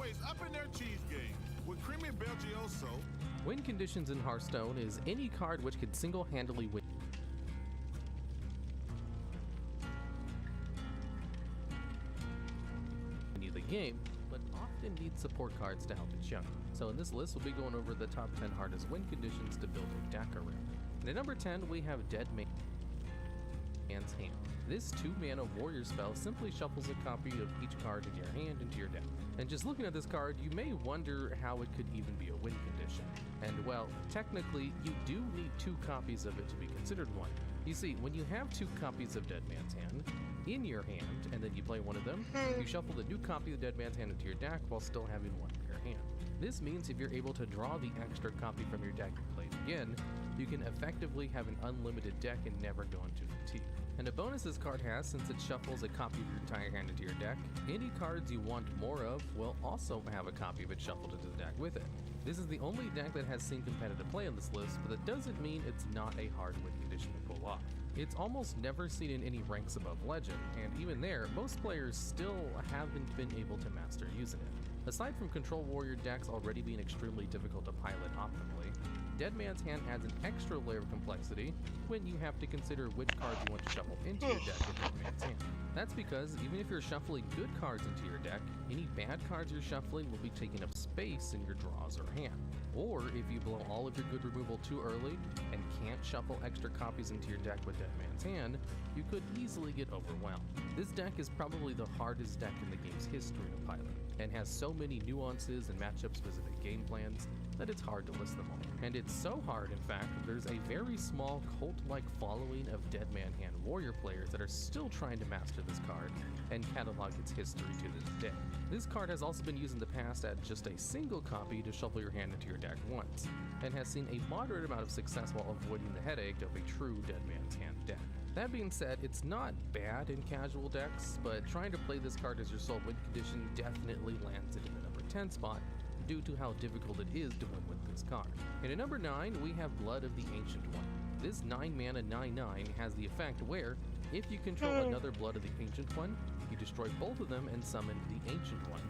always upping their cheese game with Creamy Belgioso. Win conditions in Hearthstone is any card which can single-handedly win the game, but often needs support cards to help it shine. So in this list, we'll be going over the top 10 hardest win conditions to build a deck around. And at number 10, we have Dead Man's Hand. This 2-mana warrior spell simply shuffles a copy of each card in your hand into your deck. And just looking at this card, you may wonder how it could even be a win condition. And well, technically, you do need 2 copies of it to be considered one. You see, when you have 2 copies of Dead Man's Hand in your hand, and then you play one of them, you shuffle the new copy of Dead Man's Hand into your deck while still having one in your hand. This means if you're able to draw the extra copy from your deck and play it again, you can effectively have an unlimited deck and never go into fatigue. And a bonus this card has, since it shuffles a copy of your entire hand into your deck, any cards you want more of will also have a copy of it shuffled into the deck with it. This is the only deck that has seen competitive play on this list, but that doesn't mean it's not a hard win condition to pull off. It's almost never seen in any ranks above Legend, and even there, most players still haven't been able to master using it. Aside from Control Warrior decks already being extremely difficult to pilot optimally, Dead Man's Hand adds an extra layer of complexity when you have to consider which cards you want to shuffle into your deck with Dead Man's Hand. That's because even if you're shuffling good cards into your deck, any bad cards you're shuffling will be taking up space in your draws or hand. Or if you blow all of your good removal too early and can't shuffle extra copies into your deck with Dead Man's Hand, you could easily get overwhelmed. This deck is probably the hardest deck in the game's history to pilot, and has so many nuances and matchup-specific game plans that it's hard to list them all. And it's so hard, in fact, there's a very small cult-like following of Dead Man Hand Warrior players that are still trying to master this card and catalog its history to this day. This card has also been used in the past at just a single copy to shuffle your hand into your deck once, and has seen a moderate amount of success while avoiding the headache of a true Dead Man's Hand deck. That being said, it's not bad in casual decks, but trying to play this card as your sole win condition definitely lands it in the number 10 spot due to how difficult it is to win with this card. And at number 9, we have Blood of the Ancient One. This 9-mana 9/9 has the effect where, if you control another Blood of the Ancient One, you destroy both of them and summon the Ancient One,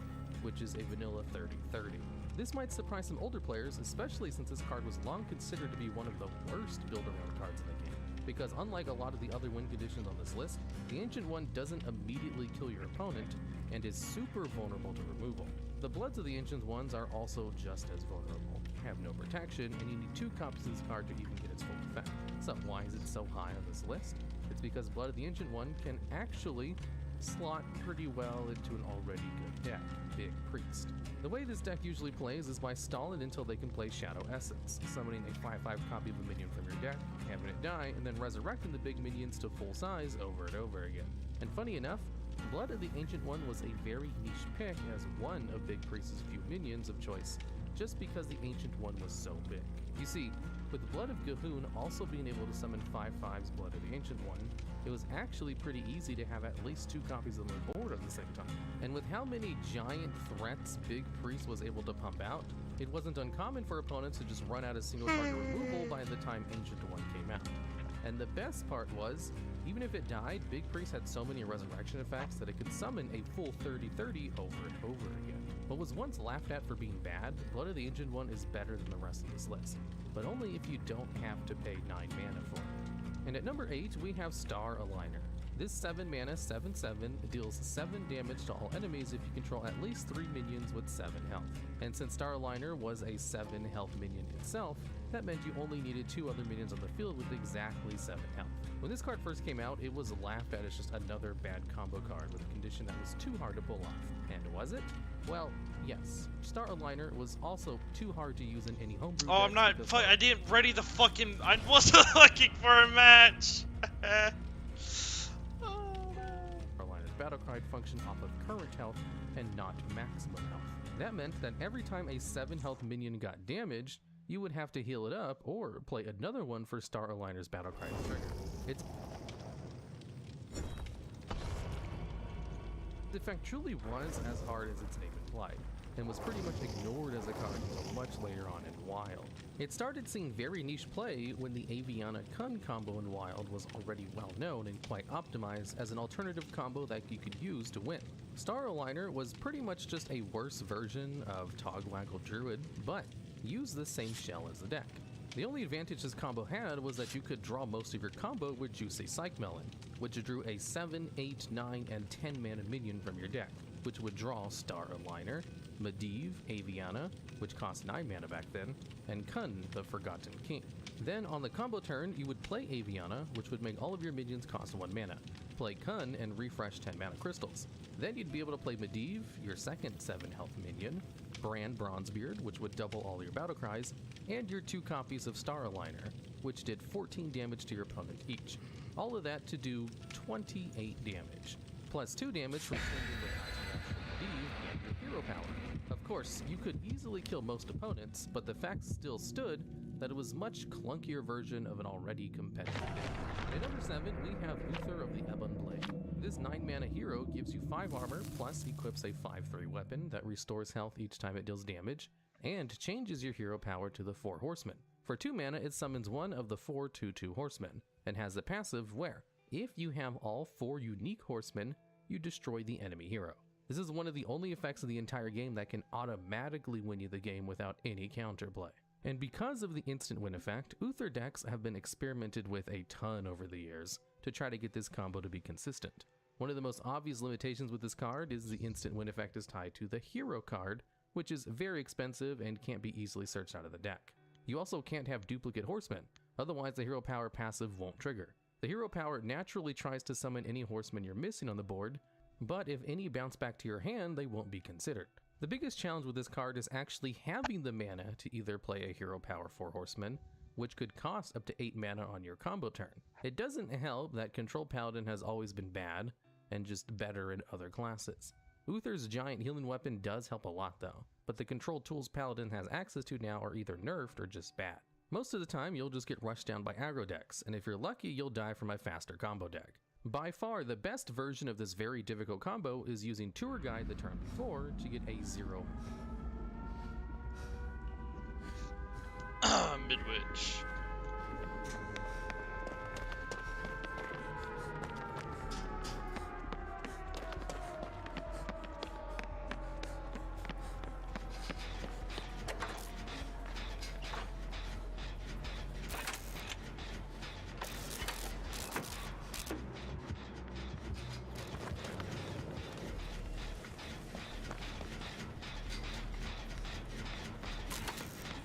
which is a vanilla 30/30. This might surprise some older players, especially since this card was long considered to be one of the worst build-around cards in the game. Because unlike a lot of the other win conditions on this list, the Ancient One doesn't immediately kill your opponent and is super vulnerable to removal. The Bloods of the Ancient Ones are also just as vulnerable, have no protection, and you need 2 copies of this card to even get its full effect. So why is it so high on this list? It's because Blood of the Ancient One can actually slot pretty well into an already good deck, Big Priest. The way this deck usually plays is by stalling until they can play Shadow Essence, summoning a 5/5 copy of a minion from your deck, having it die, and then resurrecting the big minions to full size over and over again. And funny enough, Blood of the Ancient One was a very niche pick as one of Big Priest's few minions of choice, just because the Ancient One was so big. You see, with Blood of G'huun also being able to summon 5/5's Blood of the Ancient One, it was actually pretty easy to have at least 2 copies on the board at the same time. And with how many giant threats Big Priest was able to pump out, it wasn't uncommon for opponents to just run out of single target removal by the time Ancient One came out. And the best part was, even if it died, Big Priest had so many resurrection effects that it could summon a full 30/30 over and over again. What was once laughed at for being bad, Blood of the Ancient One is better than the rest of this list, but only if you don't have to pay 9 mana for it. And at number 8, we have Star Aligner. This 7-mana 7/7 deals 7 damage to all enemies if you control at least 3 minions with 7 health. And since Star Aligner was a 7 health minion itself, that meant you only needed 2 other minions on the field with exactly 7 health. When this card first came out, it was laughed at as just another bad combo card with a condition that was too hard to pull off. And was it? Well, yes. Star Aligner was also too hard to use in any homebrew Oh, decks I'm not. because I didn't ready the fucking. I wasn't looking for a match. Aligner's battle cry functioned off of current health and not maximum health. That meant that every time a 7 health minion got damaged, you would have to heal it up or play another one for Star Aligner's battle cry to trigger. Its effect truly was as hard as its name implied. and was pretty much ignored as a card until much later on in Wild. It started seeing very niche play when the Aviana Kun combo in Wild was already well known and quite optimized as an alternative combo that you could use to win. Star Aligner was pretty much just a worse version of Togwaggle Druid, but used the same shell as the deck. The only advantage this combo had was that you could draw most of your combo with Juicy Psych Melon, which drew a 7, 8, 9, and 10 mana minion from your deck, which would draw Star Aligner, Medivh, Aviana, which cost 9 mana back then, and Kun, the Forgotten King. Then on the combo turn, you would play Aviana, which would make all of your minions cost 1 mana, play Kun, and refresh 10 mana crystals. Then you'd be able to play Medivh, your second 7 health minion, Brand Bronzebeard, which would double all your battle cries, and your 2 copies of Star Aligner, which did 14 damage to your opponent each. All of that to do 28 damage, plus 2 damage from sending the Medivh and your hero power. Of course, you could easily kill most opponents, but the fact still stood that it was much clunkier version of an already competitive deck. At number 7, we have Uther of the Ebon Blade. This 9 mana hero gives you 5 armor, plus equips a 5/3 weapon that restores health each time it deals damage, and changes your hero power to the 4 horsemen. For 2 mana, it summons one of the 4 2/2 horsemen, and has the passive where, if you have all 4 unique horsemen, you destroy the enemy hero. This is one of the only effects of the entire game that can automatically win you the game without any counterplay. And because of the instant win effect, Uther decks have been experimented with a ton over the years to try to get this combo to be consistent. One of the most obvious limitations with this card is the instant win effect is tied to the hero card, which is very expensive and can't be easily searched out of the deck. You also can't have duplicate horsemen, otherwise the hero power passive won't trigger. The hero power naturally tries to summon any horsemen you're missing on the board, but if any bounce back to your hand, they won't be considered. The biggest challenge with this card is actually having the mana to either play a hero power 4 horsemen, which could cost up to 8 mana on your combo turn. It doesn't help that Control Paladin has always been bad, and just better in other classes. Uther's giant healing weapon does help a lot though, but the control tools Paladin has access to now are either nerfed or just bad. Most of the time you'll just get rushed down by aggro decks, and if you're lucky you'll die from a faster combo deck. By far the best version of this very difficult combo is using Tour Guide the turn before to get a 0. Midwich.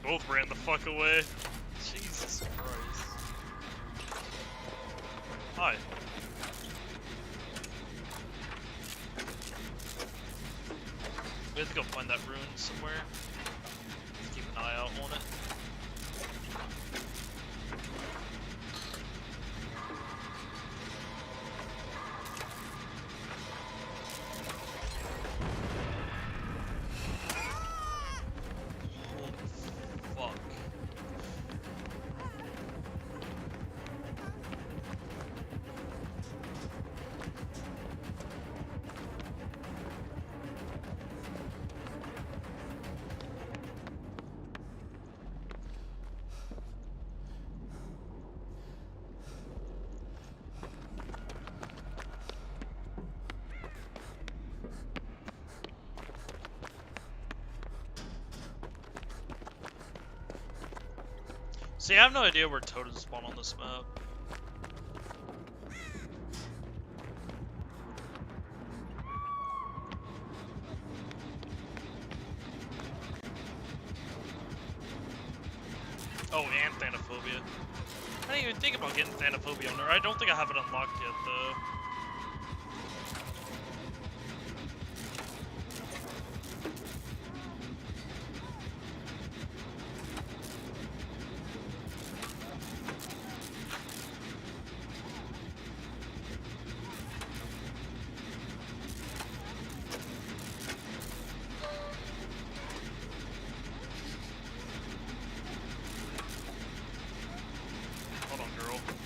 Both ran the fuck away. Jesus Christ. Hi. We have to go find that rune somewhere. Let's keep an eye out on it. See, I have no idea where totems spawn on this map. Oh, and Thanophobia. I didn't even think about getting Thanophobia on there. I don't think I have it unlocked yet, though.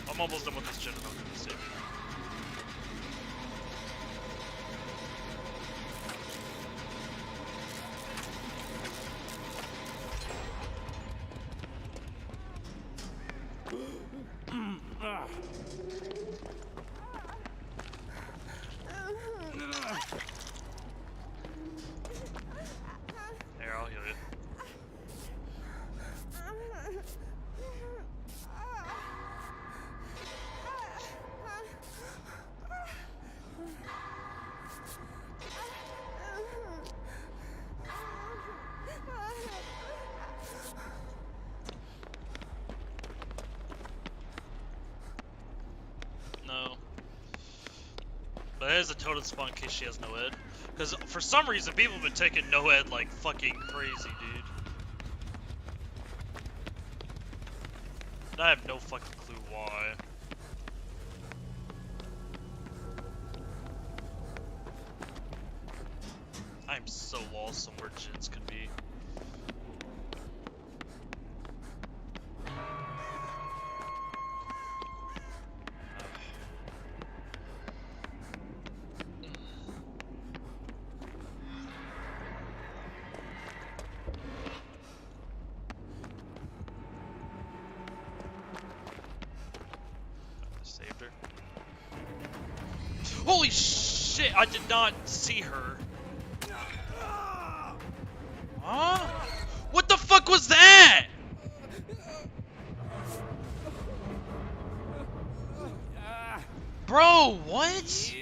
I'm almost done with this gen, I'm not gonna save it. That is a toted spawn in case she has no ed. Because for some reason, people have been taking no ed like fucking crazy, dude. And I have no fucking clue why. I'm so lost on where Jins can be. Saved her. Holy shit! I did not see her. Huh? What the fuck was that? Bro, what?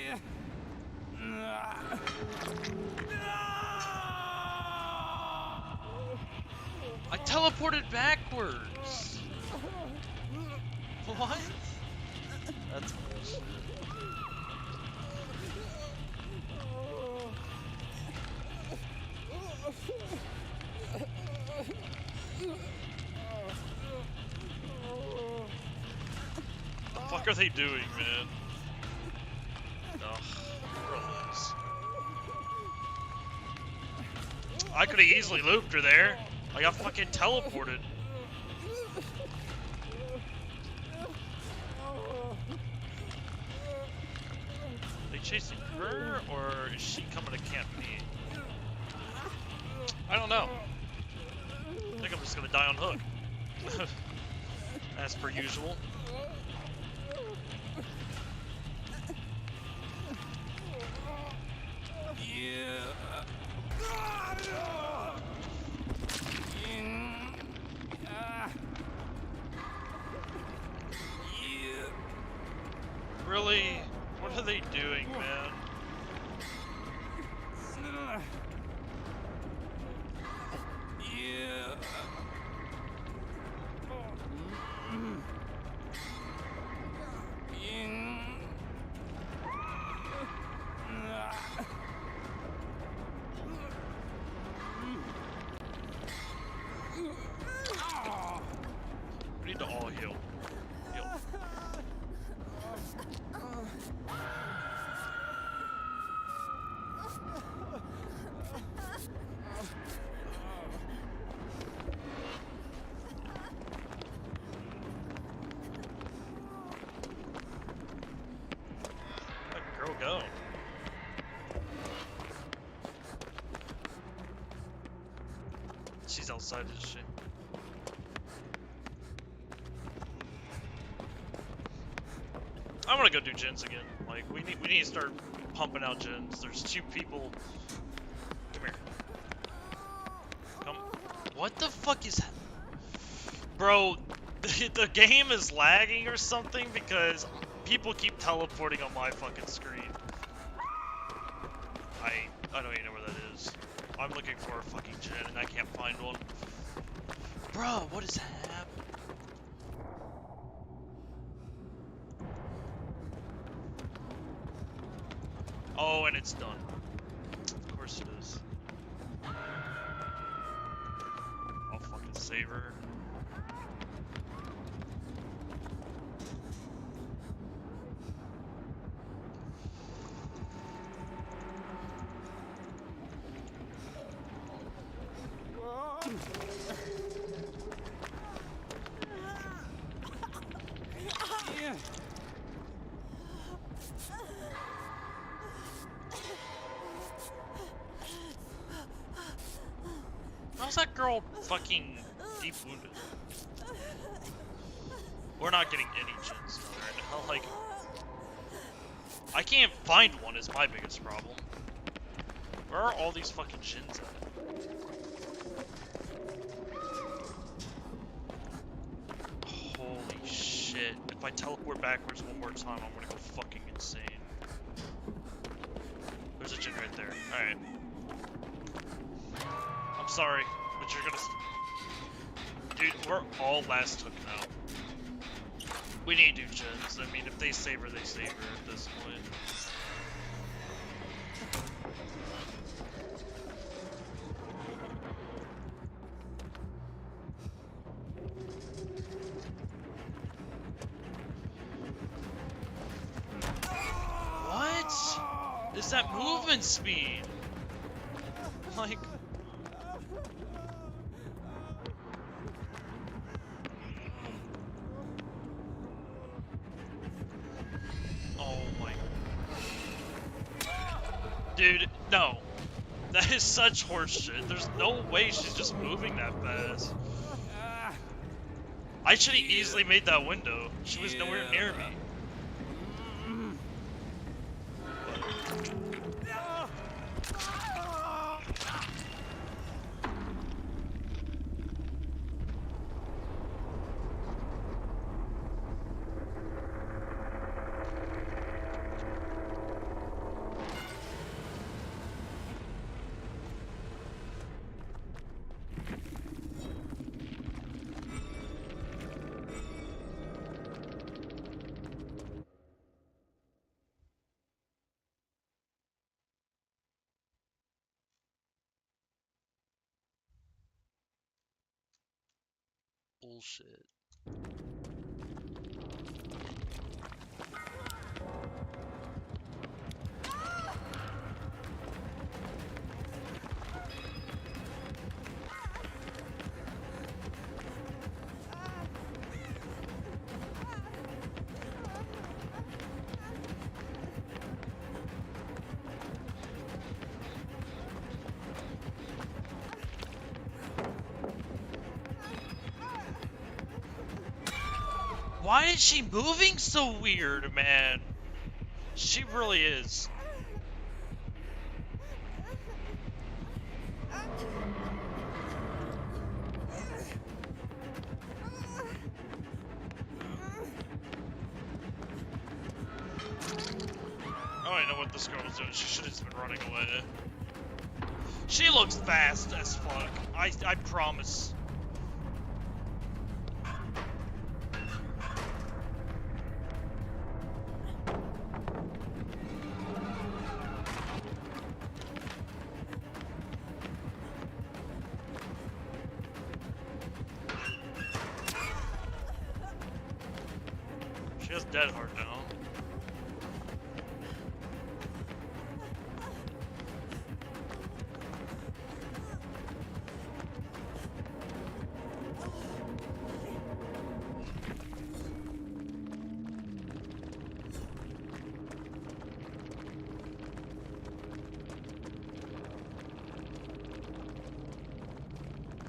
I teleported backwards. What? That's bullshit. What the fuck are they doing, man? Ugh, gross. I could have easily looped her there. I got fucking teleported. Are they chasing her, or is she coming to camp me? I don't know. I think I'm just gonna die on hook. As per usual. Really? What are they doing, man? We need to all heal. Heal. Let the girl go. She's outside, isn't she? I want to go do gens again. Like we need to start pumping out gens. There's 2 people. Come here. Come. What the fuck is that? Bro, the game is lagging or something because people keep teleporting on my fucking screen. I don't even know where that is. I'm looking for a fucking gen and I can't find one. Bro, what is happening? Oh, and it's done. Of course it is. I'll fucking save her. How's that girl fucking deep wounded? We're not getting any gens right now. Like, I can't find one is my biggest problem. Where are all these fucking gens at? Holy shit. If I teleport backwards one more time, I'm gonna go fucking insane. There's a gen right there. Alright. I'm sorry, but you're gonna... Dude, we're all last hook now. We need to do gens. I mean, if they save her, they save her at this point. is that movement speed? Like... Oh my... Dude, no. That is such horseshit. There's no way she's just moving that fast. I should have easily made that window. She was nowhere near me. Bullshit. Why is she moving so weird, man? She really is. I don't know what this girl was doing. She should have just been running away. She looks fast as fuck. I promise. She has dead heart now.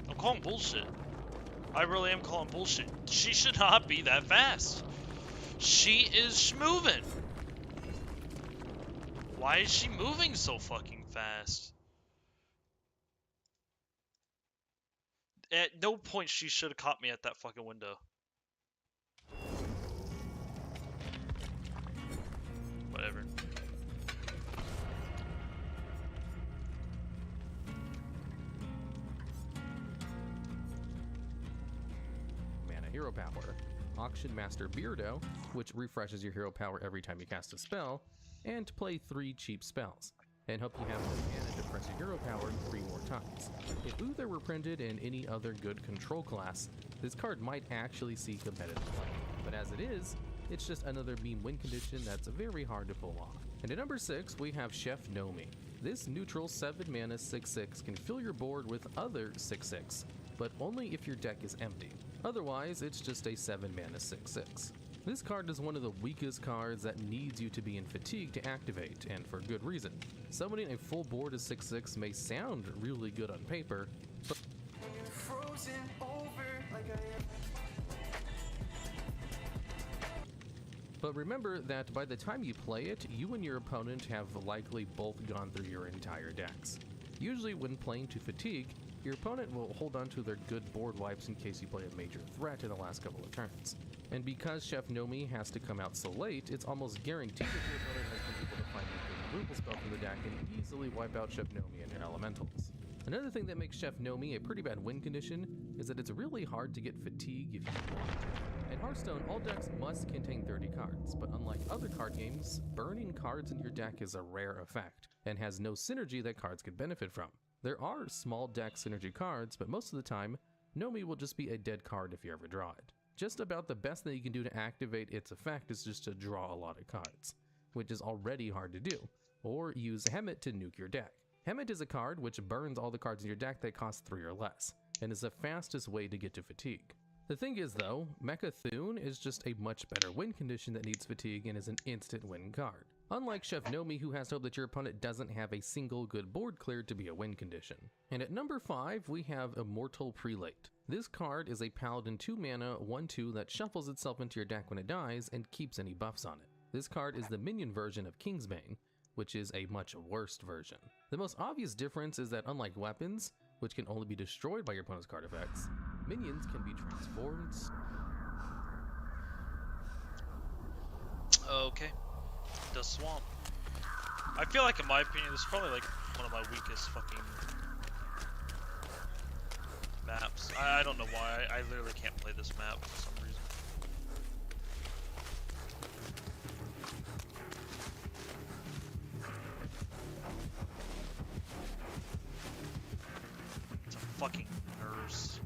I'm calling bullshit. I really am calling bullshit. She should not be that fast. She is moving. Why is she moving so fucking fast? At no point she should have caught me at that fucking window. Whatever. Mana hero power. Auction Master Beardo, which refreshes your hero power every time you cast a spell, and play 3 cheap spells, and hope you have enough mana to press your hero power 3 more times. If Uther were printed in any other good control class, this card might actually see competitive play, but as it is, it's just another beam win condition that's very hard to pull off. And at number 6, we have Chef Nomi. This neutral 7 mana 6/6 can fill your board with other 6/6, but only if your deck is empty. Otherwise, it's just a 7 mana 6/6. This card is one of the weakest cards that needs you to be in fatigue to activate, and for good reason. Summoning a full board of 6/6 may sound really good on paper, but remember that by the time you play it, you and your opponent have likely both gone through your entire decks. Usually when playing to fatigue, your opponent will hold on to their good board wipes in case you play a major threat in the last couple of turns. And because Chef Nomi has to come out so late, it's almost guaranteed that your opponent has been able to find a good removal spell from the deck and easily wipe out Chef Nomi and your elementals. Another thing that makes Chef Nomi a pretty bad win condition is that it's really hard to get fatigue if you want to. In Hearthstone, all decks must contain 30 cards, but unlike other card games, burning cards in your deck is a rare effect, and has no synergy that cards could benefit from. There are small deck synergy cards, but most of the time, Nomi will just be a dead card if you ever draw it. Just about the best thing you can do to activate its effect is just to draw a lot of cards, which is already hard to do. or use Hemet to nuke your deck. Hemet is a card which burns all the cards in your deck that cost 3 or less, and is the fastest way to get to fatigue. The thing is though, Mecha Thune is just a much better win condition that needs fatigue and is an instant win card. Unlike Chef Nomi, who has to hope that your opponent doesn't have a single good board cleared to be a win condition. And at number 5, we have Immortal Prelate. This card is a Paladin 2 mana 1/2 that shuffles itself into your deck when it dies and keeps any buffs on it. This card is the minion version of Kingsbane, which is a much worse version. The most obvious difference is that unlike weapons, which can only be destroyed by your opponent's card effects, minions can be transformed. Okay. The swamp. I feel like, in my opinion, this is probably like one of my weakest fucking maps. I don't know why. I literally can't play this map for some reason. It's a fucking nurse.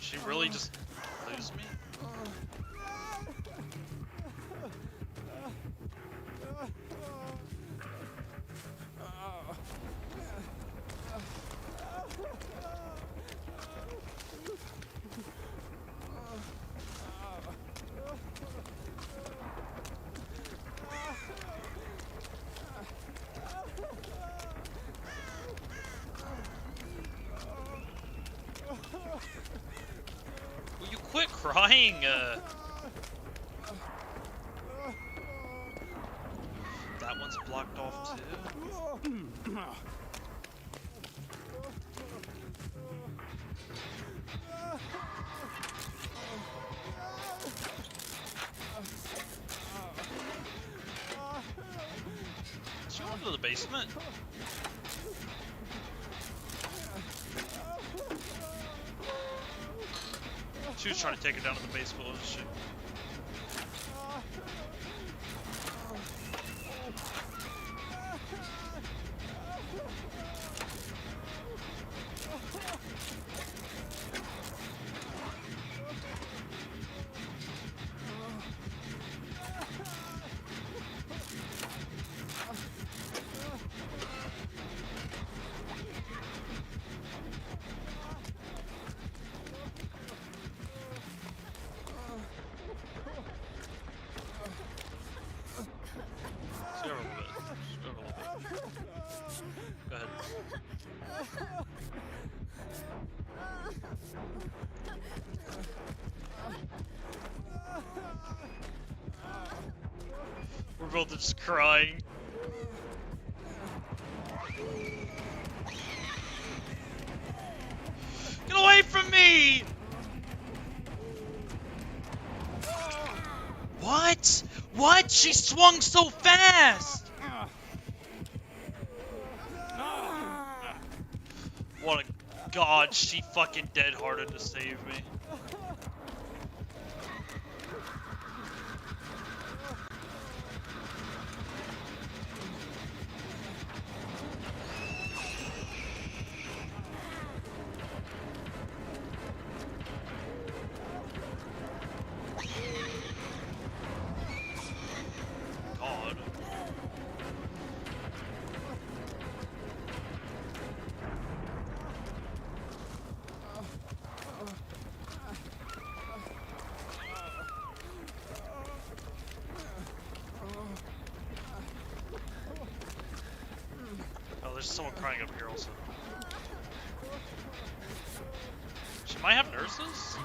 She really just lose me? Will you quit crying? That one's blocked off too. Is she going to the basement? She was trying to take her down to the basement, wasn't she? Go ahead. We're both just crying. Get away from me! What? What? She swung so fast! What a god, she fucking dead-hearted to save me. God. Oh, there's someone crying up here also. She might have nurses?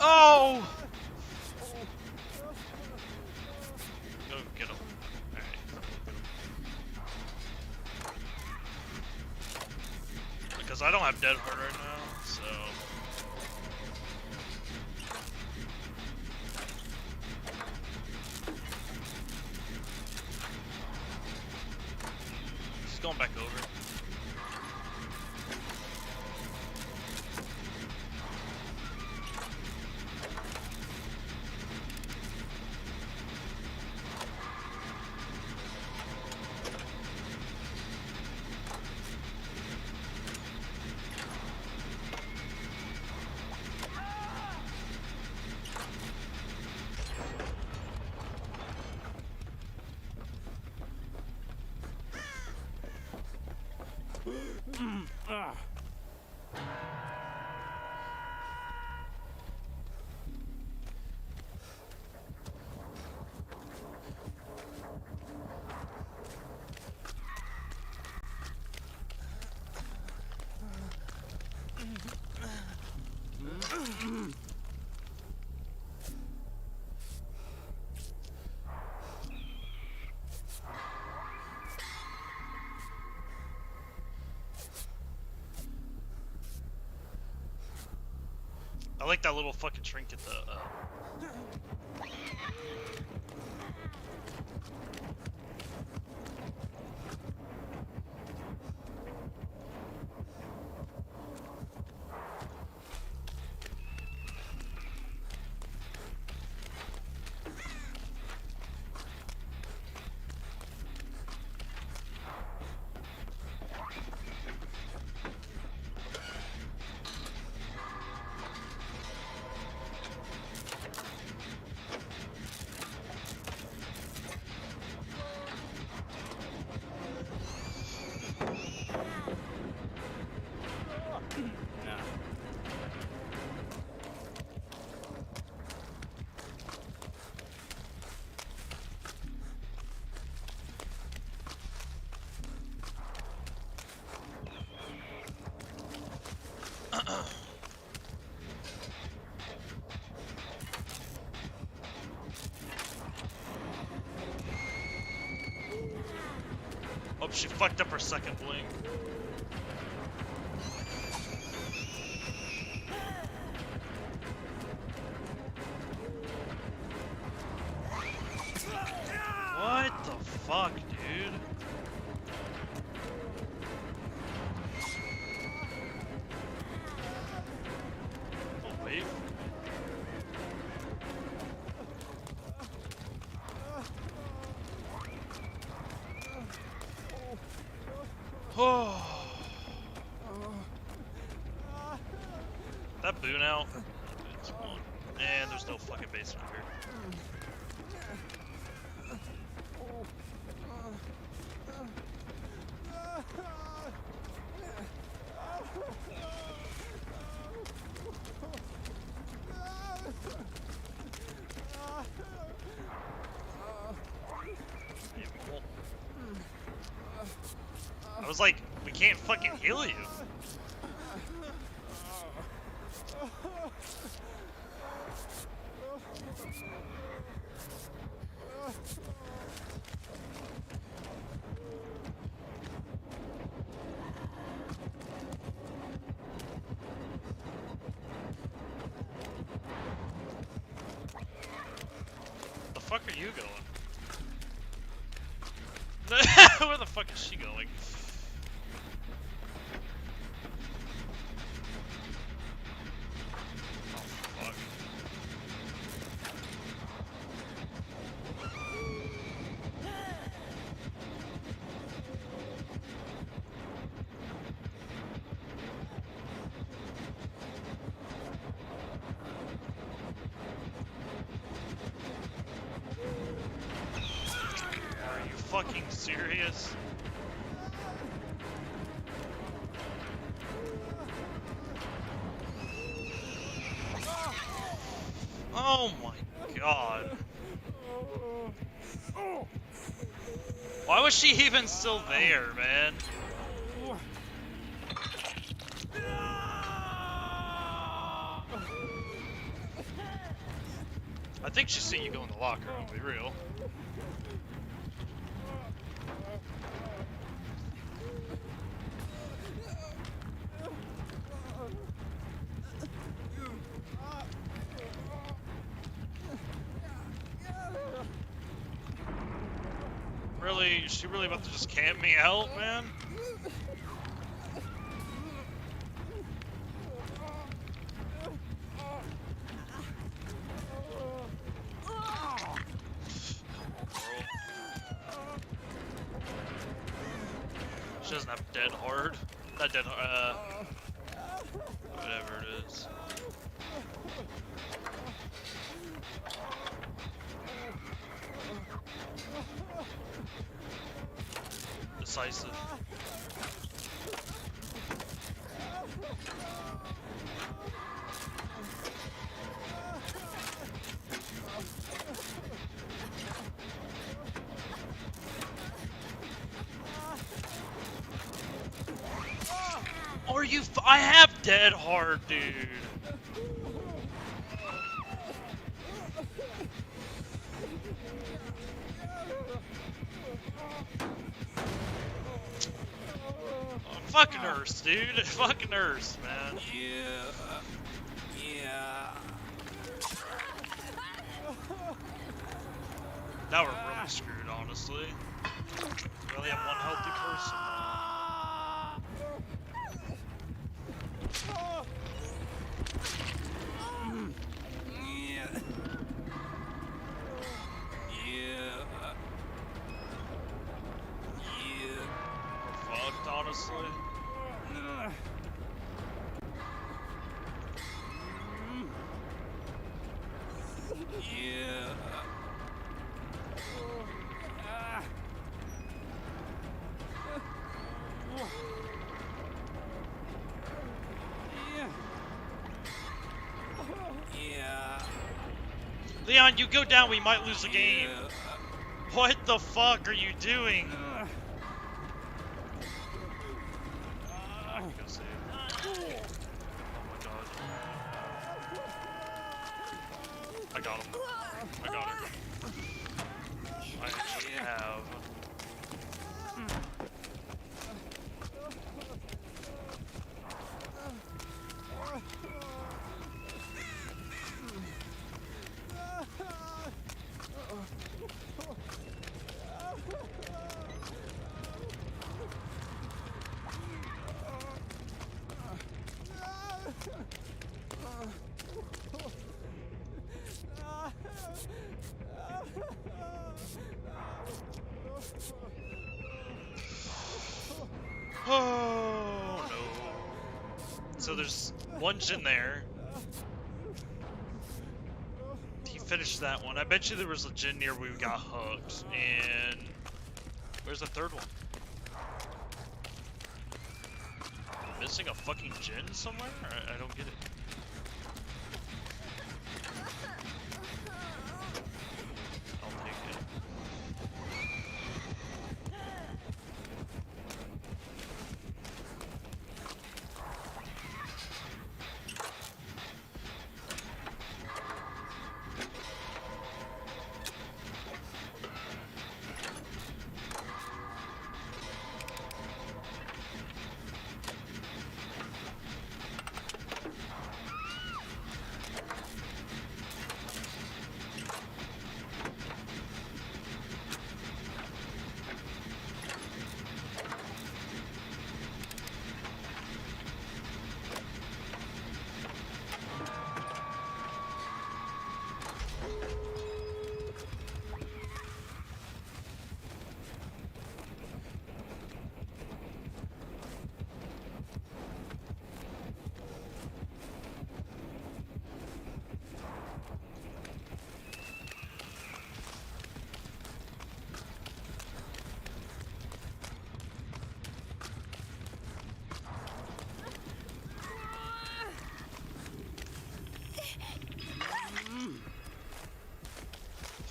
Oh! Go get him. Alright. Because I don't have Dead Heart right now, so... going back over. I like that little fucking trinket though. Oh, she fucked up her second blink. What the fuck, dude? Oh, wait. Oh. That boon out. It's gone. And there's no fucking basement here. I was like, we can't fucking heal you. The fuck are you going? Where the fuck is she going? Oh, fuck. Are you fucking serious? Oh my god. Why was she even still there, man? I think she's seen you go in the locker room, to be real. Really? Is she really about to just camp me out, man? She doesn't have dead hard. Not dead whatever it is. Decisive. Are you I have dead hard, dude. Fucking nurse, dude. Fucking nurse, man. Yeah. Now we're really screwed, honestly. We only have one healthy person now. We're fucked, honestly. Leon, you go down, we might lose the game. What the fuck are you doing? Go save. Oh my god. I got him. I got her. I actually have. Oh no. So there's one Jin there. He finished that one. I bet you there was a Jin near where we got hooked. And where's the third one? Missing a fucking Jin somewhere? I don't get it. I'll take it.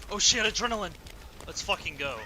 Oh shit, adrenaline! Let's fucking go.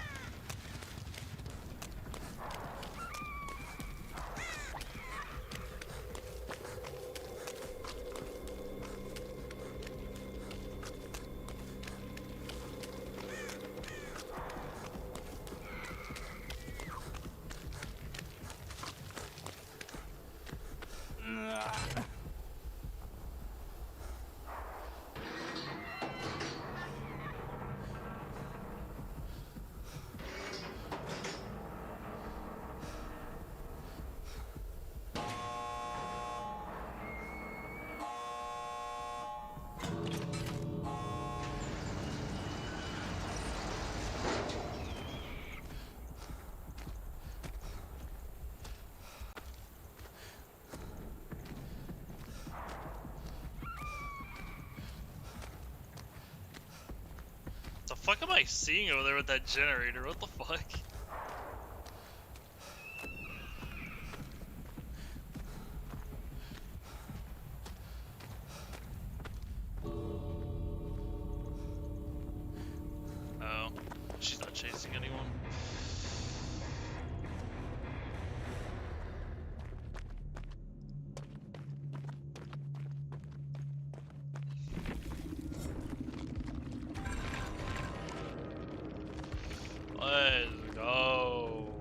fuck am I seeing over there with that generator? What the fuck? Oh, she's not chasing anyone. Let's go.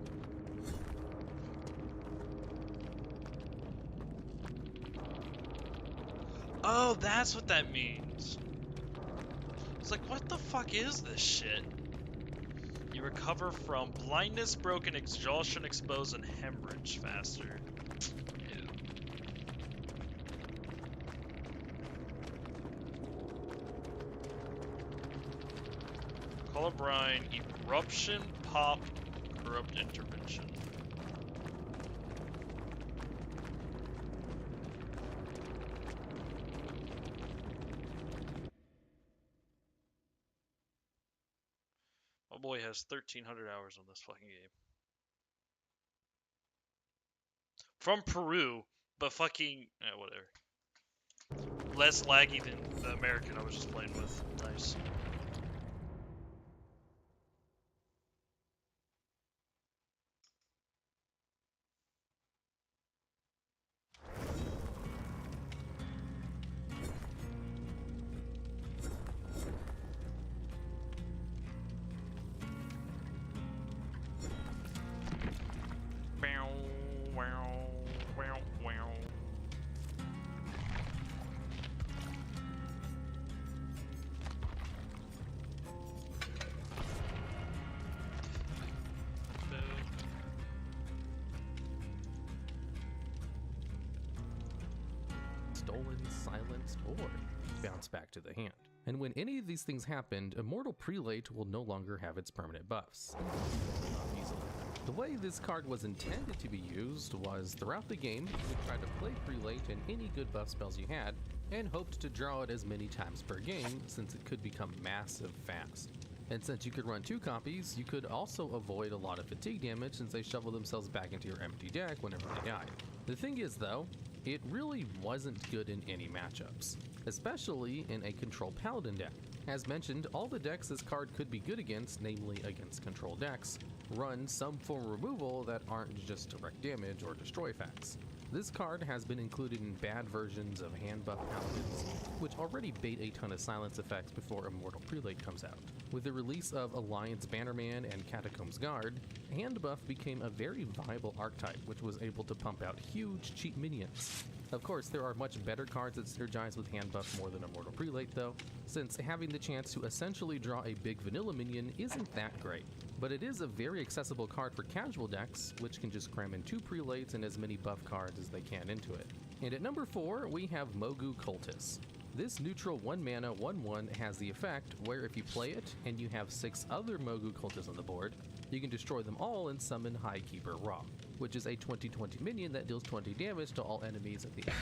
Oh, that's what that means. It's like, what the fuck is this shit? You recover from blindness, broken, exhaustion, expose, and hemorrhage faster. Ew. Colorbrine, eruption, pop, corrupt intervention. My boy has 1,300 hours on this fucking game. From Peru, but fucking whatever. Less laggy than the American I was just playing with. Nice. Stolen, silenced, or bounce back to the hand. And when any of these things happened, Immortal Prelate will no longer have its permanent buffs. Not easily. The way this card was intended to be used was throughout the game, you would try to play Prelate and any good buff spells you had, and hoped to draw it as many times per game since it could become massive fast. And since you could run 2 copies, you could also avoid a lot of fatigue damage since they shovel themselves back into your empty deck whenever they die. The thing is though, it really wasn't good in any matchups, especially in a Control Paladin deck. As mentioned, all the decks this card could be good against, namely against Control decks, run some form of removal that aren't just direct damage or destroy effects. This card has been included in bad versions of hand buff paladins, which already bait a ton of silence effects before Immortal Prelate comes out. With the release of Alliance Bannerman and Catacombs Guard, hand buff became a very viable archetype which was able to pump out huge cheap minions. Of course, there are much better cards that synergize with hand buff more than Immortal Prelate though, since having the chance to essentially draw a big vanilla minion isn't that great. But it is a very accessible card for casual decks, which can just cram in 2 prelates and as many buff cards as they can into it. And at number 4, we have Mogu Cultus. This neutral 1 mana 1/1 has the effect where if you play it and you have 6 other Mogu Cultus on the board, you can destroy them all and summon Highkeeper Ra, which is a 20/20 minion that deals 20 damage to all enemies at the end.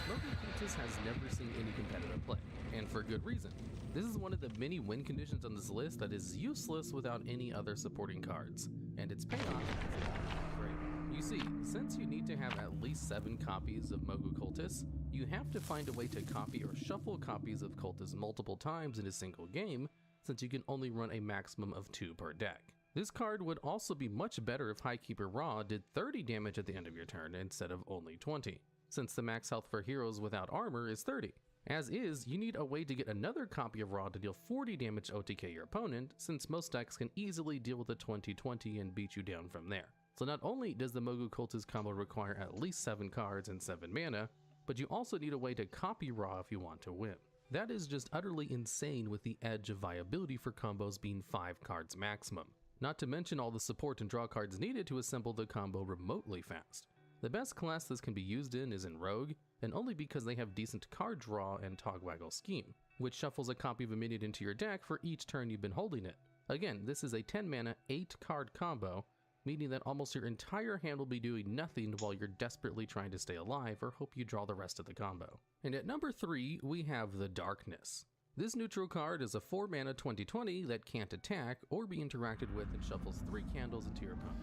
Mogu Cultus has never seen any competitive play, and for good reason. This is one of the many win conditions on this list that is useless without any other supporting cards, and its payoff is great. You see, since you need to have at least 7 copies of Mogu Cultus, you have to find a way to copy or shuffle copies of Cultus multiple times in a single game, since you can only run a maximum of 2 per deck. This card would also be much better if Highkeeper Ra did 30 damage at the end of your turn instead of only 20, since the max health for heroes without armor is 30. As is, you need a way to get another copy of Ra to deal 40 damage OTK your opponent, since most decks can easily deal with a 20/20 and beat you down from there. So not only does the Mogu Cultus combo require at least 7 cards and 7 mana, but you also need a way to copy Ra if you want to win. That is just utterly insane with the edge of viability for combos being 5 cards maximum. Not to mention all the support and draw cards needed to assemble the combo remotely fast. The best class this can be used in is in Rogue, and only because they have decent card draw and Togwaggle Scheme, which shuffles a copy of a minion into your deck for each turn you've been holding it. Again, this is a 10 mana, 8 card combo, meaning that almost your entire hand will be doing nothing while you're desperately trying to stay alive or hope you draw the rest of the combo. And at number 3, we have the Darkness. This neutral card is a 4-mana 20/20 that can't attack or be interacted with and shuffles 3 candles into your opponent.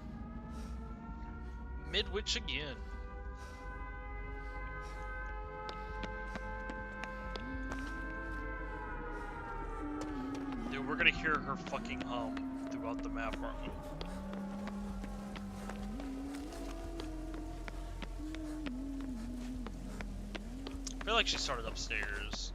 Midwich again. Dude, we're gonna hear her fucking hum throughout the map, aren't we? I feel like she started upstairs.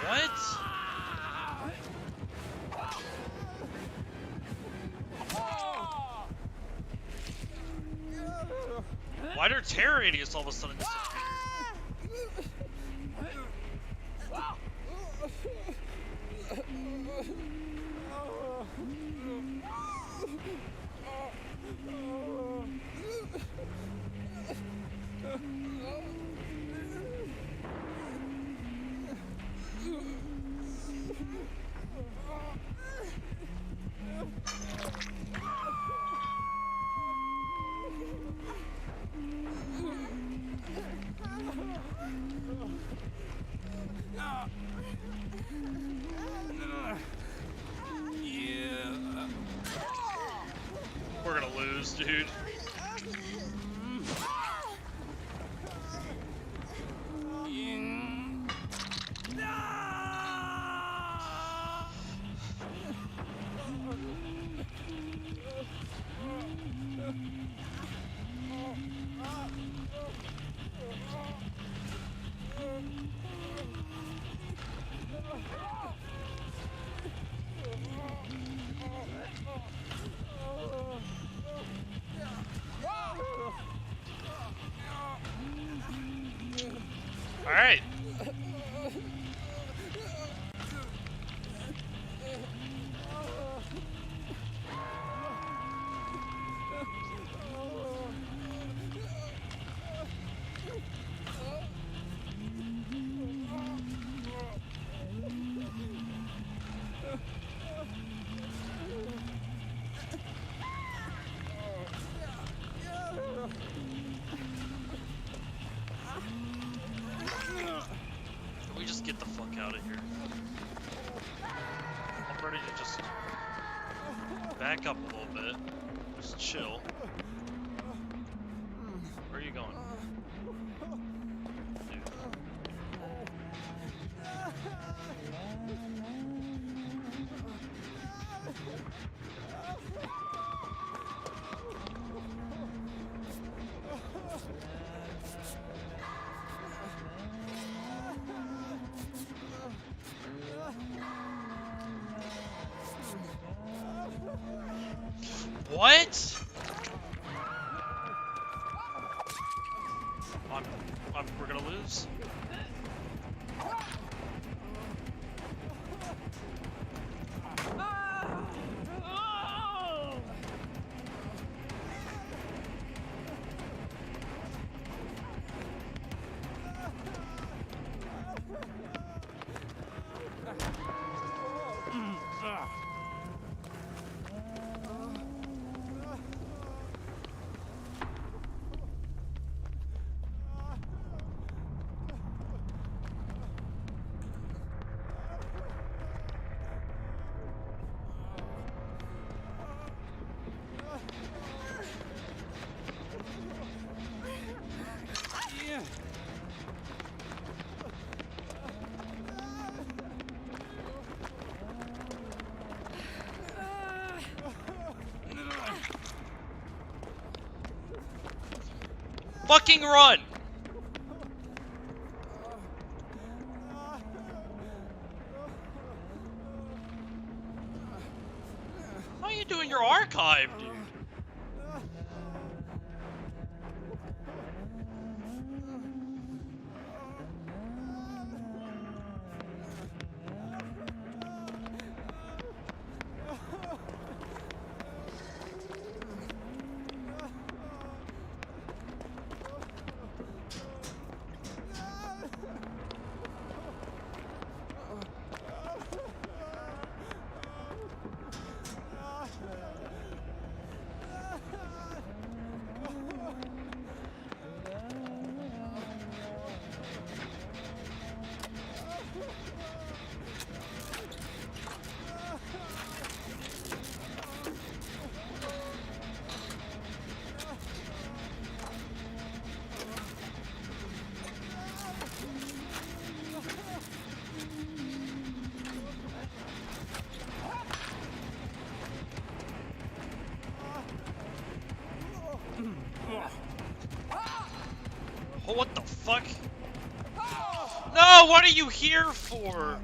What? Why'd her terror radius all of a sudden disappear? We're gonna lose, dude. All right. Can we just get the fuck out of here? I'm ready to just back up a little bit. Just chill. Where are you going? Dude. What? We're gonna lose. Fucking run! How are you doing your archive, dude? Oh, what the fuck? No, what are you here for?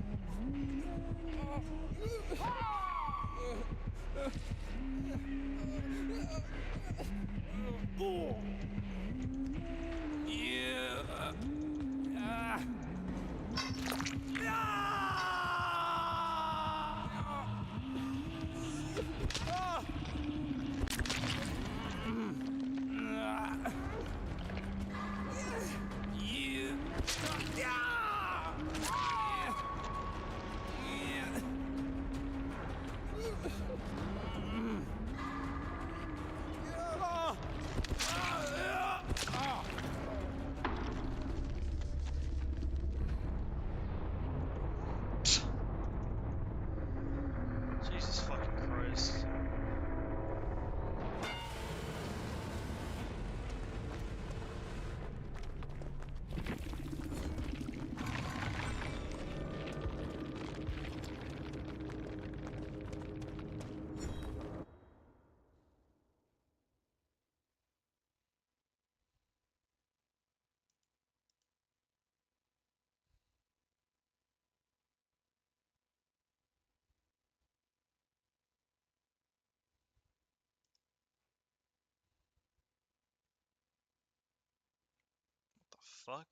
Jesus fucking Christ. The fuck?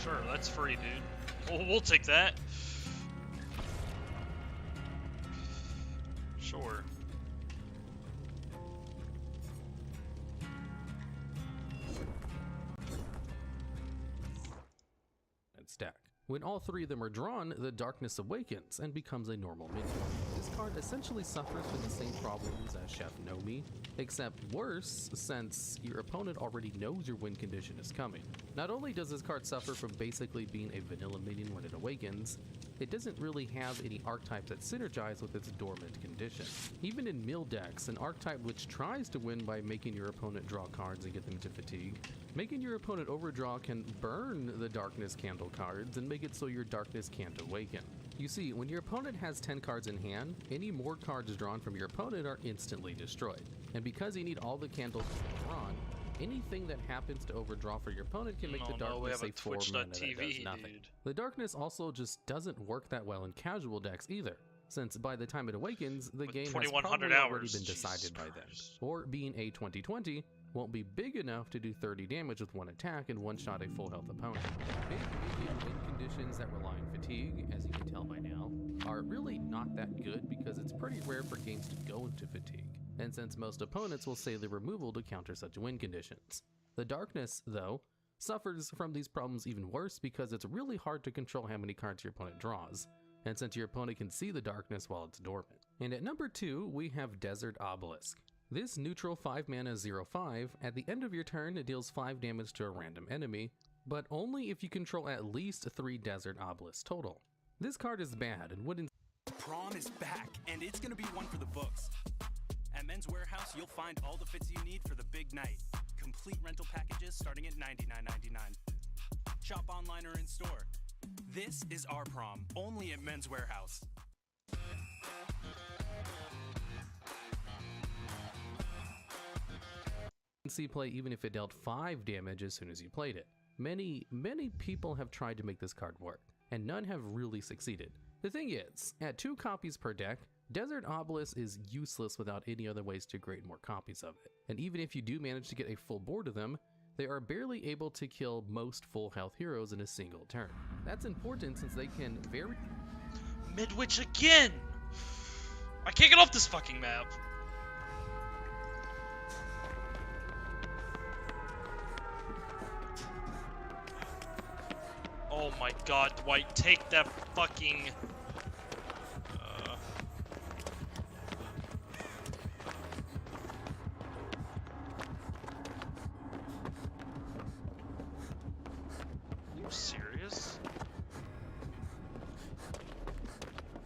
Sure, that's free, dude. We'll take that. Sure. And stack. When all three of them are drawn, the darkness awakens and becomes a normal minion. This card essentially suffers from the same problems as Chef Nomi, except worse since your opponent already knows your win condition is coming. Not only does this card suffer from basically being a vanilla minion when it awakens, it doesn't really have any archetypes that synergize with its dormant condition. Even in mill decks, an archetype which tries to win by making your opponent draw cards and get them to fatigue, making your opponent overdraw can burn the darkness candle cards and make it so your darkness can't awaken. You see, when your opponent has 10 cards in hand, any more cards drawn from your opponent are instantly destroyed. And because you need all the candles drawn, anything that happens to overdraw for your opponent can make the darkness a 4 mana that does nothing. Dude. The darkness also just doesn't work that well in casual decks either, since by the time it awakens, the With game has 2100 probably already hours, been Jesus decided by then. Christ. Or being a 2020, won't be big enough to do 30 damage with one attack and one-shot a full health opponent. Big medium win conditions that rely on fatigue, as you can tell by now, are really not that good because it's pretty rare for games to go into fatigue, and since most opponents will say the removal to counter such win conditions. The darkness, though, suffers from these problems even worse because it's really hard to control how many cards your opponent draws, and since your opponent can see the darkness while it's dormant. And at number 2, we have Desert Obelisk. This neutral 5 mana 0/5, at the end of your turn it deals 5 damage to a random enemy, but only if you control at least 3 Desert Obelisks total. This card is bad and wouldn't. Prom is back, and it's gonna be one for the books. At Men's Warehouse, you'll find all the fits you need for the big night. Complete rental packages starting at $99.99. Shop online or in store. This is our prom, only at Men's Warehouse. See play even if it dealt 5 damage as soon as you played it. Many people have tried to make this card work, and none have really succeeded. The thing is, at 2 copies per deck, Desert Obelisk is useless without any other ways to create more copies of it. And even if you do manage to get a full board of them, they are barely able to kill most full health heroes in a single turn. That's important since they can very... Midwich again! I can't get off this fucking map. Oh my god, Dwight, take that fucking... you serious?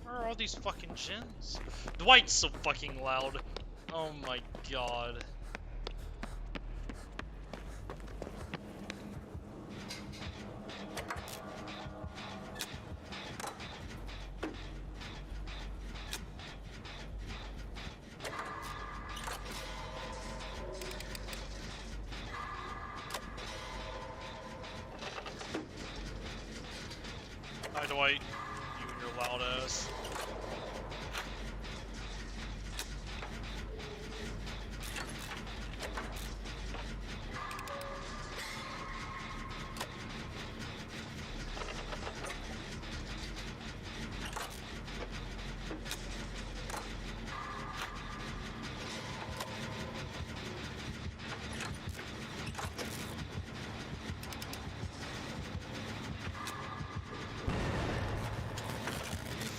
Where are all these fucking gens? Dwight's so fucking loud. Oh my god. Hi Dwight, you and your loud ass.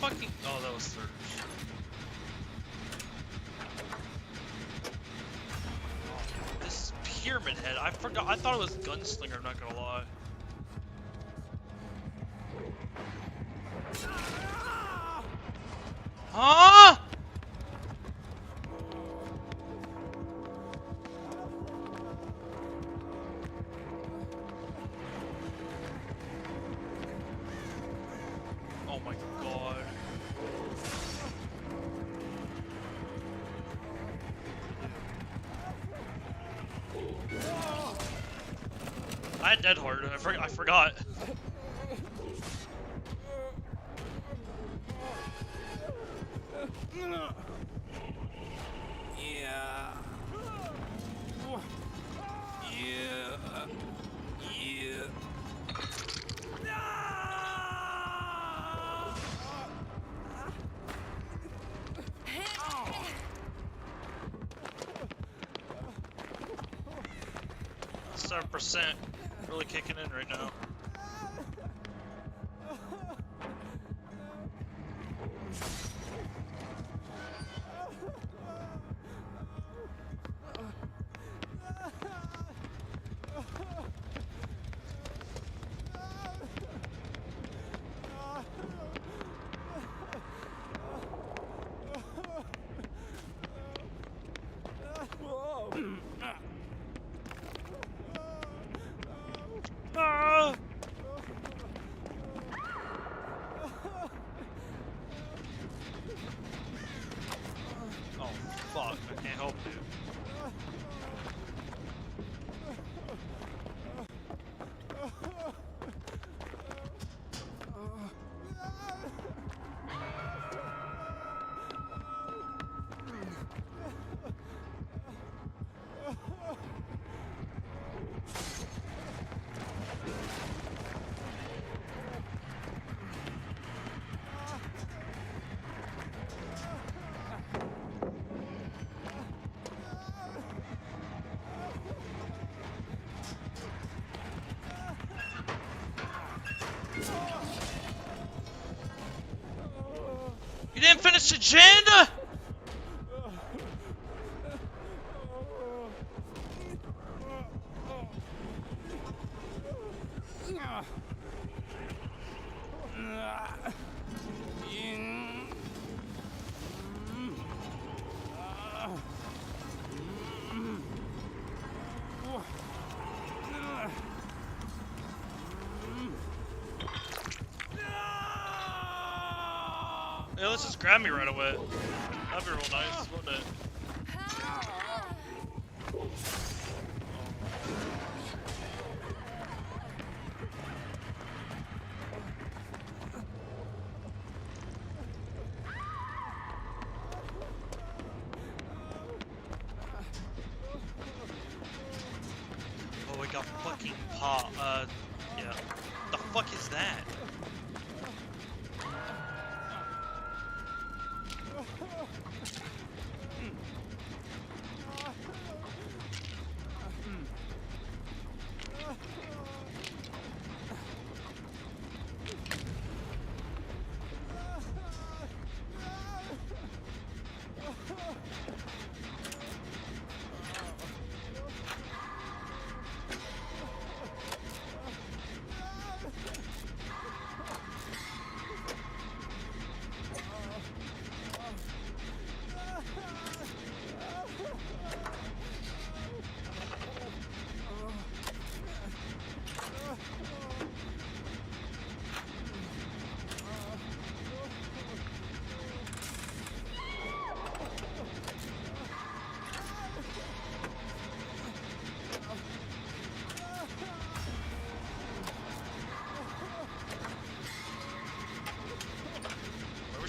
Fucking. Oh, that was Surge. Oh, this is Pyramid Head. I forgot. I thought it was Gunslinger. I'm not gonna lie. Huh? Oh my god. I had Dead Hard. I forgot. Yeah. Yeah. Yeah. %, really kicking in right now. Ah! Oh fuck, I can't help you. You didn't finish the agenda? Yeah, let's just grab me right away. That'd be real nice, wouldn't it? Oh, we got fucking yeah. The fuck is that?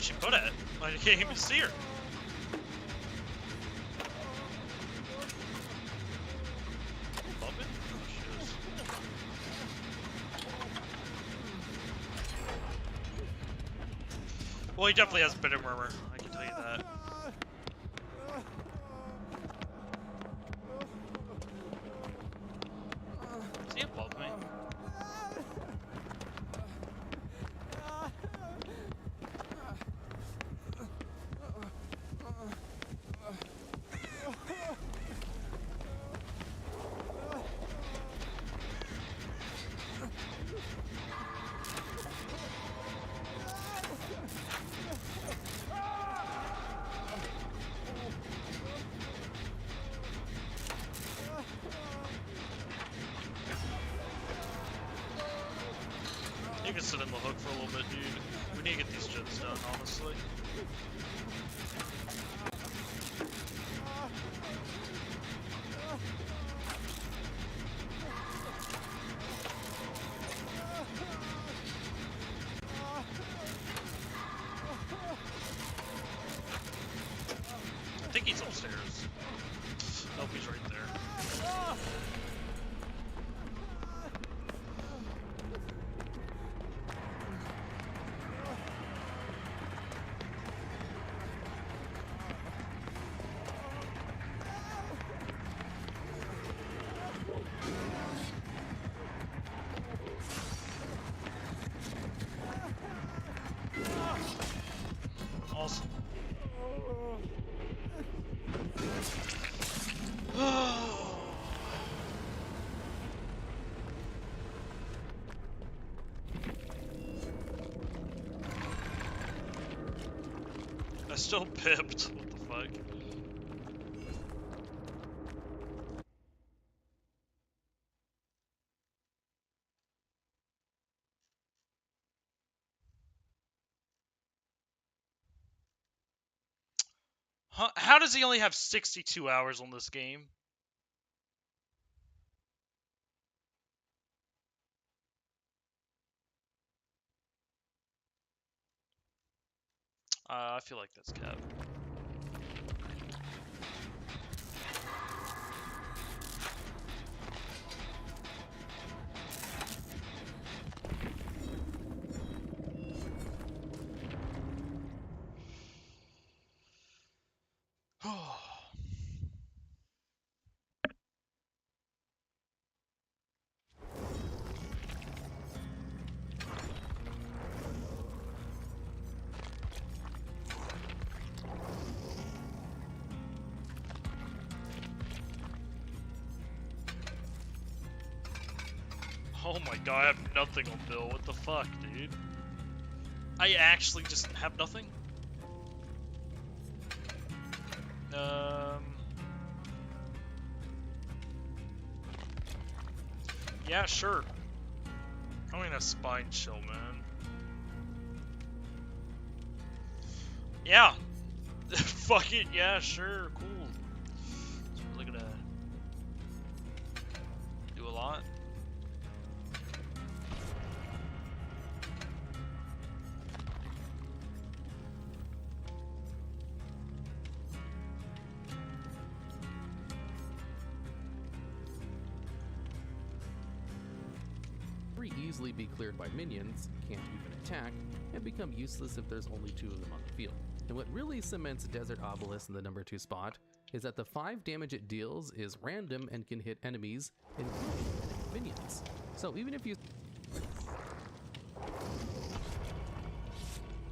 Where'd she put it? I can't even see her. Above it? Oh, she is. Well, he definitely has Bitter Murmur. I can tell you that. Is he above me? You can sit in the hook for a little bit, dude. We need to get these gens done, honestly. I think he's upstairs. Nope, he's right there. Awesome. I still pipped. What the fuck? Huh? How does he only have 62 hours on this game? I feel like that's cap. Oh my god, I have nothing on Bill. What the fuck, dude? I actually just have nothing? Yeah, sure. I'm gonna spine chill, man. Yeah. Fuck it, yeah, sure, cool. It's really gonna do a lot. Easily be cleared by minions, can't even attack, and become useless if there's only 2 of them on the field. And what really cements Desert Obelisk in the number 2 spot is that the 5 damage it deals is random and can hit enemies, including minions. So even if you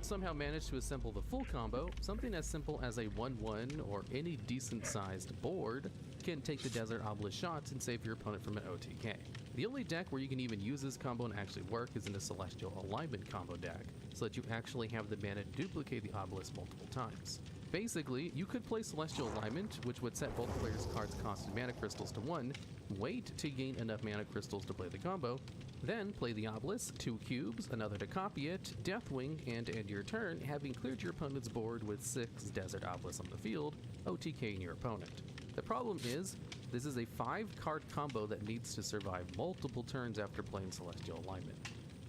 somehow manage to assemble the full combo, something as simple as a 1-1 or any decent sized board can take the Desert Obelisk shots and save your opponent from an OTK. The only deck where you can even use this combo and actually work is in a Celestial Alignment combo deck, so that you actually have the mana to duplicate the Obelisk multiple times. Basically, you could play Celestial Alignment, which would set both players' cards' cost in mana crystals to 1, wait to gain enough mana crystals to play the combo, then play the Obelisk, 2 cubes, another to copy it, Deathwing, and end your turn, having cleared your opponent's board with 6 Desert Obelisks on the field, OTKing your opponent. The problem is, this is a 5-card combo that needs to survive multiple turns after playing Celestial Alignment.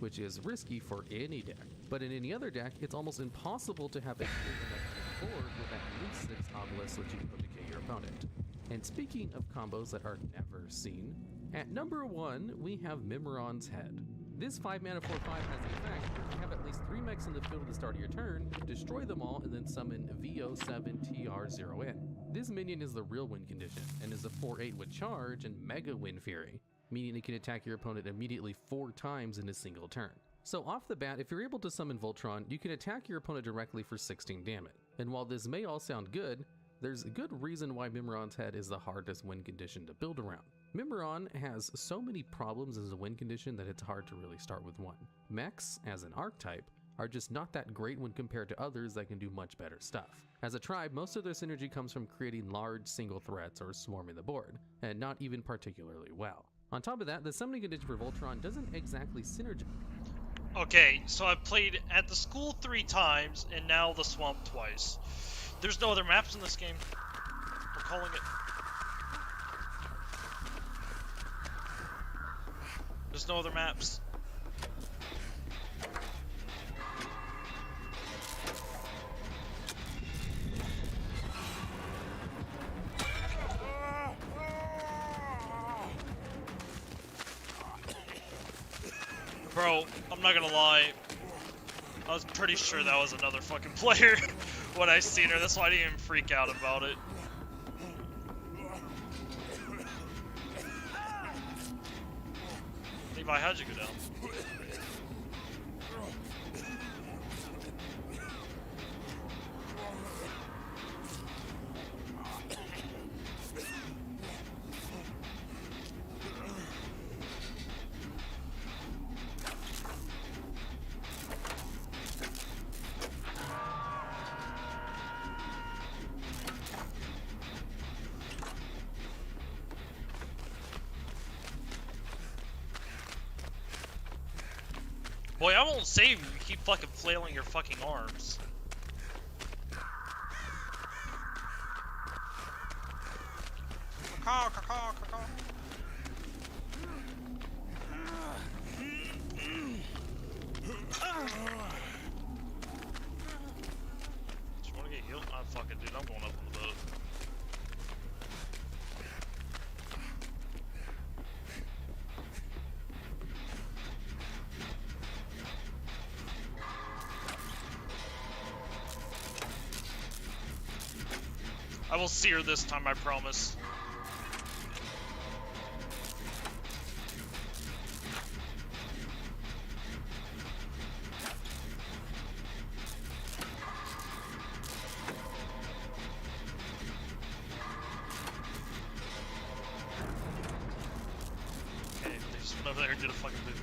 which is risky for any deck. But in any other deck, it's almost impossible to have a clear enough board with at least 6 obelisks that you can OTK your opponent. And speaking of combos that are never seen, at number 1 we have Mimiron's Head. This 5 mana 4/5 has the effect if you have at least 3 mechs in the field at the start of your turn, destroy them all and then summon VO7TR0N. This minion is the real win condition and is a 4/8 with charge and mega win fury, meaning it can attack your opponent immediately 4 times in a single turn. So off the bat, if you're able to summon Voltron, you can attack your opponent directly for 16 damage. And while this may all sound good, there's a good reason why Mimiron's Head is the hardest win condition to build around. Mimiron has so many problems as a win condition that it's hard to really start with one. Mechs, as an archetype, are just not that great when compared to others that can do much better stuff. As a tribe, most of their synergy comes from creating large single threats or swarming the board, and not even particularly well. On top of that, the summoning condition for Voltron doesn't exactly synergize. Okay, so I've played at the school 3 times, and now the swamp twice. There's no other maps in this game. We're calling it. There's no other maps. Bro, I'm not gonna lie. I was pretty sure that was another fucking player when I seen her. That's why I didn't even freak out about it. Levi, how'd you go down? Boy, I won't save you. You keep fucking flailing your fucking arms. Caw, caw, caw, caw, caw. Do you wanna get healed? Ah, fuck it, dude. I'm going up on the boat. I will see her this time, I promise. Okay, they just went over there and did a fucking move.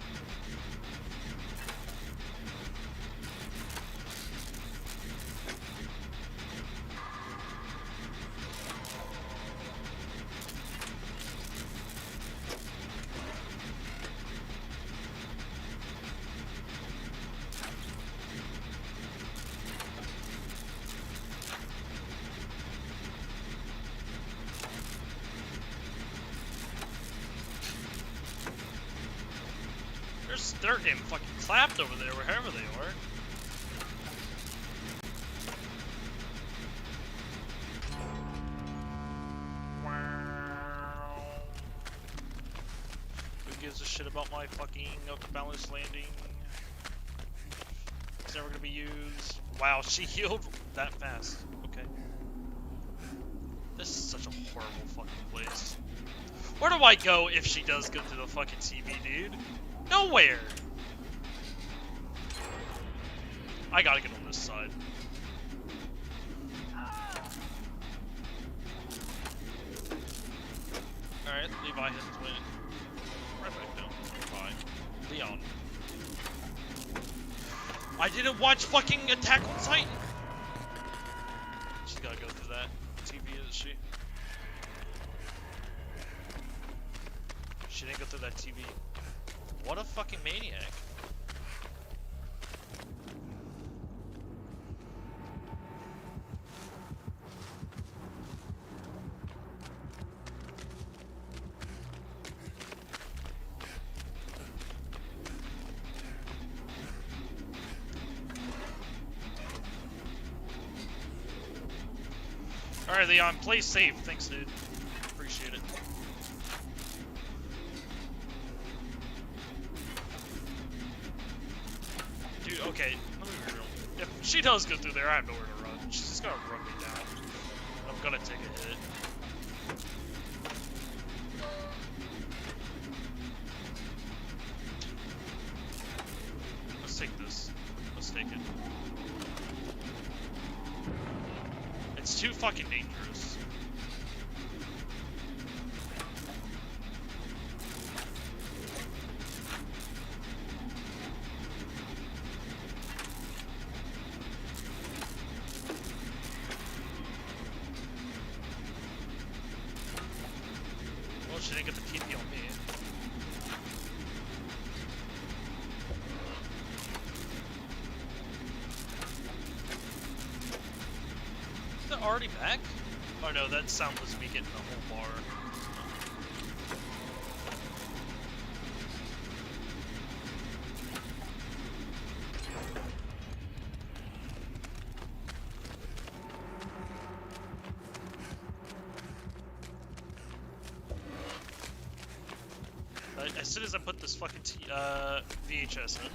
They're getting fucking clapped over there, wherever they are. Wow. Who gives a shit about my fucking balanced landing? It's never gonna be used. Wow, she healed that fast. Okay. This is such a horrible fucking place. Where do I go if she does go through the fucking TV, dude? Nowhere! I gotta get on this side. Alright, Levi hits win. Right back down. Fine. Leon. I didn't watch fucking Attack on Titan! She's gotta go through that TV, isn't she? She didn't go through that TV. What a fucking maniac. Alright, Leon, play safe. Thanks, dude. Appreciate it. Dude, okay, let me be real. If she does go through there, I have nowhere to run. She's just gonna run me down. I'm gonna take a hit. Let's take this. Let's take it. It's too fucking dangerous. Well, she didn't get the TP on me. Is that already back? Oh no, that sound was me getting the whole bar. As soon as I put this fucking VHS in.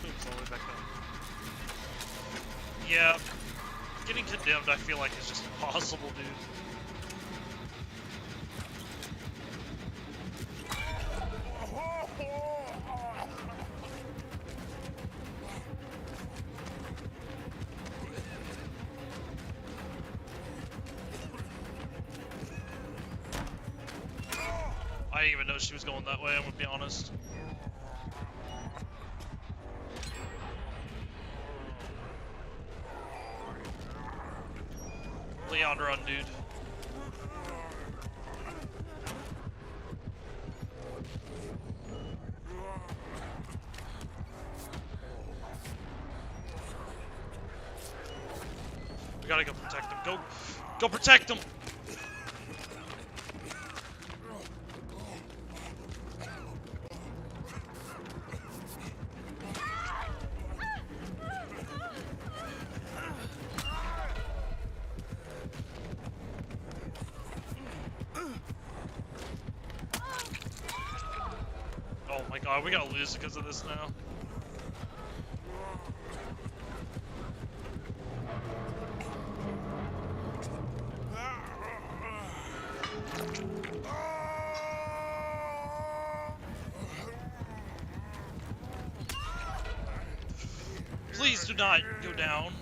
Oops, all the way back down. Yeah, getting condemned I feel like is just impossible, dude. I didn't even know she was going that way, I'm gonna be honest. Leon, run, dude. We gotta go protect him. Go protect him! Oh my god, we gotta lose because of this now. Please do not go down.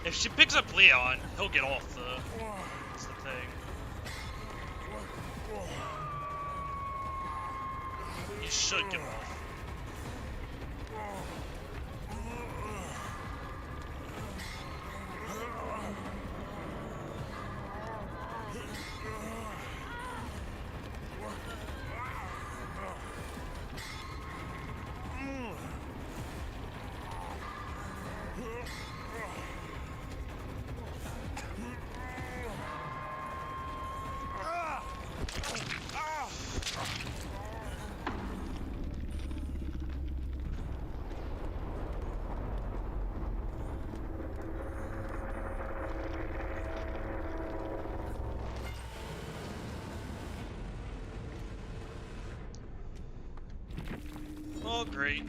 If she picks up Leon, he'll get off the... That's the thing. He should get off. Oh, great.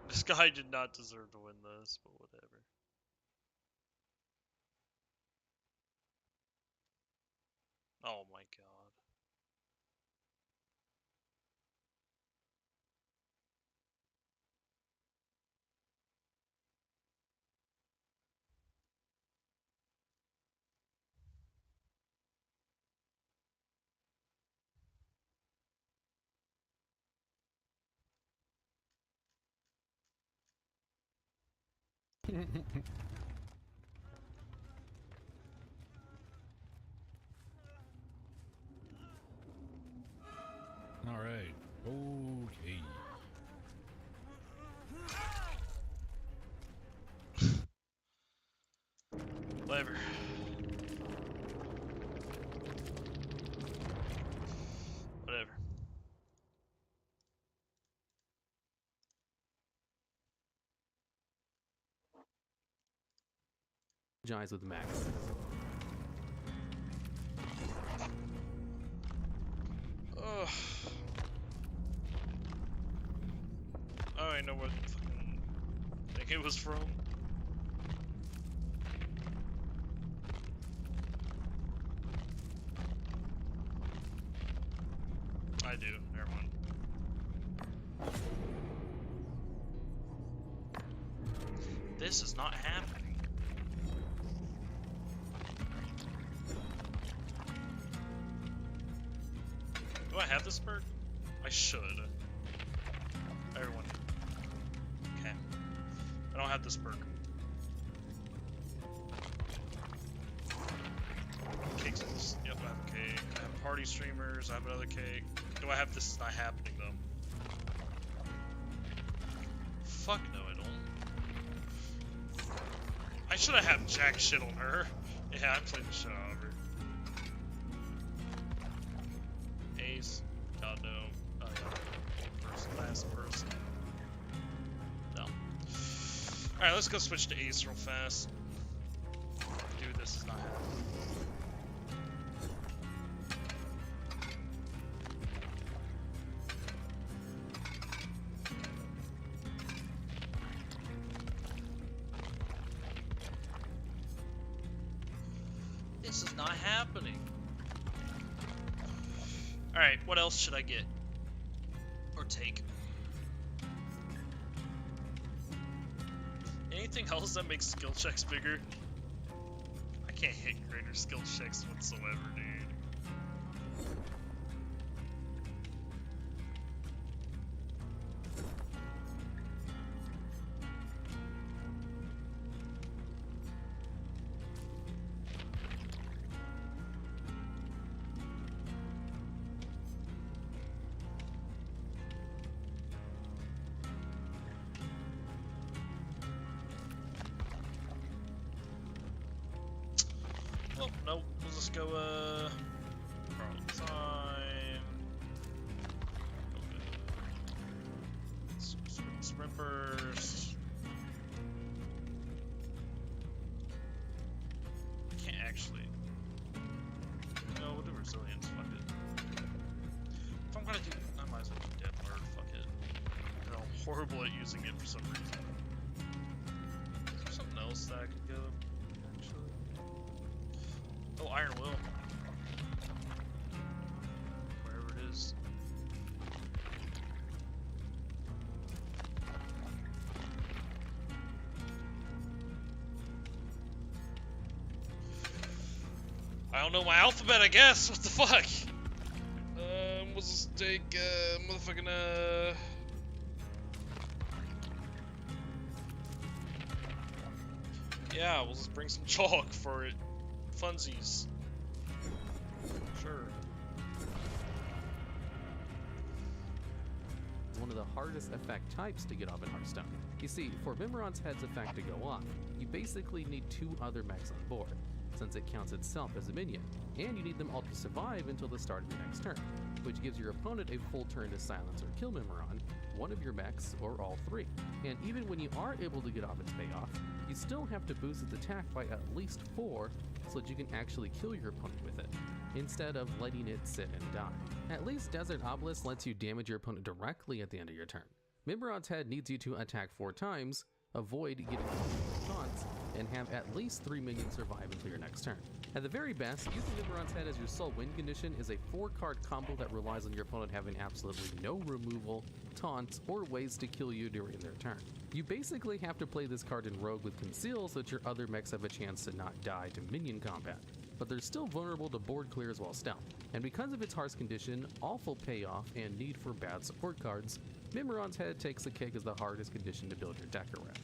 This guy did not deserve to win this, but whatever. Oh my god. All right. Okay. Whatever. Whatever. Giants with Max. Ugh. I know what fucking thing it was from. I do. Never mind. This is not happening. Do I have this perk? I should. Everyone. Okay. I don't have this perk. Cakes. Yep, I have a cake. I have party streamers. I have another cake. Do I have this? Is not happening though. Fuck no, I don't. I should have had jack shit on her. Yeah, I'm playing the shit out of her. Ace. God no. Oh yeah. Person, last person. No. Alright, let's go switch to Ace real fast. Dude, this is not happening. This is not happening. Alright, what else should I get? Or take? Anything else that makes skill checks bigger? I can't hit greater skill checks whatsoever, dude. Oh, no, we'll just go, Carl time. Sprint burst. Can't actually. No, we'll do resilience, fuck it. If I'm gonna do, I might as well do dead murder, fuck it. I'm horrible at using it for some reason. Is there something else that I could go, actually? Oh, Iron Will. Wherever it is. I don't know my alphabet, I guess. What the fuck? We'll just take, motherfucking, yeah, we'll just bring some chalk for it. Funsies. Sure. One of the hardest effect types to get off in Hearthstone. You see, for Mimiron's Head's effect to go off, you basically need 2 other mechs on board, since it counts itself as a minion, and you need them all to survive until the start of your next turn, which gives your opponent a full turn to silence or kill Mimiron, one of your mechs, or all 3. And even when you are able to get off its payoff, you still have to boost its attack by at least 4 so that you can actually kill your opponent with it, instead of letting it sit and die. At least Desert Obelisk lets you damage your opponent directly at the end of your turn. Mimiron's Head needs you to attack 4 times, avoid getting taunts, and have at least 3 minions survive until your next turn. At the very best, using Mimiron's Head as your sole win condition is a 4-card combo that relies on your opponent having absolutely no removal, taunts, or ways to kill you during their turn. You basically have to play this card in Rogue with Conceal so that your other mechs have a chance to not die to minion combat, but they're still vulnerable to board clears while stealth. And because of its harsh condition, awful payoff, and need for bad support cards, Mimiron's Head takes the cake as the hardest condition to build your deck around.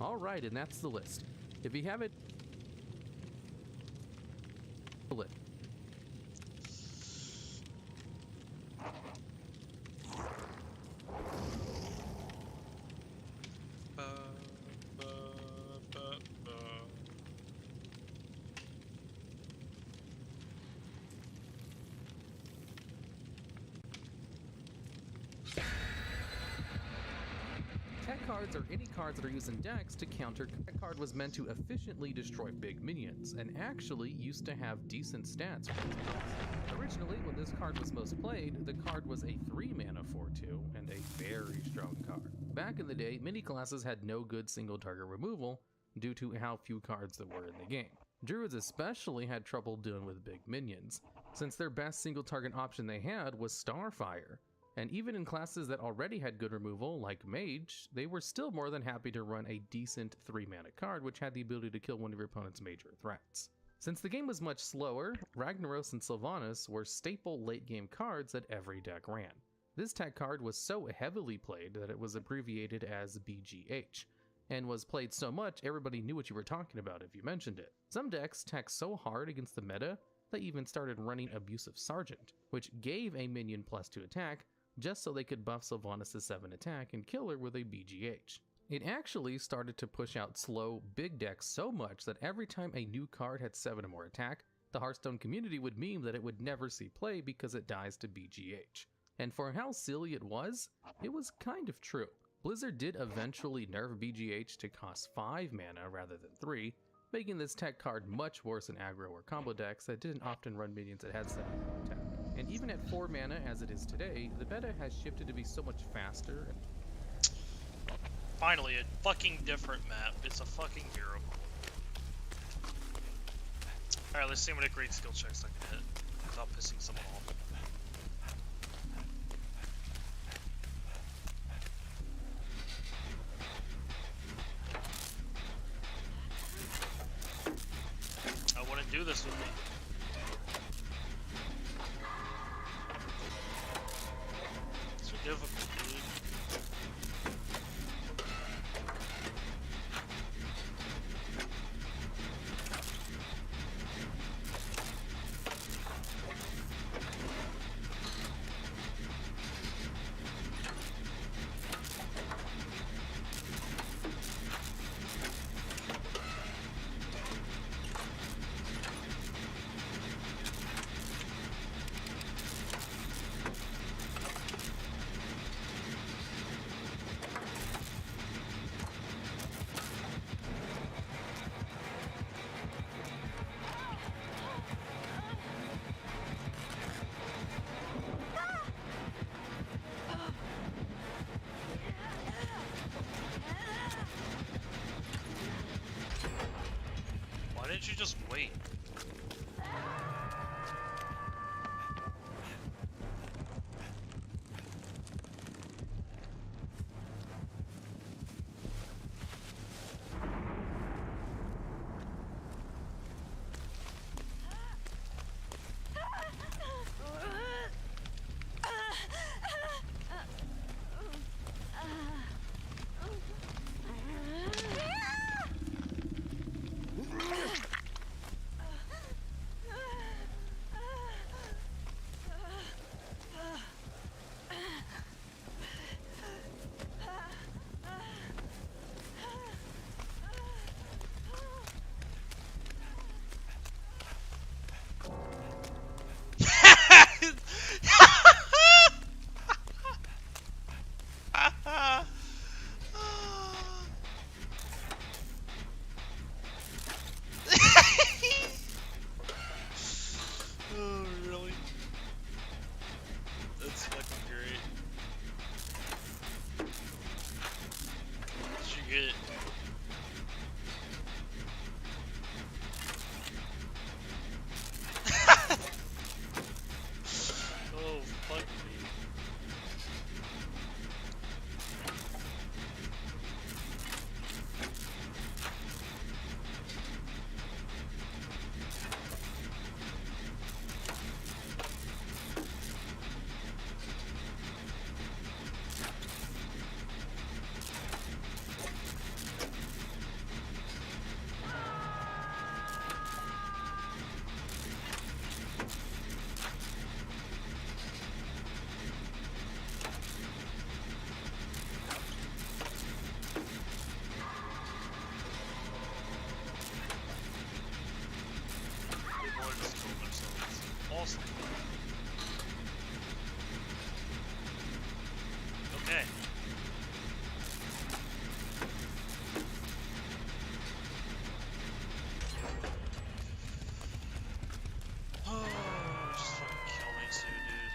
All right, and that's the list. If you haven't, tech cards are any cards that are used in decks to counter. Tech card was meant to efficiently destroy big minions, and actually used to have decent stats. Originally, when this card was most played, the card was a 3-mana 4/2 and a very strong card. Back in the day, many classes had no good single target removal due to how few cards there were in the game. Druids especially had trouble dealing with big minions, since their best single target option they had was Starfire. And even in classes that already had good removal, like Mage, they were still more than happy to run a decent 3-mana card which had the ability to kill one of your opponent's major threats. Since the game was much slower, Ragnaros and Sylvanas were staple late-game cards that every deck ran. This tech card was so heavily played that it was abbreviated as BGH, and was played so much everybody knew what you were talking about if you mentioned it. Some decks tech so hard against the meta, they even started running Abusive Sergeant, which gave a minion +2 attack, just so they could buff Sylvanas' 7 attack and kill her with a BGH. It actually started to push out slow, big decks so much that every time a new card had 7 or more attack, the Hearthstone community would meme that it would never see play because it dies to BGH. And for how silly it was kind of true. Blizzard did eventually nerf BGH to cost 5 mana rather than 3, making this tech card much worse in aggro or combo decks that didn't often run minions that had 7 more attack. And even at 4 mana as it is today, the meta has shifted to be so much faster. Finally, a fucking different map. It's a fucking miracle. Alright, let's see how many great skill checks I can hit without pissing someone off. I wouldn't do this with me. It's so difficult, dude. Why didn't you just wait? awesome. Okay. Oh, just fucking kill me too, dude.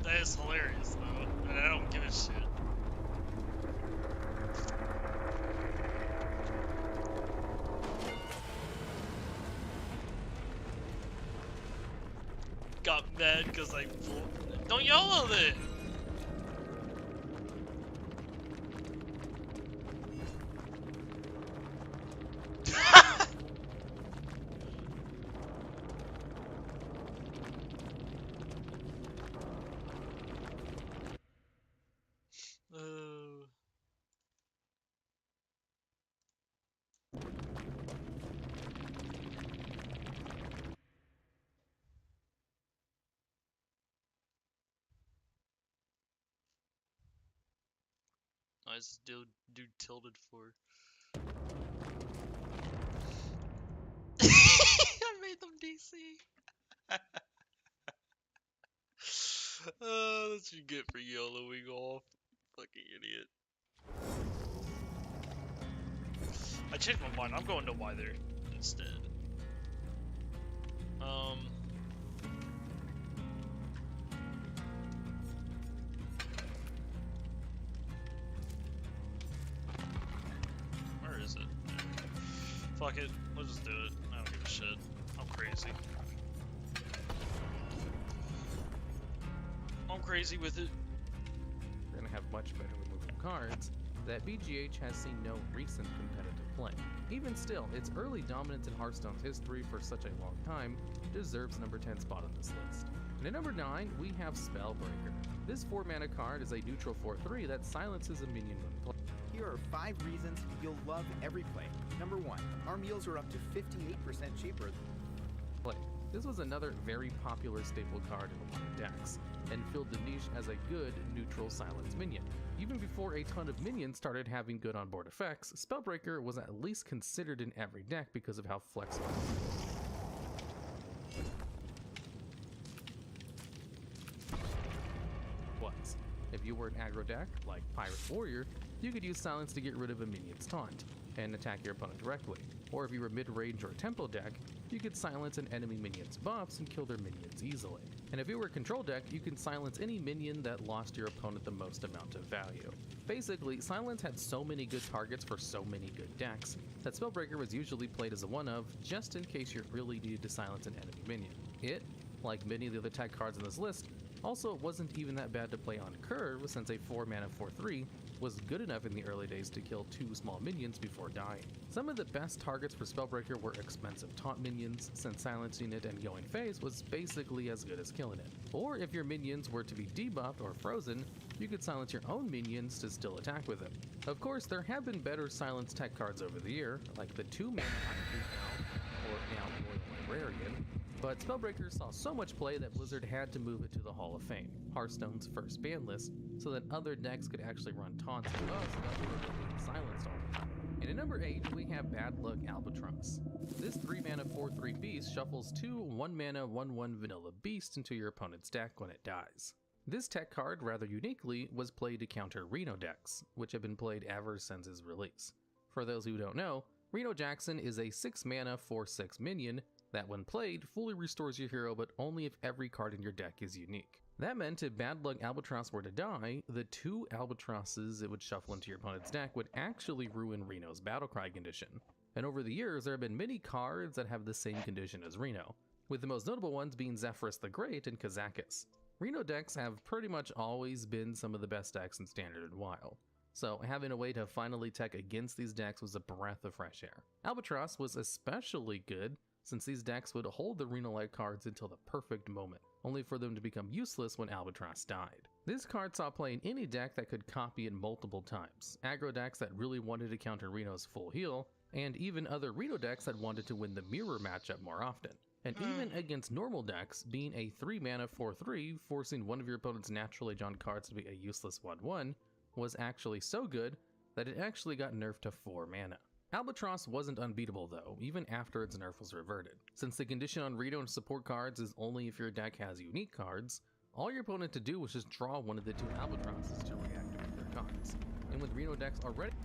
That is hilarious, though, and I don't give a shit. Got mad because I don't YOLO it! Nice dude tilted for. I made them DC. That's what you get for YOLOing off. Fucking idiot. I changed my mind. I'm going to Wither instead. Where is it? Fuck it. Let's just do it. I don't give a shit. I'm crazy. I'm crazy with it. We're gonna have much better removal cards that BGH has seen no recent competitive play. Even still, its early dominance in Hearthstone's history for such a long time deserves number 10 spot on this list. And at number 9, we have Spellbreaker. This 4-mana card is a neutral 4/3 that silences a minion when played. Here are 5 reasons you'll love every play. Number 1, our meals are up to 58% cheaper. This was another very popular staple card in a lot of decks, and filled the niche as a good neutral silence minion. Even before a ton of minions started having good onboard effects, Spellbreaker was at least considered in every deck because of how flexible it was. If you were an aggro deck, like Pirate Warrior, you could use Silence to get rid of a minion's taunt and attack your opponent directly. Or if you were mid-range or a tempo deck, you could silence an enemy minion's buffs and kill their minions easily. And if you were a control deck, you can silence any minion that lost your opponent the most amount of value. Basically, Silence had so many good targets for so many good decks that Spellbreaker was usually played as a one-of just in case you really needed to silence an enemy minion. It, like many of the other tech cards on this list, also wasn't even that bad to play on curve since a 4-mana 4/3 was good enough in the early days to kill 2 small minions before dying. Some of the best targets for Spellbreaker were expensive taunt minions, since silencing it and going phase was basically as good as killing it. Or if your minions were to be debuffed or frozen, you could silence your own minions to still attack with it. Of course, there have been better silence tech cards over the year, like the 2-mana Iron or now Royal Librarian, but Spellbreaker saw so much play that Blizzard had to move it to the Hall of Fame, Hearthstone's first ban list, so that other decks could actually run taunts and buffs without being silenced all the time. And at number 8, we have Bad Luck Albatross. This 3-mana 4/3 beast shuffles 2 1-mana 1/1 vanilla beasts into your opponent's deck when it dies. This tech card, rather uniquely, was played to counter Reno decks, which have been played ever since its release. For those who don't know, Reno Jackson is a 6-mana 4/6 minion that when played, fully restores your hero, but only if every card in your deck is unique. That meant if Bad Luck Albatross were to die, the 2 Albatrosses it would shuffle into your opponent's deck would actually ruin Reno's Battlecry condition. And over the years, there have been many cards that have the same condition as Reno, with the most notable ones being Zephyrus the Great and Kazakis. Reno decks have pretty much always been some of the best decks in Standard and Wild, so having a way to finally tech against these decks was a breath of fresh air. Albatross was especially good since these decks would hold the Reno-like cards until the perfect moment, only for them to become useless when Albatross died. This card saw play in any deck that could copy it multiple times, aggro decks that really wanted to counter Reno's full heal, and even other Reno decks that wanted to win the mirror matchup more often. And even against normal decks, being a 3-mana 4/3, forcing one of your opponent's naturally drawn cards to be a useless 1/1, was actually so good that it actually got nerfed to 4 mana. Albatross wasn't unbeatable though, even after its nerf was reverted. Since the condition on Reno and support cards is only if your deck has unique cards, all your opponent to do was just draw one of the 2 Albatrosses to reactivate their cards. And with Reno decks already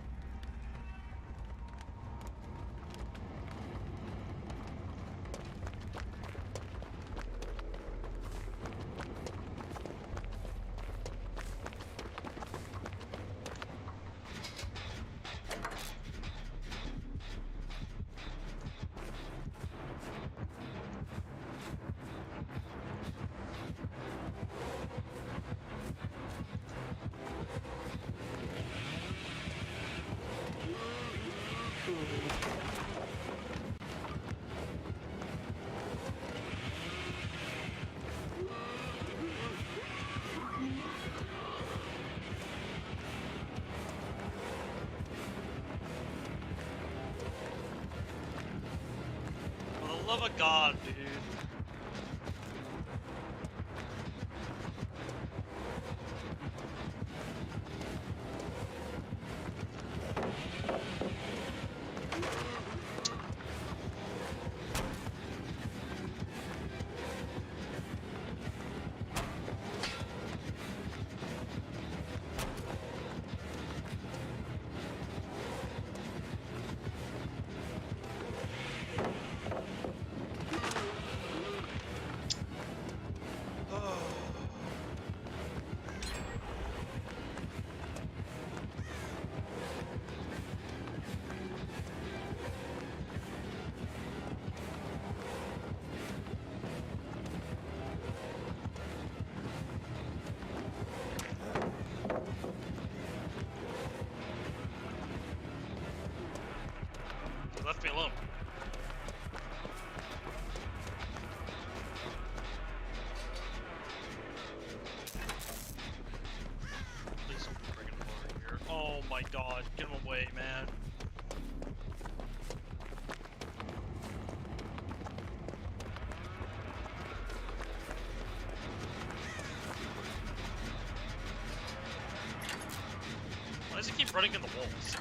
For the love of God, dude. Left me alone. Please bring him over here. Oh my God, get him away, man. Why does he keep running in the walls?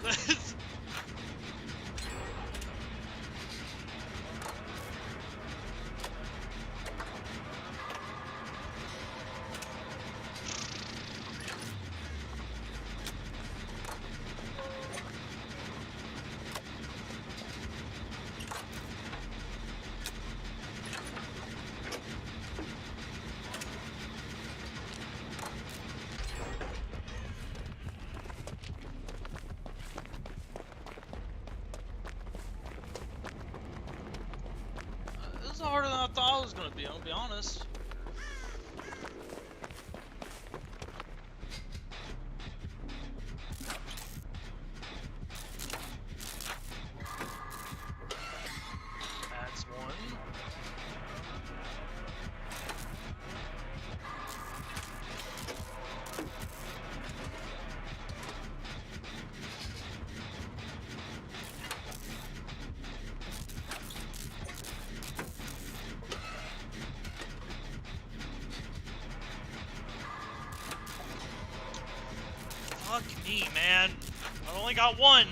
This is harder than I thought it was gonna be, I'll be honest. That's one. Fuck me, man. I only got one.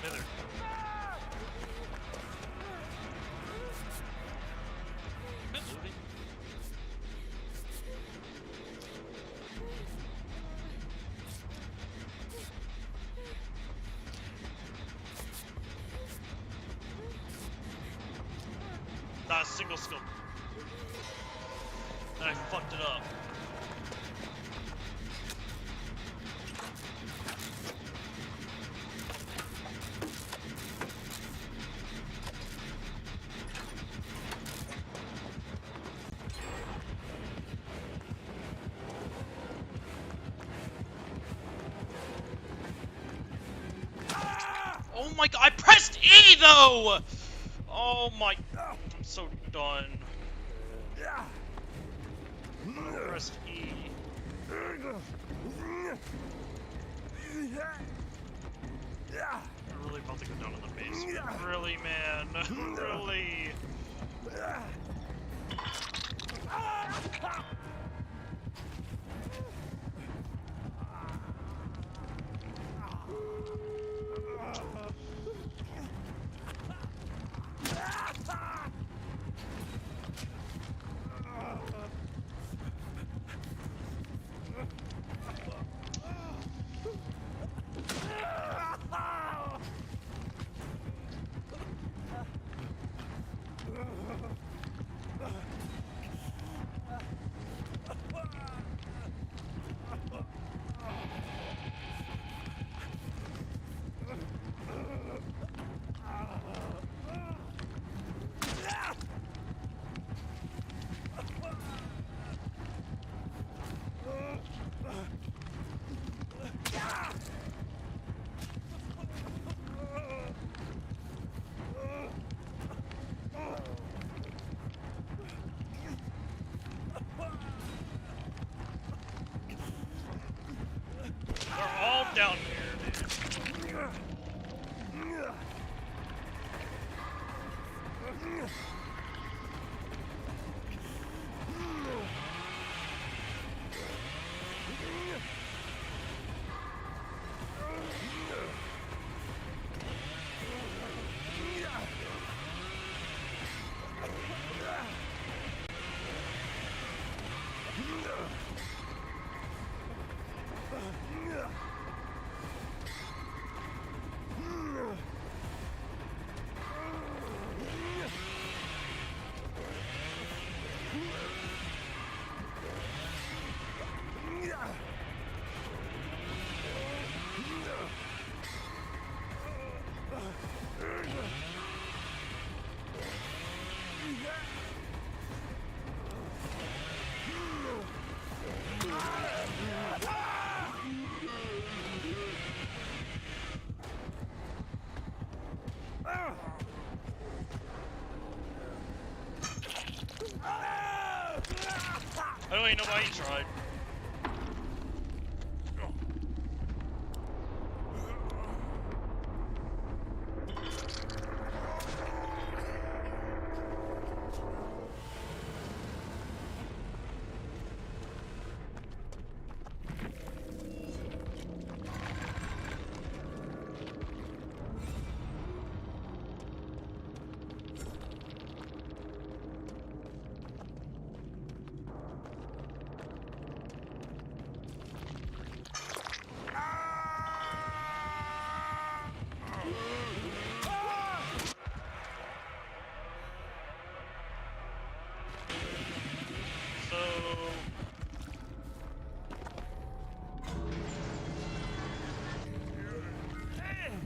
Hither. not a single skill. And I fucked it up. Oh my god, I pressed E though! Oh my, I'm so done. I pressed E. I'm really about to go down to the basement. Really, man? Really? They're all down here, dude. I don't even know why he tried.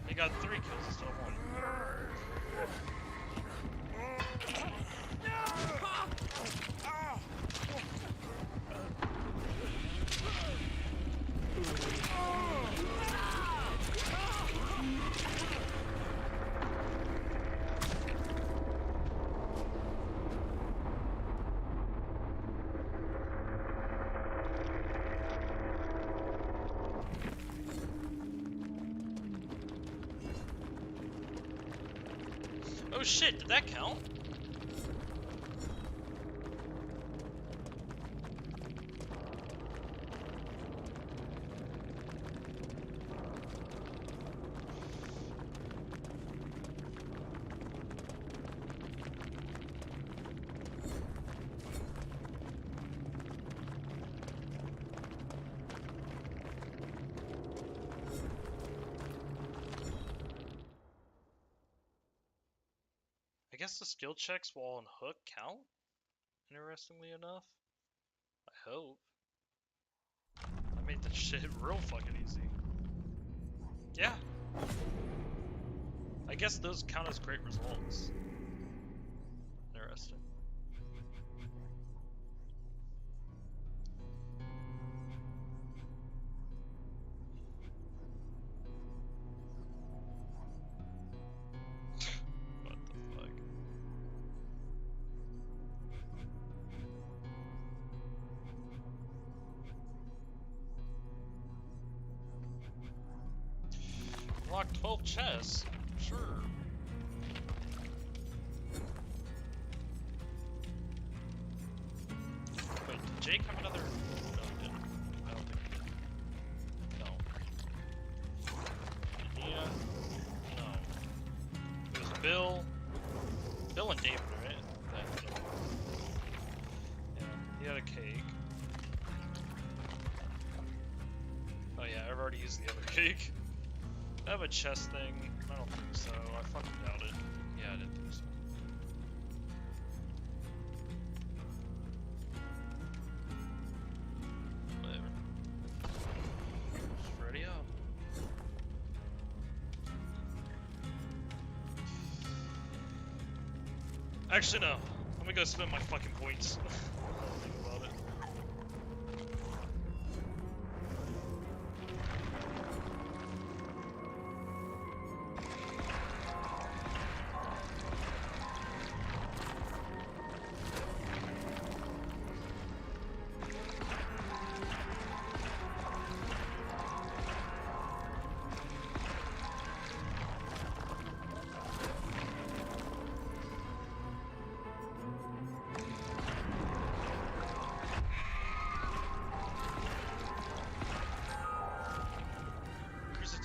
He got 3 kills instead of 1. Oh shit, did that count? I guess the skill checks while on hook count? Interestingly enough. I hope. I made the shit real fucking easy. Yeah. I guess those count as great results. Interesting. What the fuck? Lock 12 chests? Sure. Wait, did Jake have another? No, he didn't. I don't think he did. No. Nia? No. It was Bill. Bill and David, right? Yeah, he had a cake. Oh yeah, I've already used the other cake. I have a chest thing. I don't think so. I fucking doubt it. Yeah, I didn't think so. Whatever. Just ready up. Actually, no. Let me go spend my fucking points. I'll think about it.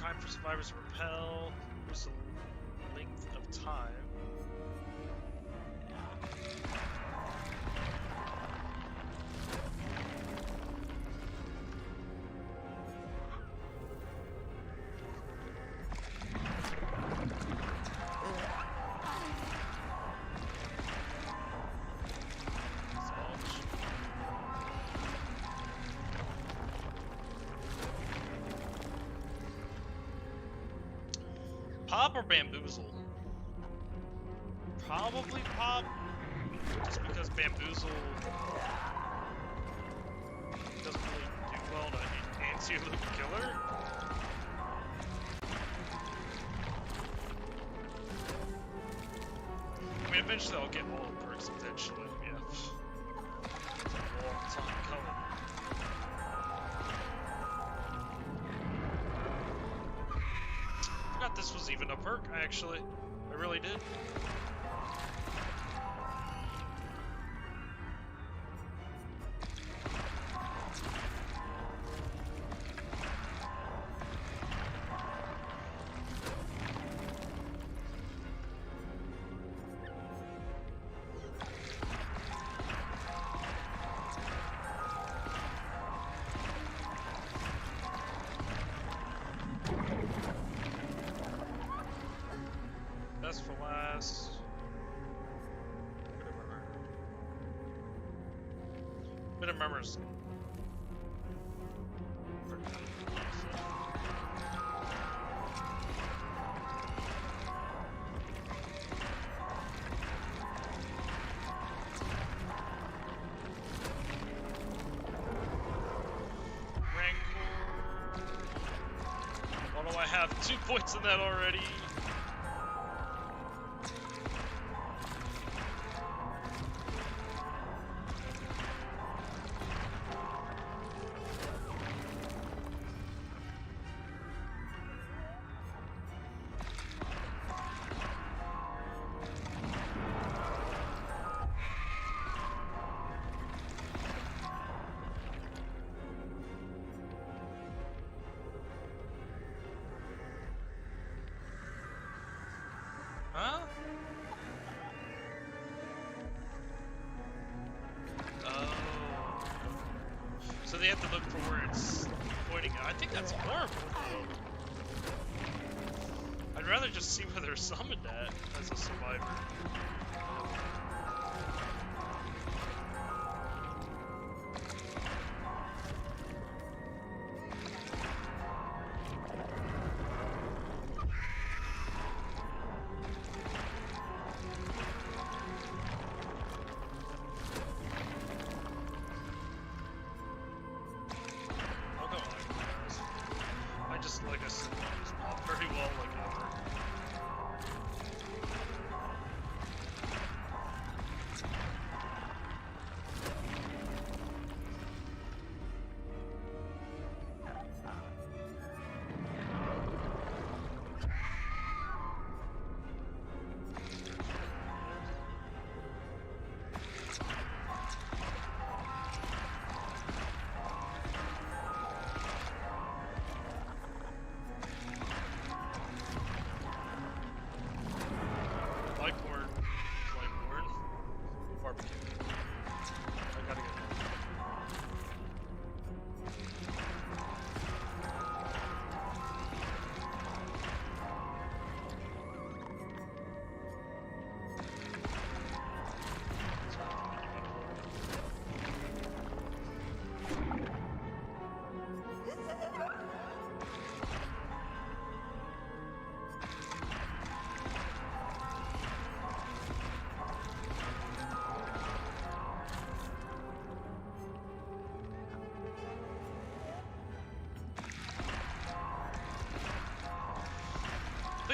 Time for survivors to repel. Here's the length of time. Pop or Bamboozle? Probably Pop, just because Bamboozle doesn't really do well to anti-loop killer. I mean, eventually I'll get all the perks eventually, yeah. It's a long time coming. I forgot this was even a perk, actually. I really did. Best for last. Bit of memories. Rancor. Why do I have 2 points in that already? Huh? Oh. So they have to look for where it's pointing. I think that's horrible, though. I'd rather just see where they're summoned at as a survivor.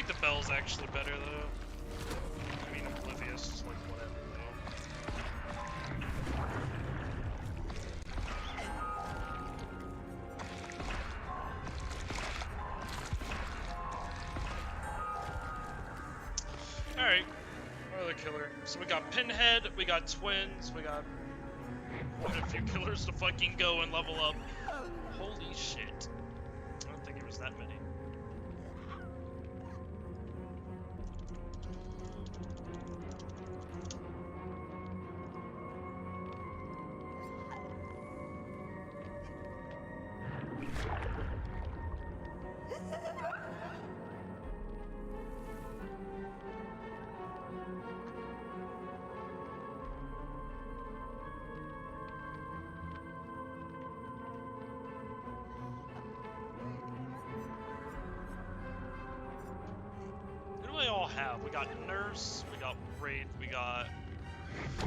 think the Bell's actually better though. I mean, Oblivious is like whatever though. Alright, what other killer? So we got Pinhead, we got Twins, we got quite a few killers to fucking go and level up. Holy shit. I don't think it was that many. Who do we all have? We got Nurse, we got Wraith, we got... I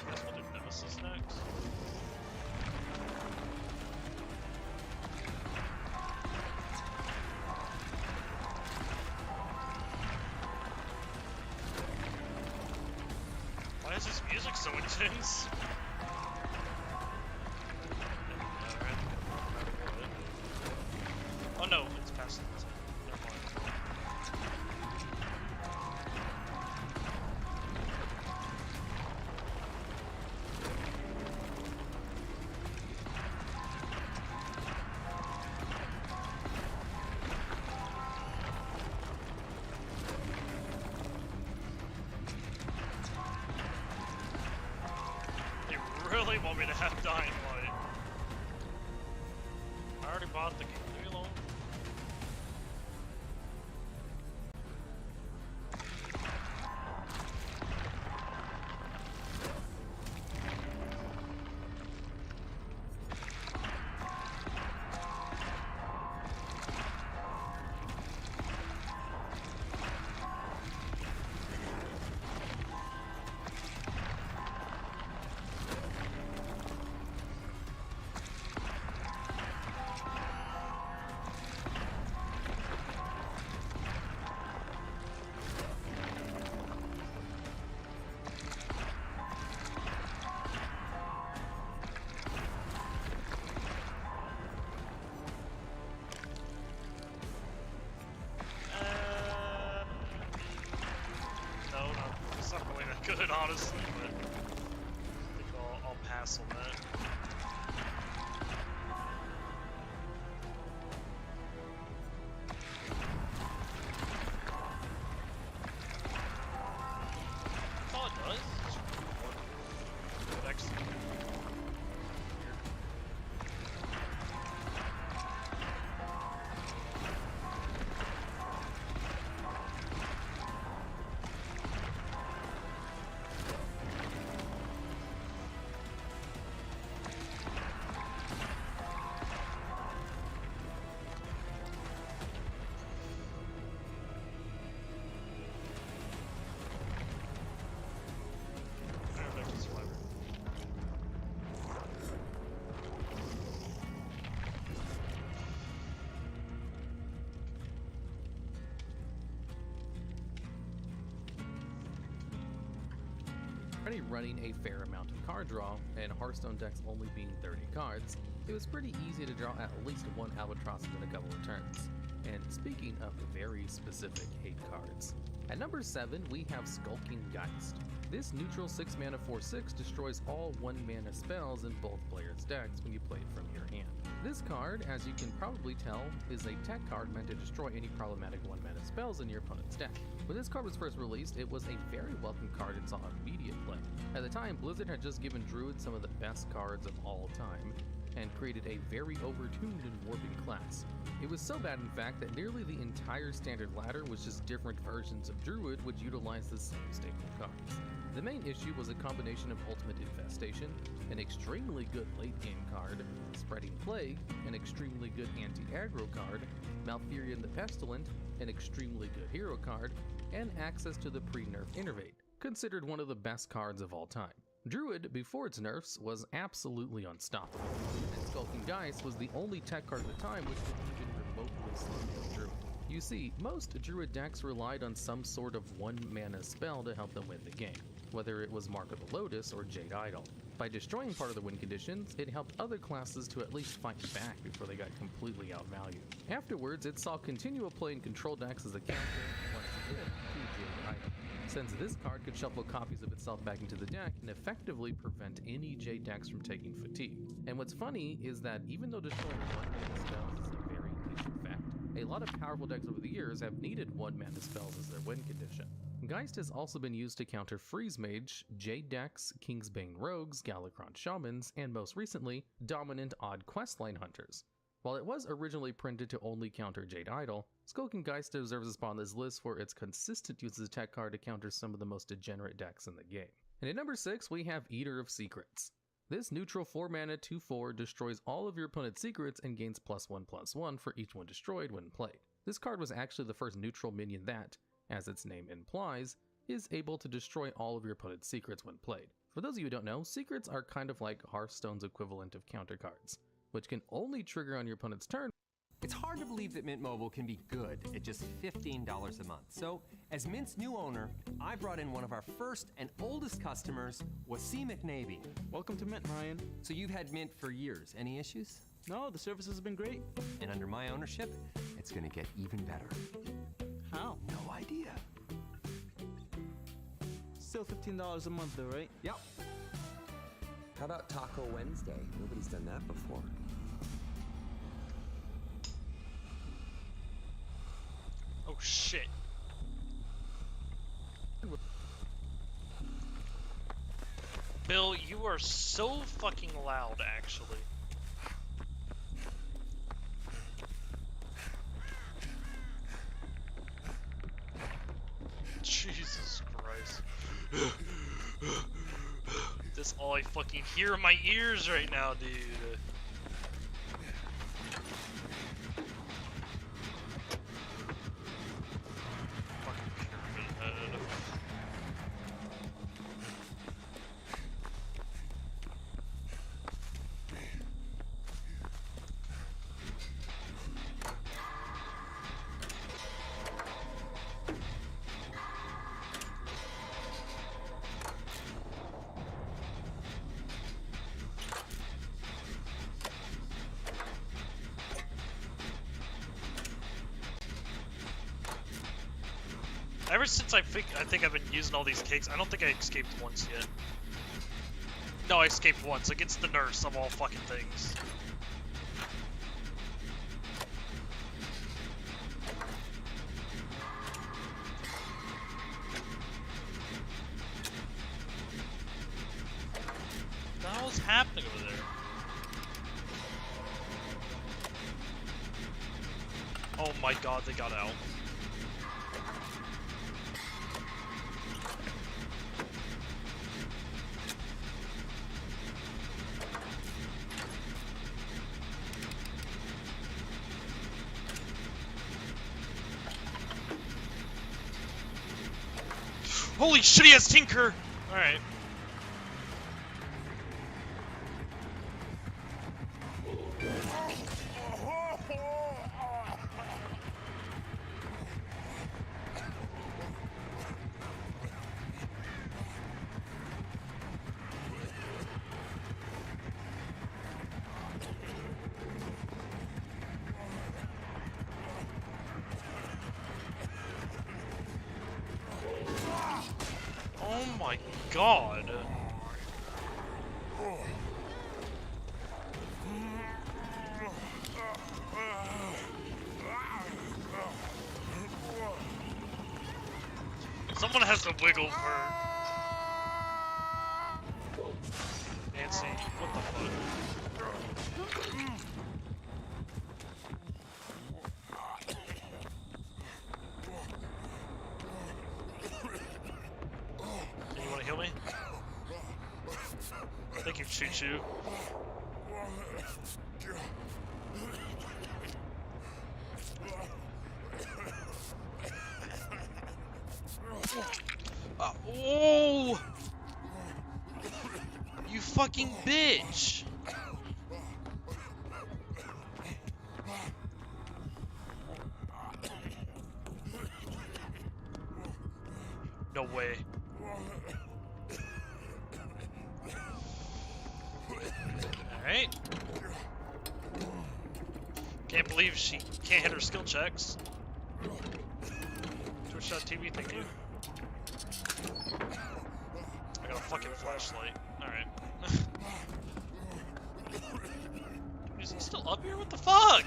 guess we'll do Nemesis next. Why is this music so intense? Oh no, it's past it. Never mind. You really want me to have Dying Light? I already bought the game. Leave me alone. No, it's not really that good, honestly, but I think I'll pass on that. That's all it does. Excellent. Already running a fair amount of card draw, and Hearthstone decks only being 30 cards, it was pretty easy to draw at least one Albatross in a couple of turns. And speaking of very specific hate cards, at number 7 we have Skulking Geist. This neutral 6 mana 4/6 destroys all 1 mana spells in both players' decks when you play it from your hand. This card, as you can probably tell, is a tech card meant to destroy any problematic 1 mana spells in your opponent's deck. When this card was first released, it was a very welcome card and saw immediate play. At the time, Blizzard had just given Druid some of the best cards of all time, and created a very overtuned and warping class. It was so bad in fact that nearly the entire standard ladder was just different versions of Druid which utilized the same staple cards. The main issue was a combination of Ultimate Infestation, an extremely good late game card, Spreading Plague, an extremely good anti-aggro card, Malfurion the Pestilent, an extremely good hero card, and access to the pre-nerf Innervate, considered one of the best cards of all time. Druid, before its nerfs, was absolutely unstoppable, and Skulking Geist was the only tech card at the time which could even remotely slow down Druid. You see, most Druid decks relied on some sort of 1-mana spell to help them win the game, whether it was Mark of the Lotus or Jade Idol. By destroying part of the win conditions, it helped other classes to at least fight back before they got completely outvalued. Afterwards, it saw continual play in control decks as a counter, once again, to Jade Idol, since this card could shuffle copies of itself back into the deck and effectively prevent any Jade decks from taking fatigue. And what's funny is that even though destroying 1-mana spells is a very niche effect, a lot of powerful decks over the years have needed 1-mana spells as their win condition. Geist has also been used to counter Freeze Mage, Jade decks, Kingsbane Rogues, Galakron Shamans, and most recently, dominant Odd Questline Hunters. While it was originally printed to only counter Jade Idol, Skulking Geist deserves a spot on this list for its consistent use as a tech card to counter some of the most degenerate decks in the game. And at number 6, we have Eater of Secrets. This neutral 4-mana 2/4 destroys all of your opponent's secrets and gains +1/+1 for each one destroyed when played. This card was actually the first neutral minion that, as its name implies, is able to destroy all of your opponent's secrets when played. For those of you who don't know, secrets are kind of like Hearthstone's equivalent of counter cards, which can only trigger on your opponent's turn. It's hard to believe that Mint Mobile can be good at just $15 a month. So, as Mint's new owner, I brought in one of our first and oldest customers, Wasim McNavy. Welcome to Mint, Ryan. So you've had Mint for years. Any issues? No, the service has been great. And under my ownership, it's gonna get even better. How? No idea. Still $15 a month though, right? Yep. How about Taco Wednesday? Nobody's done that before. Oh shit. Bill, you are so fucking loud, actually. Jesus Christ. That's all I fucking hear in my ears right now, dude. Fucking Pyramid Head. Ever since I think I've been using all these cakes, I don't think I escaped once yet. No, I escaped once against the nurse of all fucking things. What the hell is happening over there? Oh my god, they got out. Holy shit, he has Tinker! Alright. Oh my god. Someone has to wiggle for Nancy. What the fuck? You wanna heal me? Thank you, Choo Choo. Oh! fucking bitch! No way. Alright. Can't believe she can't hit her skill checks. Twitch.tv, thank you. I got a fucking flashlight. Alright. Is he still up here? What the fuck?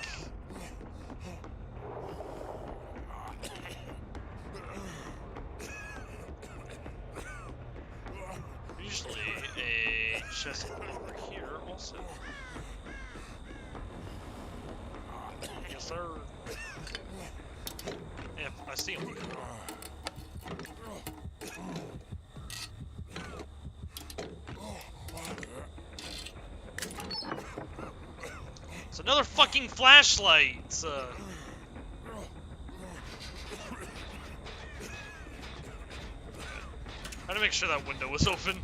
Usually a chest over here also. Yes, sir. Yeah, I see him. It's another fucking flashlight. I had to make sure that window was open.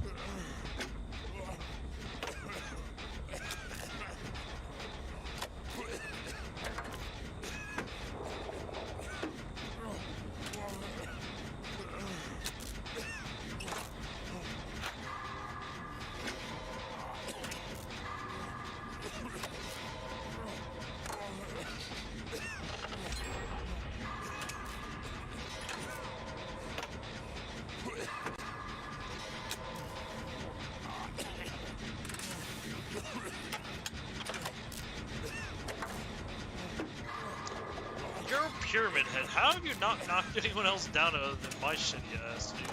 Pyramid Head, how have you not knocked anyone else down other than my shitty ass, dude?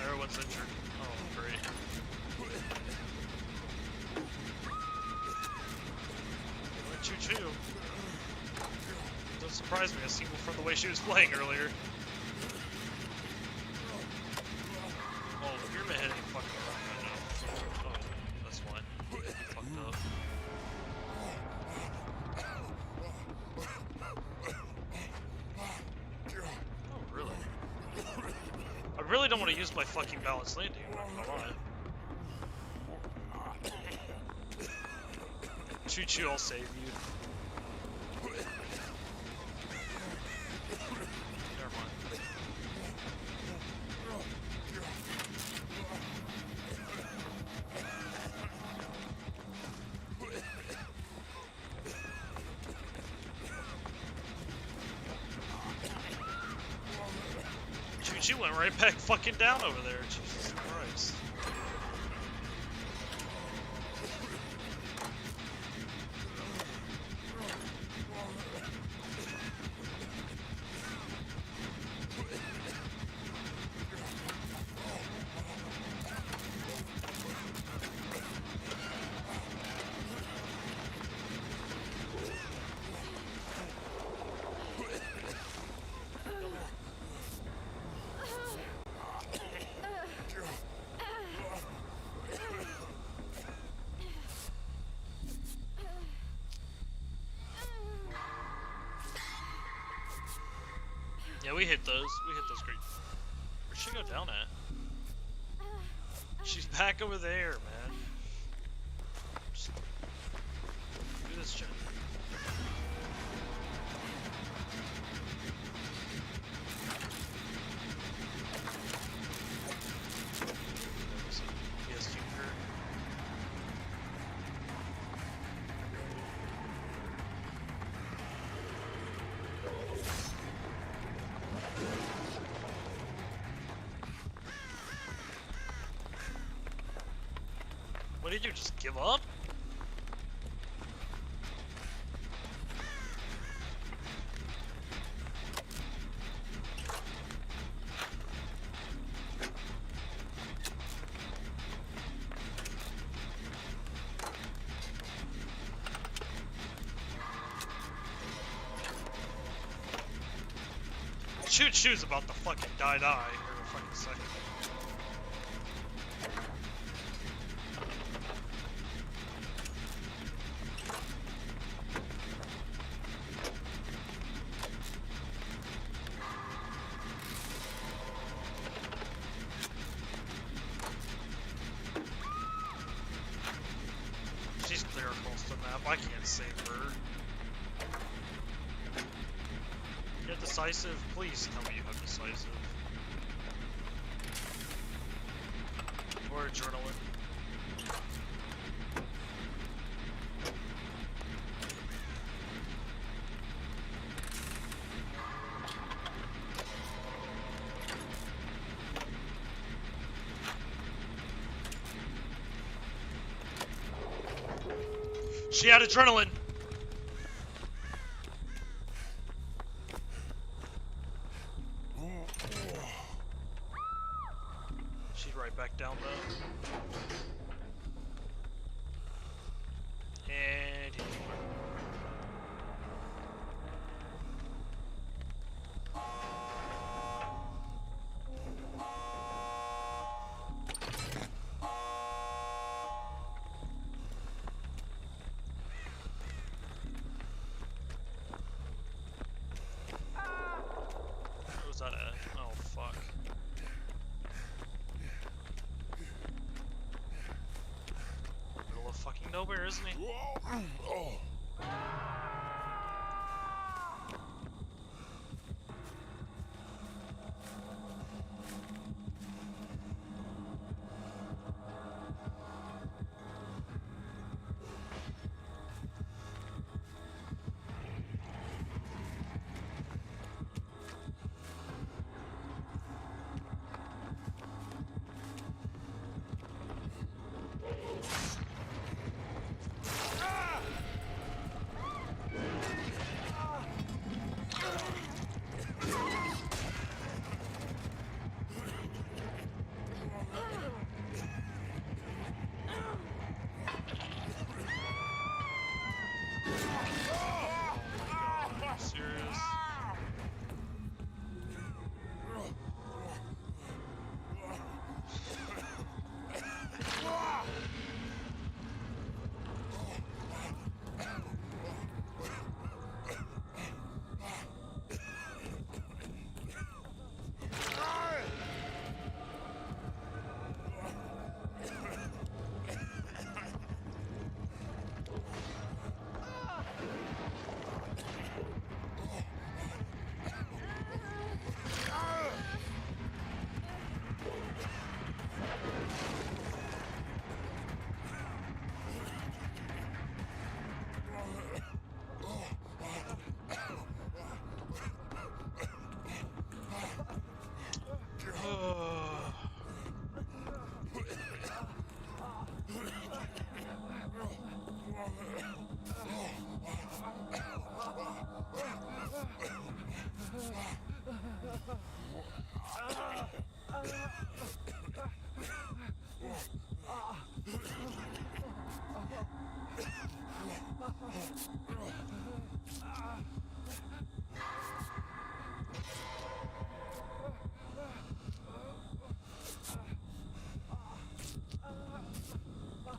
Everyone's injured. Oh, great. Choo-choo. Don't surprise me, I seen from the way she was playing earlier. Oh, the Pyramid Head ain't fucking around right now. Oh, that's why. Fucked up. Oh, really? I really don't want to use my fucking balanced landing, I'm not gonna lie. Choo-choo, I'll save you. She went right back fucking down over there. Jesus Christ. Yeah, we hit those. We hit those great. Where'd she go down at? She's back over there, man. Just do this, Jen. Yes, you heard. What did you just give up? Choo-choo's about to fucking die here in a fucking second. I can't save her. You have decisive? Please tell me you have decisive. Or adrenaline. She had adrenaline. She's right back down though. And what was that at? Oh fuck. Middle of fucking nowhere, isn't he? Serious?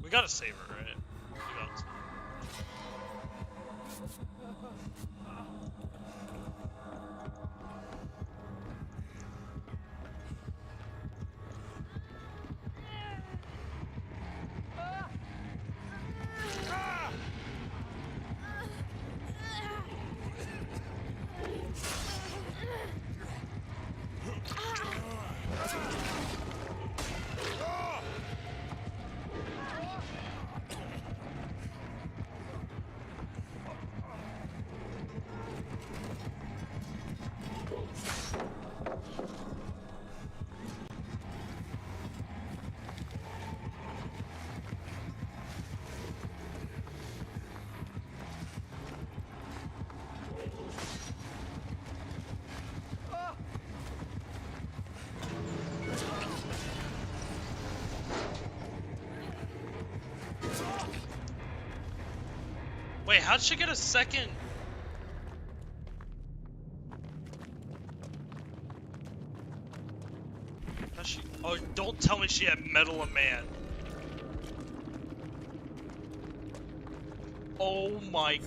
We gotta save her, right? We got to. Wait, how'd she get a second? How'd she? Oh, don't tell me she had Metal a Man. Oh my.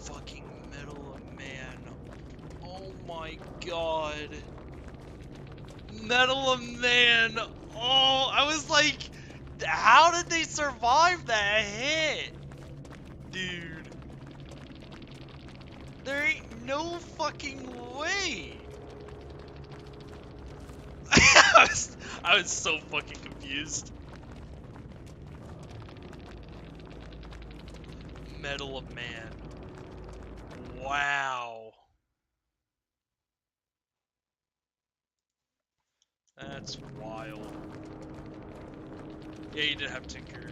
Fucking Metal a Man. Oh my god. Metal a Man. Oh, I was like, How did they survive that hit? Dude. There ain't no fucking way. I was so fucking confused. Medal of Man. Wow. That's wild. Yeah, he did have Tinker.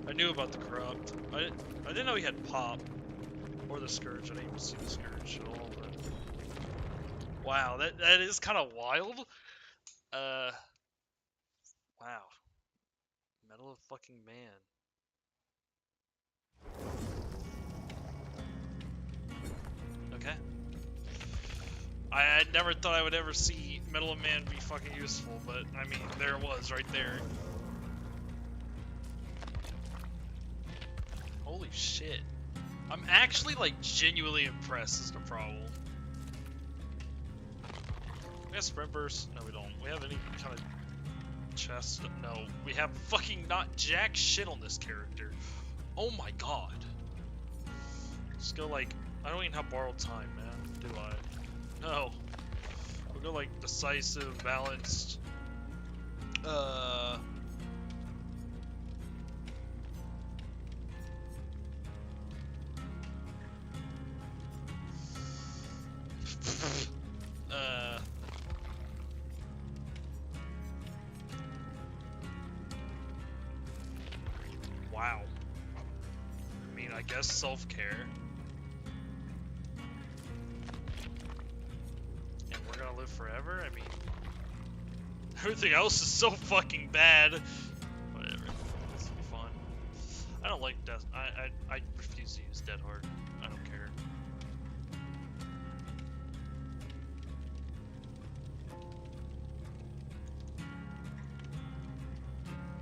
I knew about the Corrupt. I didn't know he had Pop. Or the Scourge. I didn't even see the Scourge at all. But... Wow, that is kind of wild. Wow. Medal of fucking Man. Okay. I never thought I would ever see Medal of Man be fucking useful, but I mean, there it was right there. Holy shit. I'm actually like genuinely impressed is the problem. We have sprint burst? No, we don't. We have any kind of chest? No. We have fucking not jack shit on this character. Oh my god. Let's go like, I don't even have borrowed time, man. Do I? No. We'll go like decisive, balanced. Wow. I mean, I guess self-care. And we're gonna live forever? I mean, everything else is so fucking bad. Whatever. This will be fun. I don't like Death. I refuse to use Dead Hard. I don't care.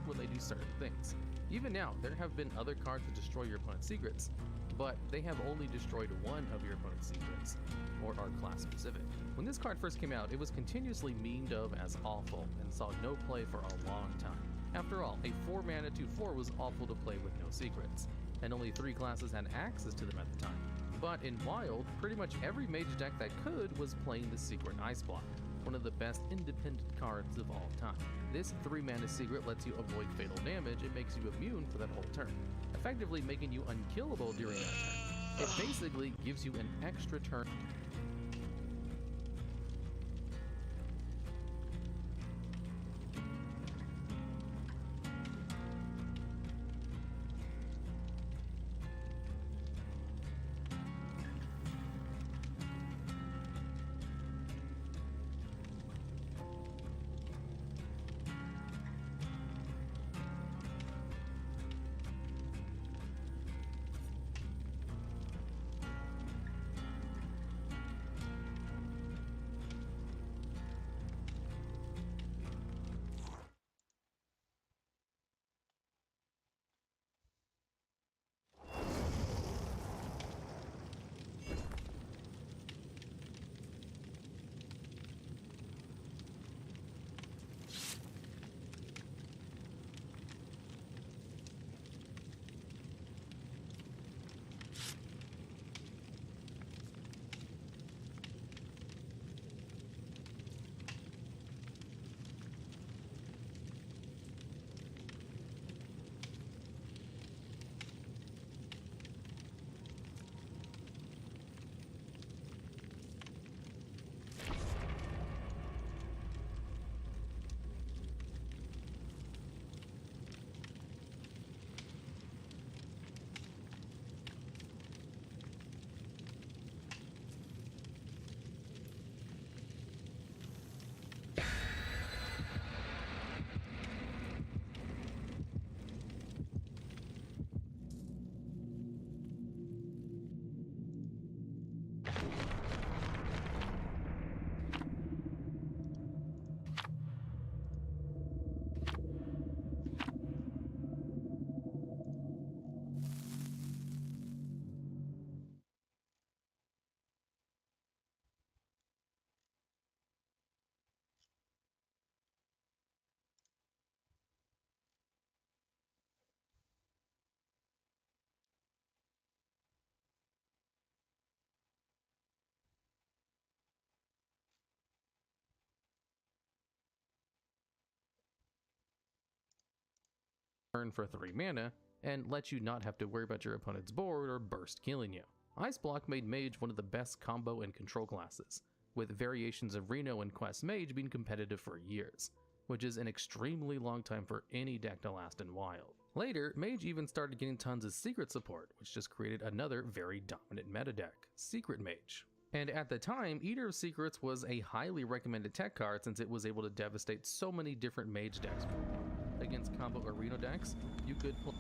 When they do certain things. Even now, there have been other cards that destroy your opponent's secrets, but they have only destroyed one of your opponent's secrets, or are class specific. When this card first came out, it was continuously memed of as awful, and saw no play for a long time. After all, a 4-mana 2/4 was awful to play with no secrets, and only 3 classes had access to them at the time. But in Wild, pretty much every mage deck that could was playing the Secret Ice Block, one of the best independent cards of all time. This 3-mana secret lets you avoid fatal damage and makes you immune for that whole turn, effectively making you unkillable during that turn. It basically gives you an extra turn. turn for 3 mana, and let you not have to worry about your opponent's board or burst killing you. Ice Block made Mage one of the best combo and control classes, with variations of Reno and Quest Mage being competitive for years, which is an extremely long time for any deck to last in Wild. Later, Mage even started getting tons of secret support, which just created another very dominant meta deck, Secret Mage. And at the time, Eater of Secrets was a highly recommended tech card since it was able to devastate so many different Mage decks. Against combo or Reno decks, you could pull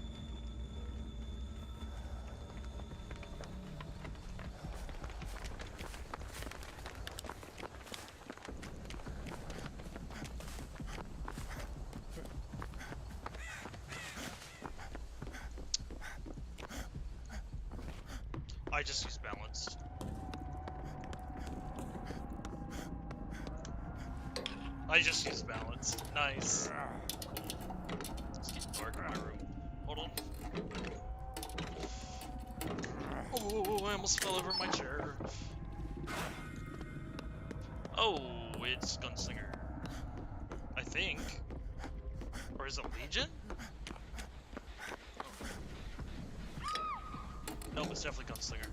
I just use balanced. I just use balanced. Nice. It's getting dark in my room. Hold on. Oh, I almost fell over my chair. Oh, it's Gunslinger. I think. Or is it Legion? Nope, it's definitely Gunslinger.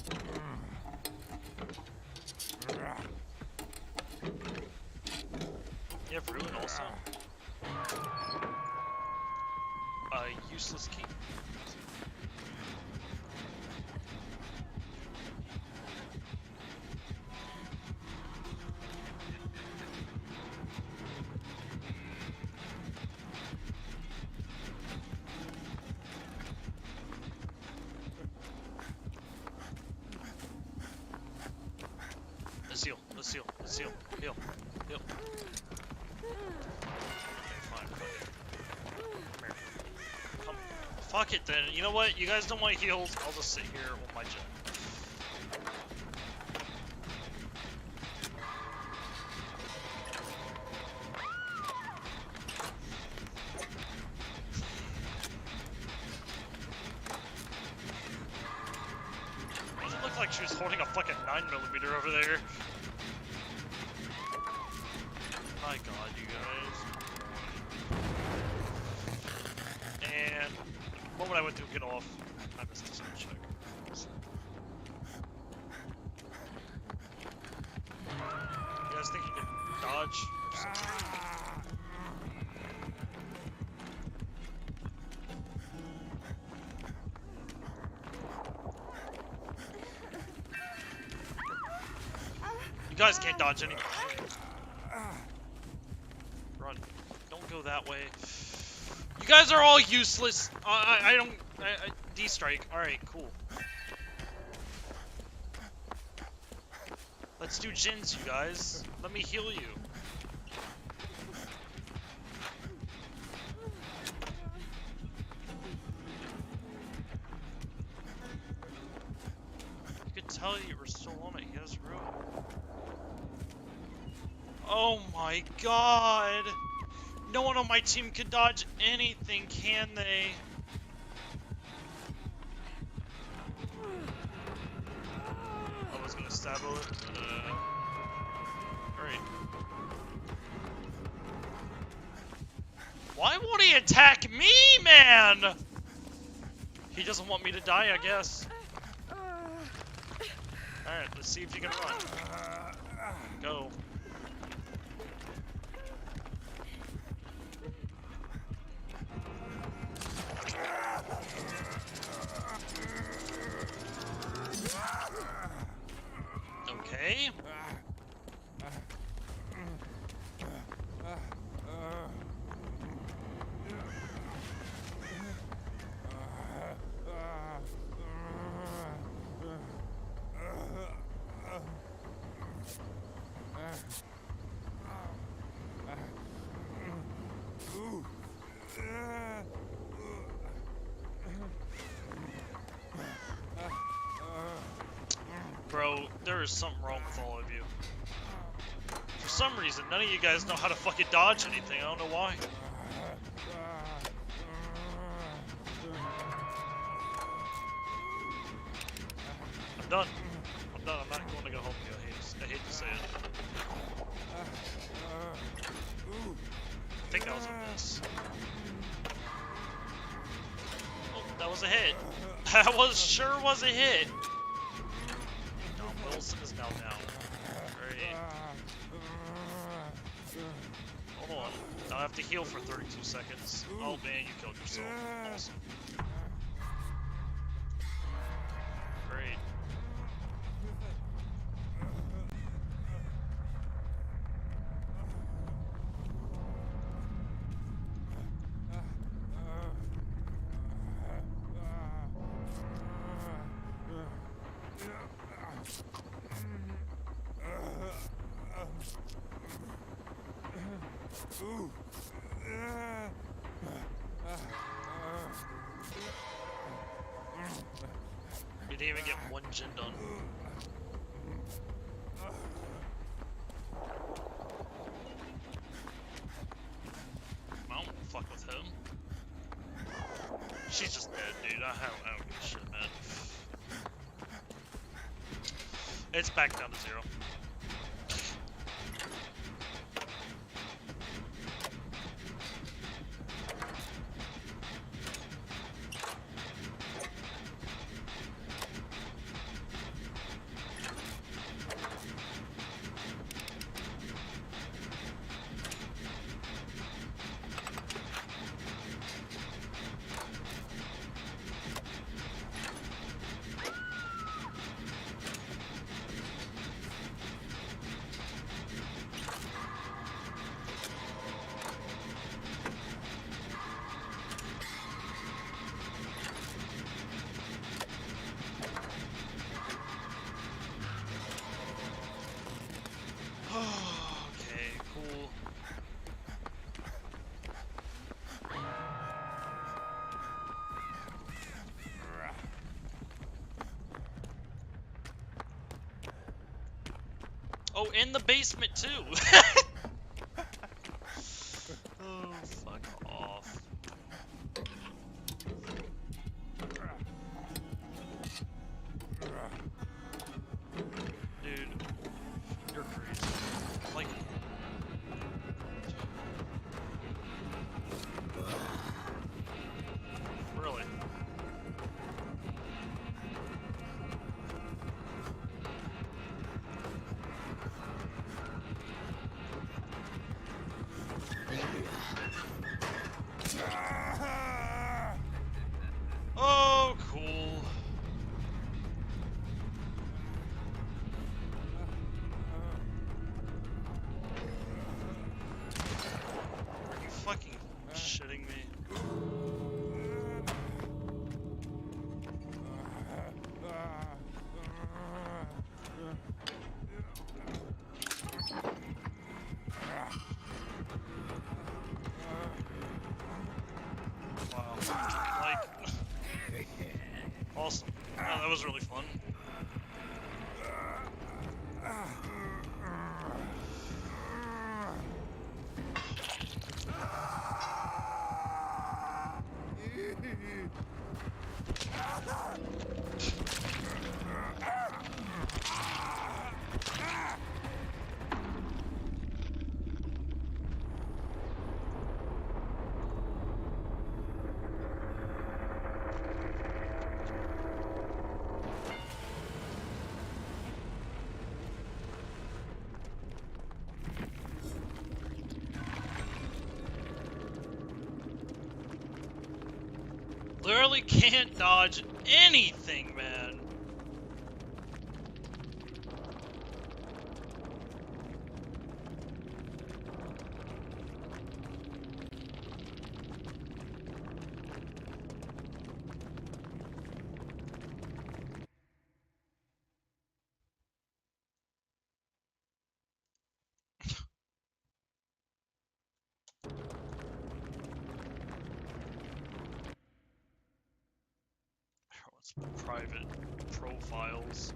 You have Ruin also. Useless key. Let's heal. Heal. Okay, fine. Fuck it. Come here. Come. Fuck it then. You know what? You guys don't want heals. I'll just sit here with my jet. Doesn't look like she was holding a fucking 9mm over there. My god, you guys. And the moment I went to get off, I missed this check. You guys think you can dodge or something? You guys can't dodge anything. Run. Don't go that way. You guys are all useless. I don't... D-strike. Alright, cool. Let's do Jins, you guys. Let me heal you. You could tell you were still on it. He has room. Oh my god! No one on my team can dodge anything, can they? I was gonna stab it. Alright. Why won't he attack me, man? He doesn't want me to die, I guess. Alright, let's see if you can run. Go. Okay. Bro, there is something wrong with all of you. For some reason, none of you guys know how to fucking dodge anything. I don't know why. I'm done. I'm done. I'm not going to go home with you. I hate to say it. I think that was a miss. That was a hit. That sure was a hit. Dom Wilson is now down. Great. Hold on. Now I have to heal for 32 seconds. Oh man, you killed yourself. Awesome. Great. You didn't even get one gen done. I don't fuck with him. She's just dead, dude. I don't give a shit, man. It's back down to 0. Okay, cool. Oh, in the basement too. Oh, fuck off. Dude, you're crazy. Like, really? Oh, cool. Are you fucking shitting me? Wow. Like, awesome. Yeah, that was really fun. Literally can't dodge anything, man. What's private profiles?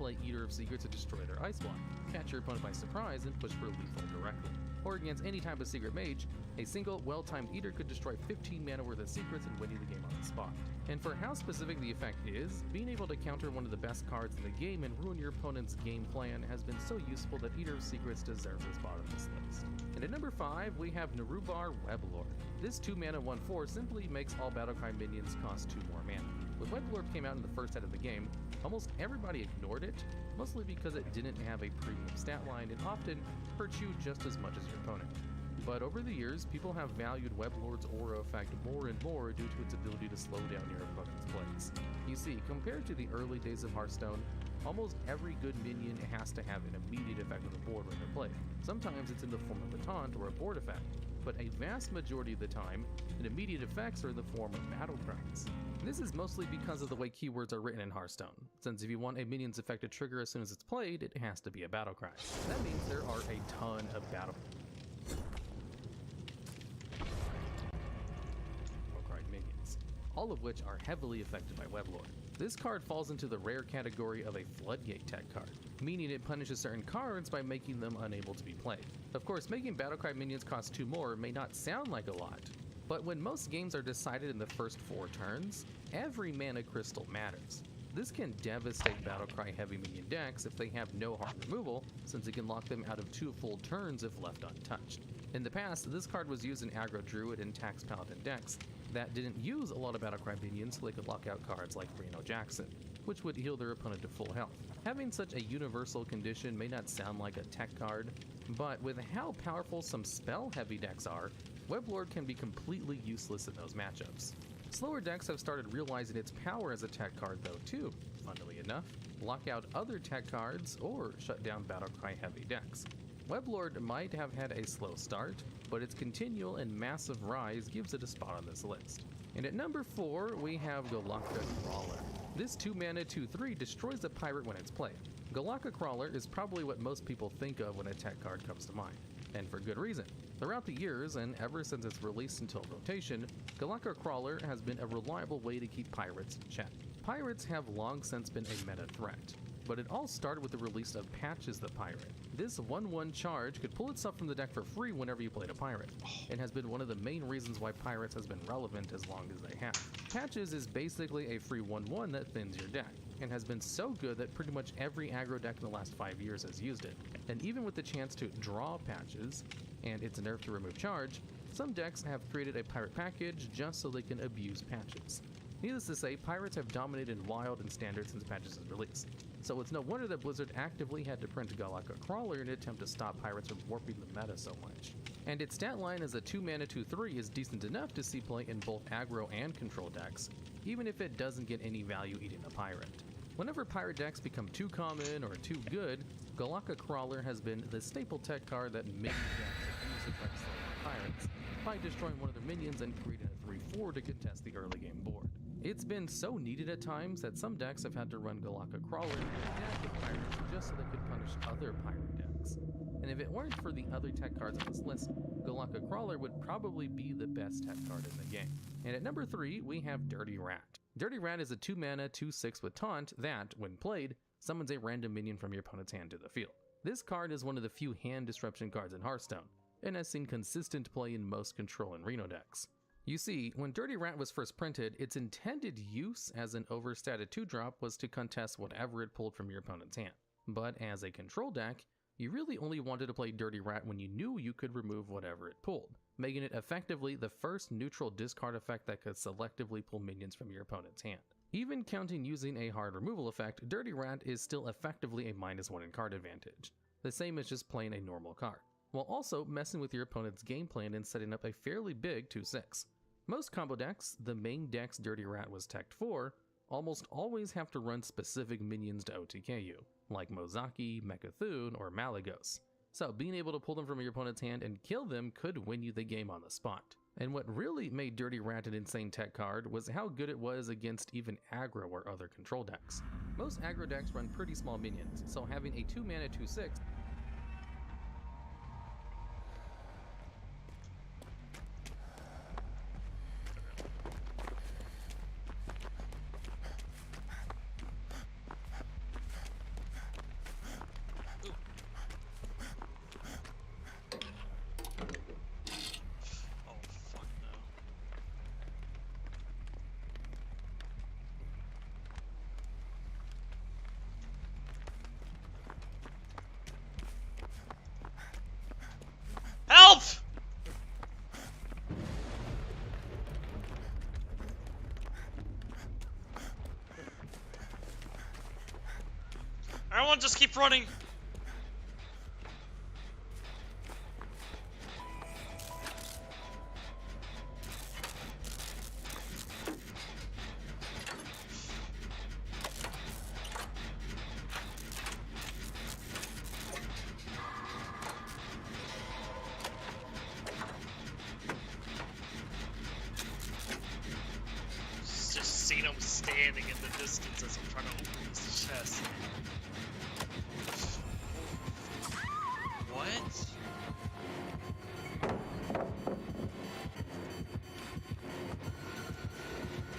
play Eater of Secrets to destroy their Ice Block, catch your opponent by surprise, and push for lethal directly. Or against any type of Secret Mage, a single well-timed Eater could destroy 15 mana worth of secrets and win you the game on the spot. And for how specific the effect is, being able to counter one of the best cards in the game and ruin your opponent's game plan has been so useful that Eater of Secrets deserves a spot on this list. And at number 5, we have Nerubar Weblord. This 2 mana 1/4 simply makes all Battlecry minions cost 2 more mana. When Weblord came out in the first set of the game, almost everybody ignored it, mostly because it didn't have a premium stat line and often hurt you just as much as your opponent. But over the years, people have valued Weblord's aura effect more and more due to its ability to slow down your opponent's plays. You see, compared to the early days of Hearthstone, almost every good minion has to have an immediate effect on the board when they're played. Sometimes it's in the form of a taunt or a board effect, but a vast majority of the time, an immediate effects are in the form of battle cries. This is mostly because of the way keywords are written in Hearthstone, since if you want a minion's effect to trigger as soon as it's played, it has to be a battle cry. That means there are a ton of battle cry minions, all of which are heavily affected by Weblord. This card falls into the rare category of a Floodgate tech card, meaning it punishes certain cards by making them unable to be played. Of course, making Battlecry minions cost 2 more may not sound like a lot, but when most games are decided in the first 4 turns, every mana crystal matters. This can devastate Battlecry heavy minion decks if they have no hard removal, since it can lock them out of 2 full turns if left untouched. In the past, this card was used in Aggro Druid and Tax Paladin decks that didn't use a lot of Battlecry minions, so they could lock out cards like Reno Jackson, which would heal their opponent to full health. Having such a universal condition may not sound like a tech card, but with how powerful some spell-heavy decks are, Weblord can be completely useless in those matchups. Slower decks have started realizing its power as a tech card though too, funnily enough, lock out other tech cards or shut down Battlecry heavy decks. Weblord might have had a slow start, but its continual and massive rise gives it a spot on this list. And at number 4, we have Golakka Crawler. This 2 mana 2/3 destroys a pirate when it's played. Golakka Crawler is probably what most people think of when a tech card comes to mind, and for good reason. Throughout the years, and ever since its release until rotation, Golakka Crawler has been a reliable way to keep pirates in check. Pirates have long since been a meta threat, but it all started with the release of Patches the Pirate. This 1/1 charge could pull itself from the deck for free whenever you played a pirate, and has been one of the main reasons why pirates has been relevant as long as they have. Patches is basically a free 1/1 that thins your deck, and has been so good that pretty much every aggro deck in the last 5 years has used it. And even with the chance to draw Patches, and its nerf to remove charge, some decks have created a pirate package just so they can abuse Patches. Needless to say, pirates have dominated in Wild and Standard since Patches' release, so it's no wonder that Blizzard actively had to print Golakka Crawler in an attempt to stop pirates from warping the meta so much. And its stat line as a 2 mana 2/3 is decent enough to see play in both aggro and control decks, even if it doesn't get any value eating a pirate. Whenever pirate decks become too common or too good, Golakka Crawler has been the staple tech card that many decks abuse to try to slow down pirates by destroying one of their minions and creating a 3/4 to contest the early game board. It's been so needed at times that some decks have had to run Golakka Crawler and attack the pirates just so they could punish other pirate decks. And if it weren't for the other tech cards on this list, Golakka Crawler would probably be the best tech card in the game. And at number 3, we have Dirty Rat. Dirty Rat is a 2 mana 2/6 with Taunt that, when played, summons a random minion from your opponent's hand to the field. This card is one of the few hand disruption cards in Hearthstone, and has seen consistent play in most Control and Reno decks. You see, when Dirty Rat was first printed, its intended use as an overstated 2-drop was to contest whatever it pulled from your opponent's hand. But as a control deck, you really only wanted to play Dirty Rat when you knew you could remove whatever it pulled, making it effectively the first neutral discard effect that could selectively pull minions from your opponent's hand. Even counting using a hard removal effect, Dirty Rat is still effectively a -1 in card advantage, the same as just playing a normal card, while also messing with your opponent's game plan and setting up a fairly big 2/6. Most combo decks, the main decks Dirty Rat was teched for, almost always have to run specific minions to OTK you, like Mozaki, Mecha'thun, or Malygos. So being able to pull them from your opponent's hand and kill them could win you the game on the spot. And what really made Dirty Rat an insane tech card was how good it was against even aggro or other control decks. Most aggro decks run pretty small minions, so having a 2 mana 2/6 on, just keep running. Just seen him standing in the distance as I'm trying to open his chest. What?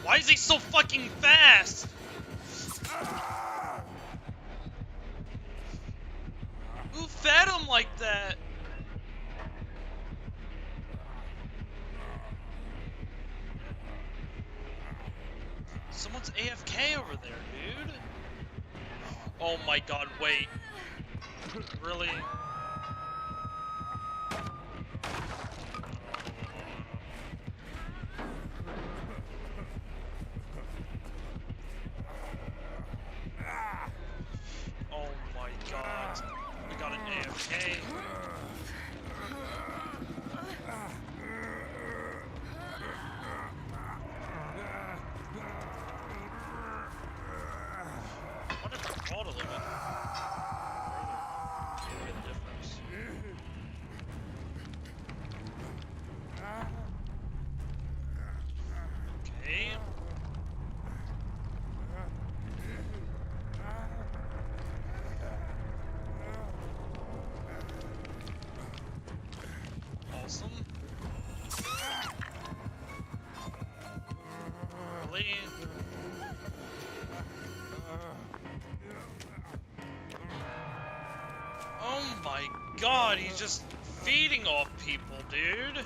Why is he so fucking fast? Who fed him like that? Someone's AFK over there, dude. Oh my god, wait. Really? Oh my god. We got an AFK. What if the auto limit? Look at the difference. Okay. Awesome. Really? Oh my god, he's just feeding off people, dude.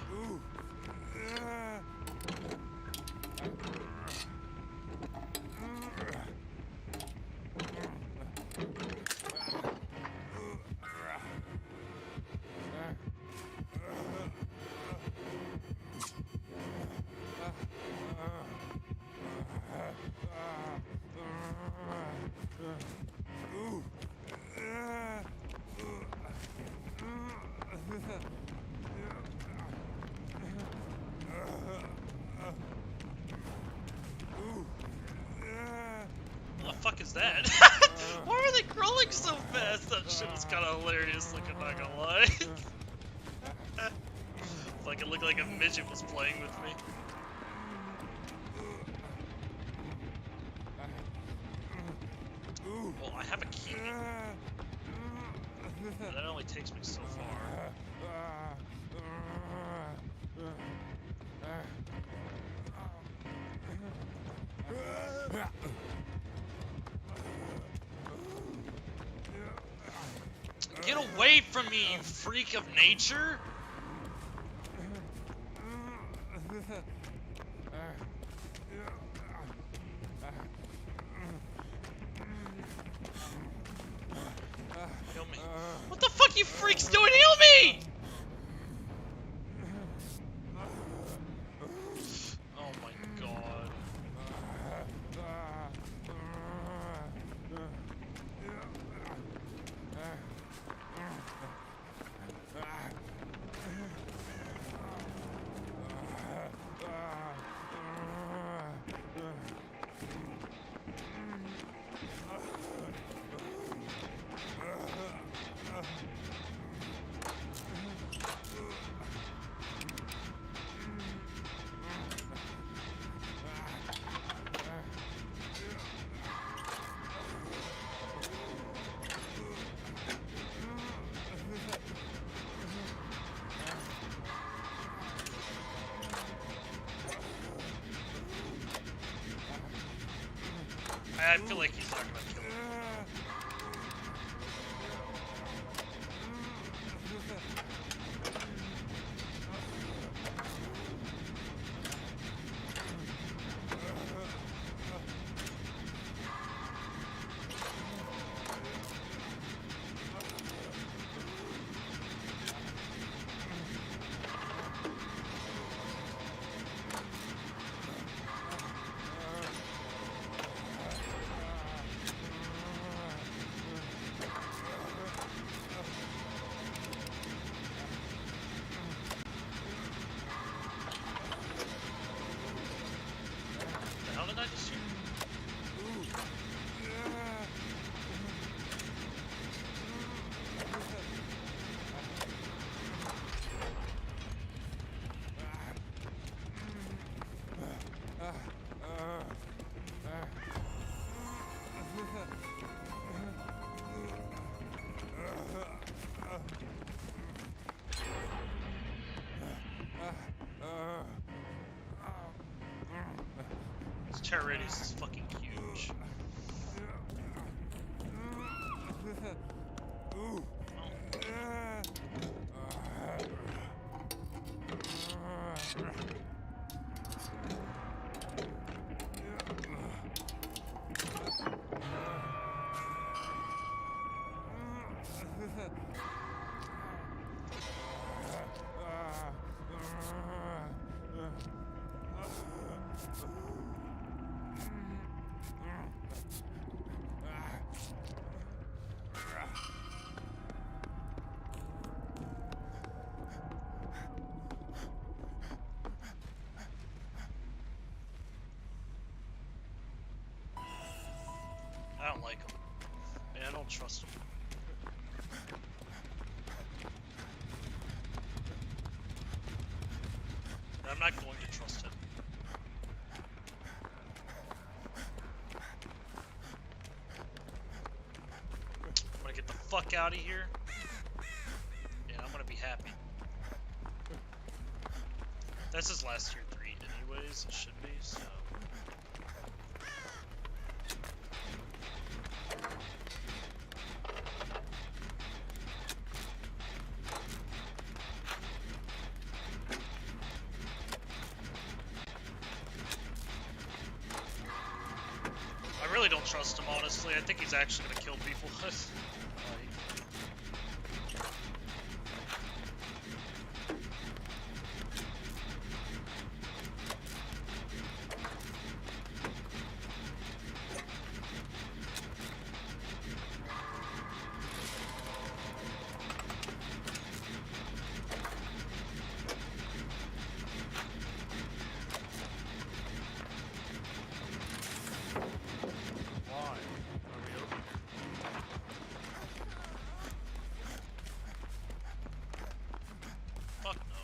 What the fuck is that? Why are they crawling so fast? That shit is kind of hilarious, like, I'm not gonna lie. Like, it looked like a midget was playing with me. Well, I have a key. But that only takes me so far. Get away from me, you freak of nature! Heal me. What the fuck, you freaks doing? Heal me! Oh my god. I feel like he's not gonna kill me. This terror radius is fucking huge. I don't like him. I don't trust him. I'm not going to trust him. I'm gonna get the fuck out of here, and I'm gonna be happy. That's his last tier 3 anyways, it should be, so... I really don't trust him, honestly. I think he's actually gonna kill people. Fuck no.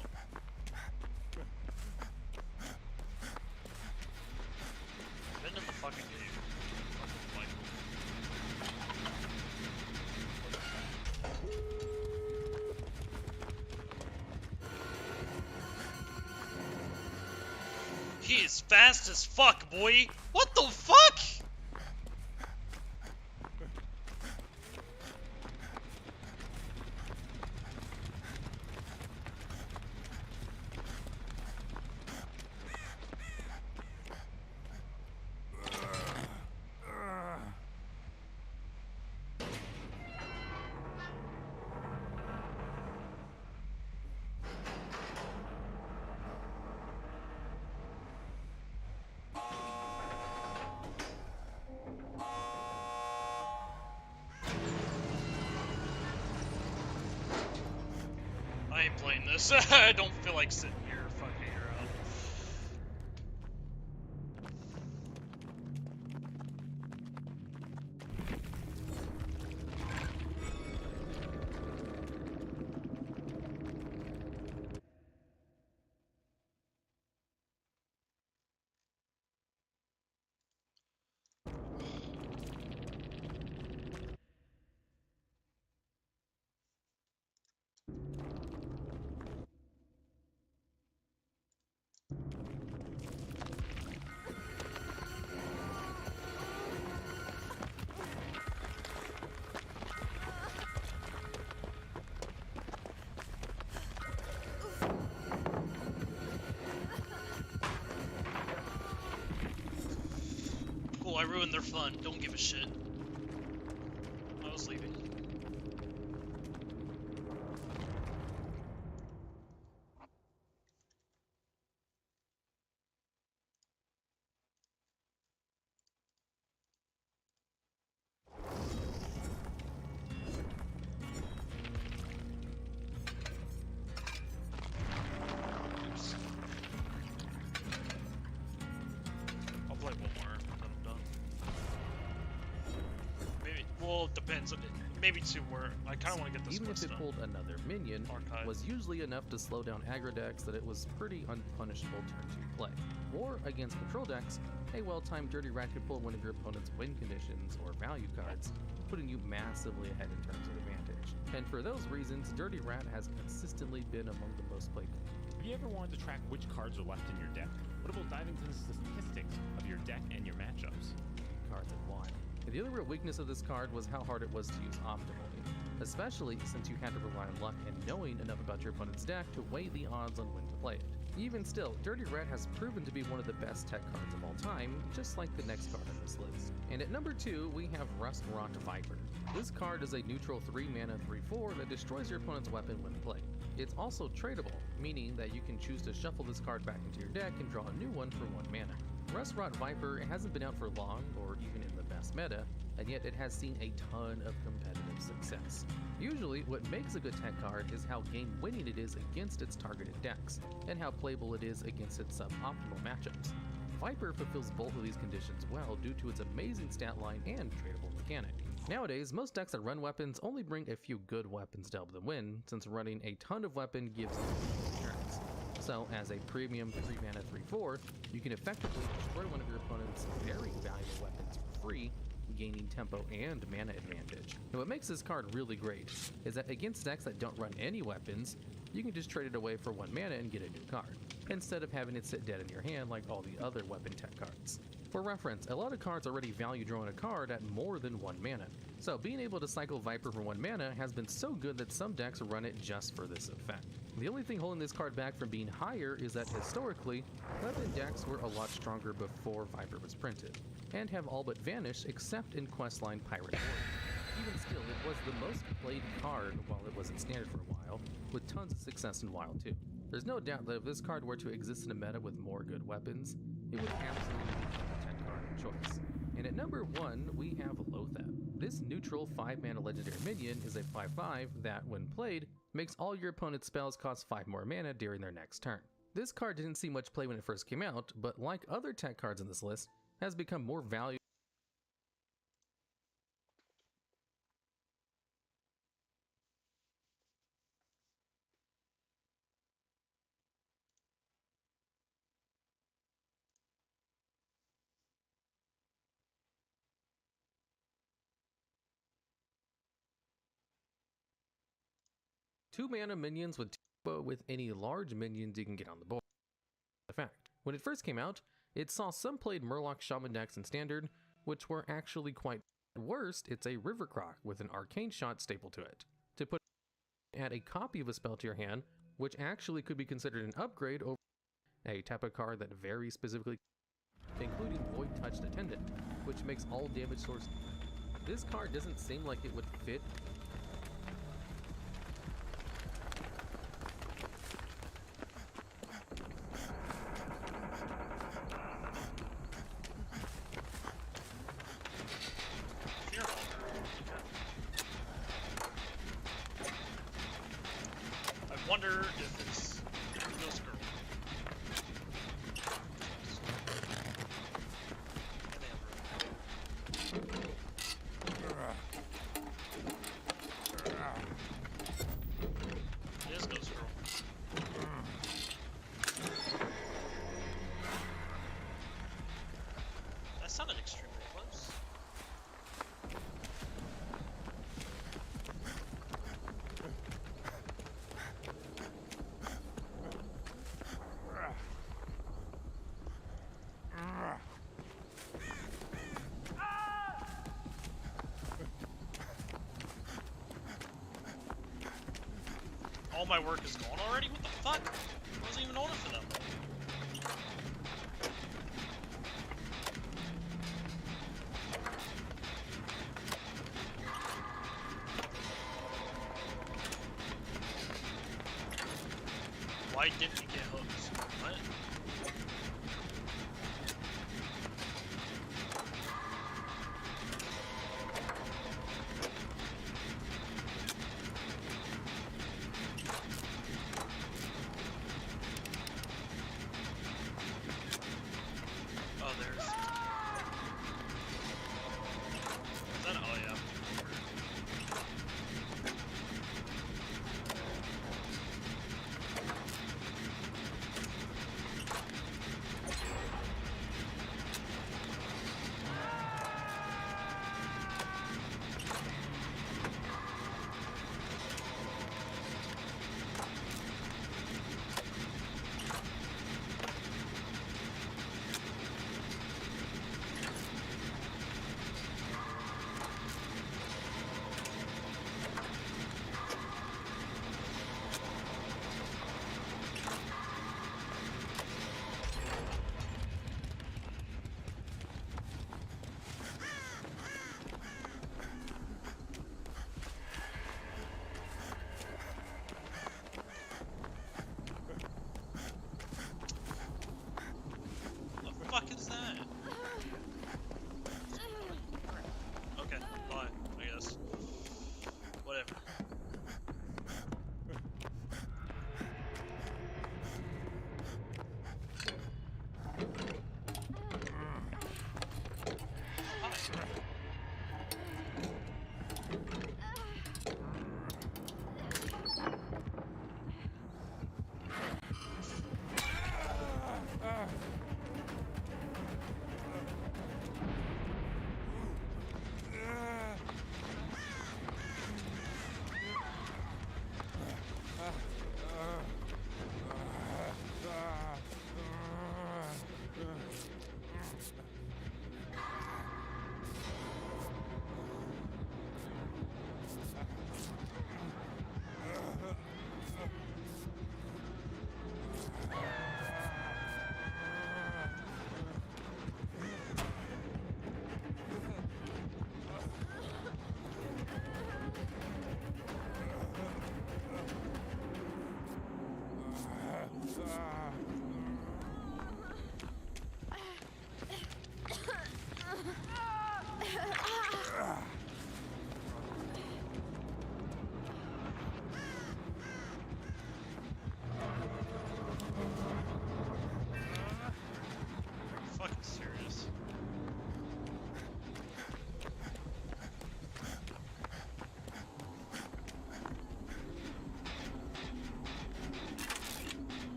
Been in the fucking game. Fucking He is fast as fuck, boy! What the fuck?! I ain't playing this. I don't feel like sitting here fucking around. Cool, I ruined their fun. Don't give a shit. I was leaving. I'll play one more, then I'm done. Maybe, well, it depends. Maybe 2 more. I kind of want to get this Even if quest it done. pulled another minion, Archive. was usually enough to slow down aggro decks that it was pretty unpunishable turn 2 play. Or against control decks, a well-timed Dirty Rat could pull one of your opponent's win conditions or value cards, putting you massively ahead in terms of advantage. And for those reasons, Dirty Rat has consistently been among the most played. Have you ever wanted to track which cards are left in your deck? What about diving into the statistics basics of your deck and your matchups. Cards and why. The other real weakness of this card was how hard it was to use optimally, especially since you had to rely on luck and knowing enough about your opponent's deck to weigh the odds on when to play it. Even still, Dirty Red has proven to be one of the best tech cards of all time, just like the next card on this list. And at number 2, we have Rustrot Viper. This card is a neutral 3-mana 3/4 that destroys your opponent's weapon when played. It's also tradable, meaning that you can choose to shuffle this card back into your deck and draw a new one for 1 mana. Rustrot Viper hasn't been out for long, or even in the best meta, and yet it has seen a ton of competitive success. Usually, what makes a good tech card is how game-winning it is against its targeted decks, and how playable it is against its suboptimal matchups. Viper fulfills both of these conditions well due to its amazing stat line and tradable mechanic. Nowadays, most decks that run weapons only bring a few good weapons to help them win, since running a ton of weapon gives them returns. So, as a premium 3-mana 3/4, you can effectively destroy one of your opponent's very valuable weapons for free, gaining tempo and mana advantage. And what makes this card really great is that against decks that don't run any weapons, you can just trade it away for 1 mana and get a new card, instead of having it sit dead in your hand like all the other weapon tech cards. For reference, a lot of cards already value drawing a card at more than 1 mana, so being able to cycle Viper for 1 mana has been so good that some decks run it just for this effect. The only thing holding this card back from being higher is that historically, weapon decks were a lot stronger before Viper was printed, and have all but vanished except in Questline Pirate Warrior. Even still, it was the most played card while it was in Standard for a while, with tons of success in Wild too. There's no doubt that if this card were to exist in a meta with more good weapons, it would absolutely become a tech card of choice. And at number 1, we have Loatheb. This neutral 5-mana legendary minion is a 5/5 that, when played, makes all your opponent's spells cost 5 more mana during their next turn. This card didn't see much play when it first came out, but like other tech cards in this list, has become more valuable. Two-mana minions with tempo with any large minions you can get on the board. In fact, when it first came out, it saw some played Murloc Shaman decks in Standard, which were actually quite at worst. It's a River Croc with an Arcane Shot staple to it. To put add a copy of a spell to your hand, which actually could be considered an upgrade over a type of card that very specifically, including Void Touched Attendant, which makes all damage source. This card doesn't seem like it would fit. I wonder if it's Ghost Girl. It is Ghost Girl. That sounded extremely close. All my work is gone already? What the fuck? I wasn't even on it for that long. Why didn't you get hooked? What? Oh, there's. Is that? Oh, yeah.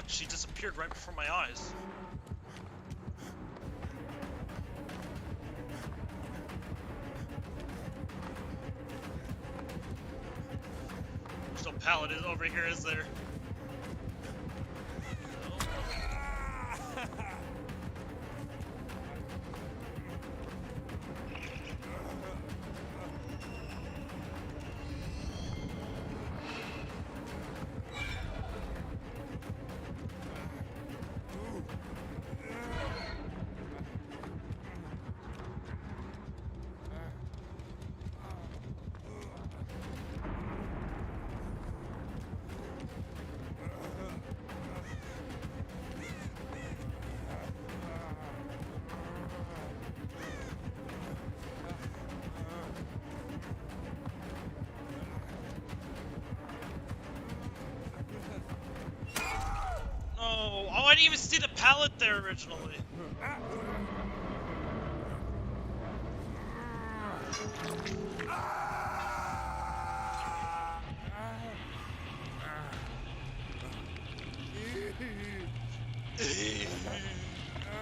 fuck? She disappeared right before my eyes. There's no pallet over here, is there? Oh, I didn't even see the pallet there originally.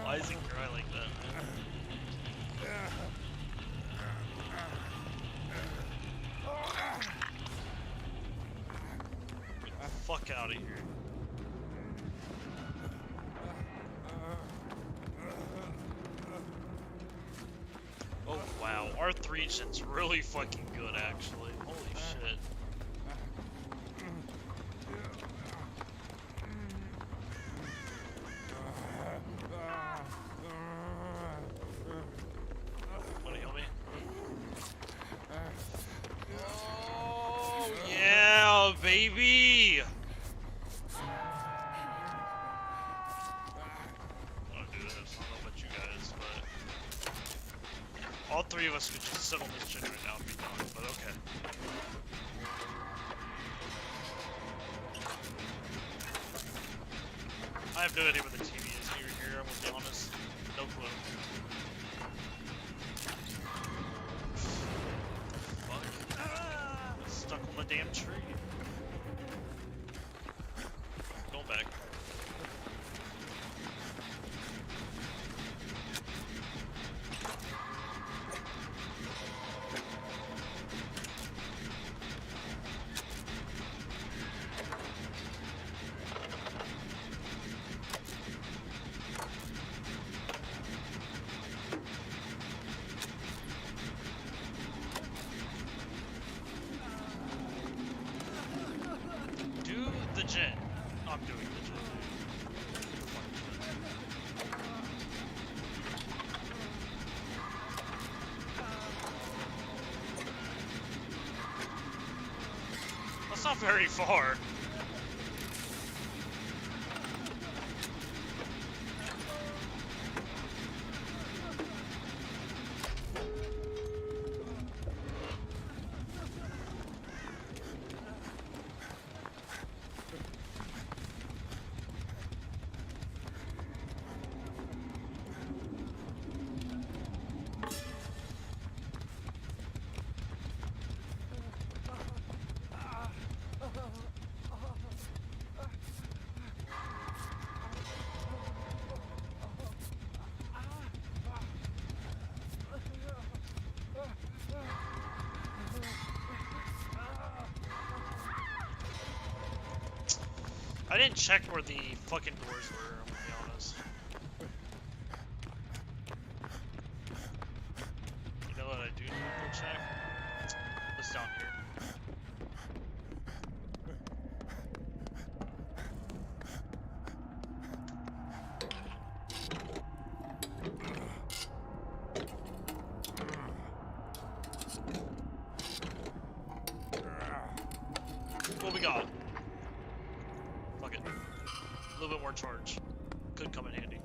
Why is it cry like that, man? Get the fuck out of here. Oh wow, R3 gen's really fucking good actually. Holy shit. Wanna heal me? Oh yeah, baby! All three of us could just settle this shit right now and be done, but okay. I have no idea where the TV is here, I'm gonna be honest. No clue. Fuck. Stuck on the damn tree. Going back. The gen. I'm doing the gen. That's not very far. I didn't check where the fucking doors were, I'm gonna be honest. You know what I do need to go check? What's down here? What we got? Fuck it. A little bit more charge. Could come in handy.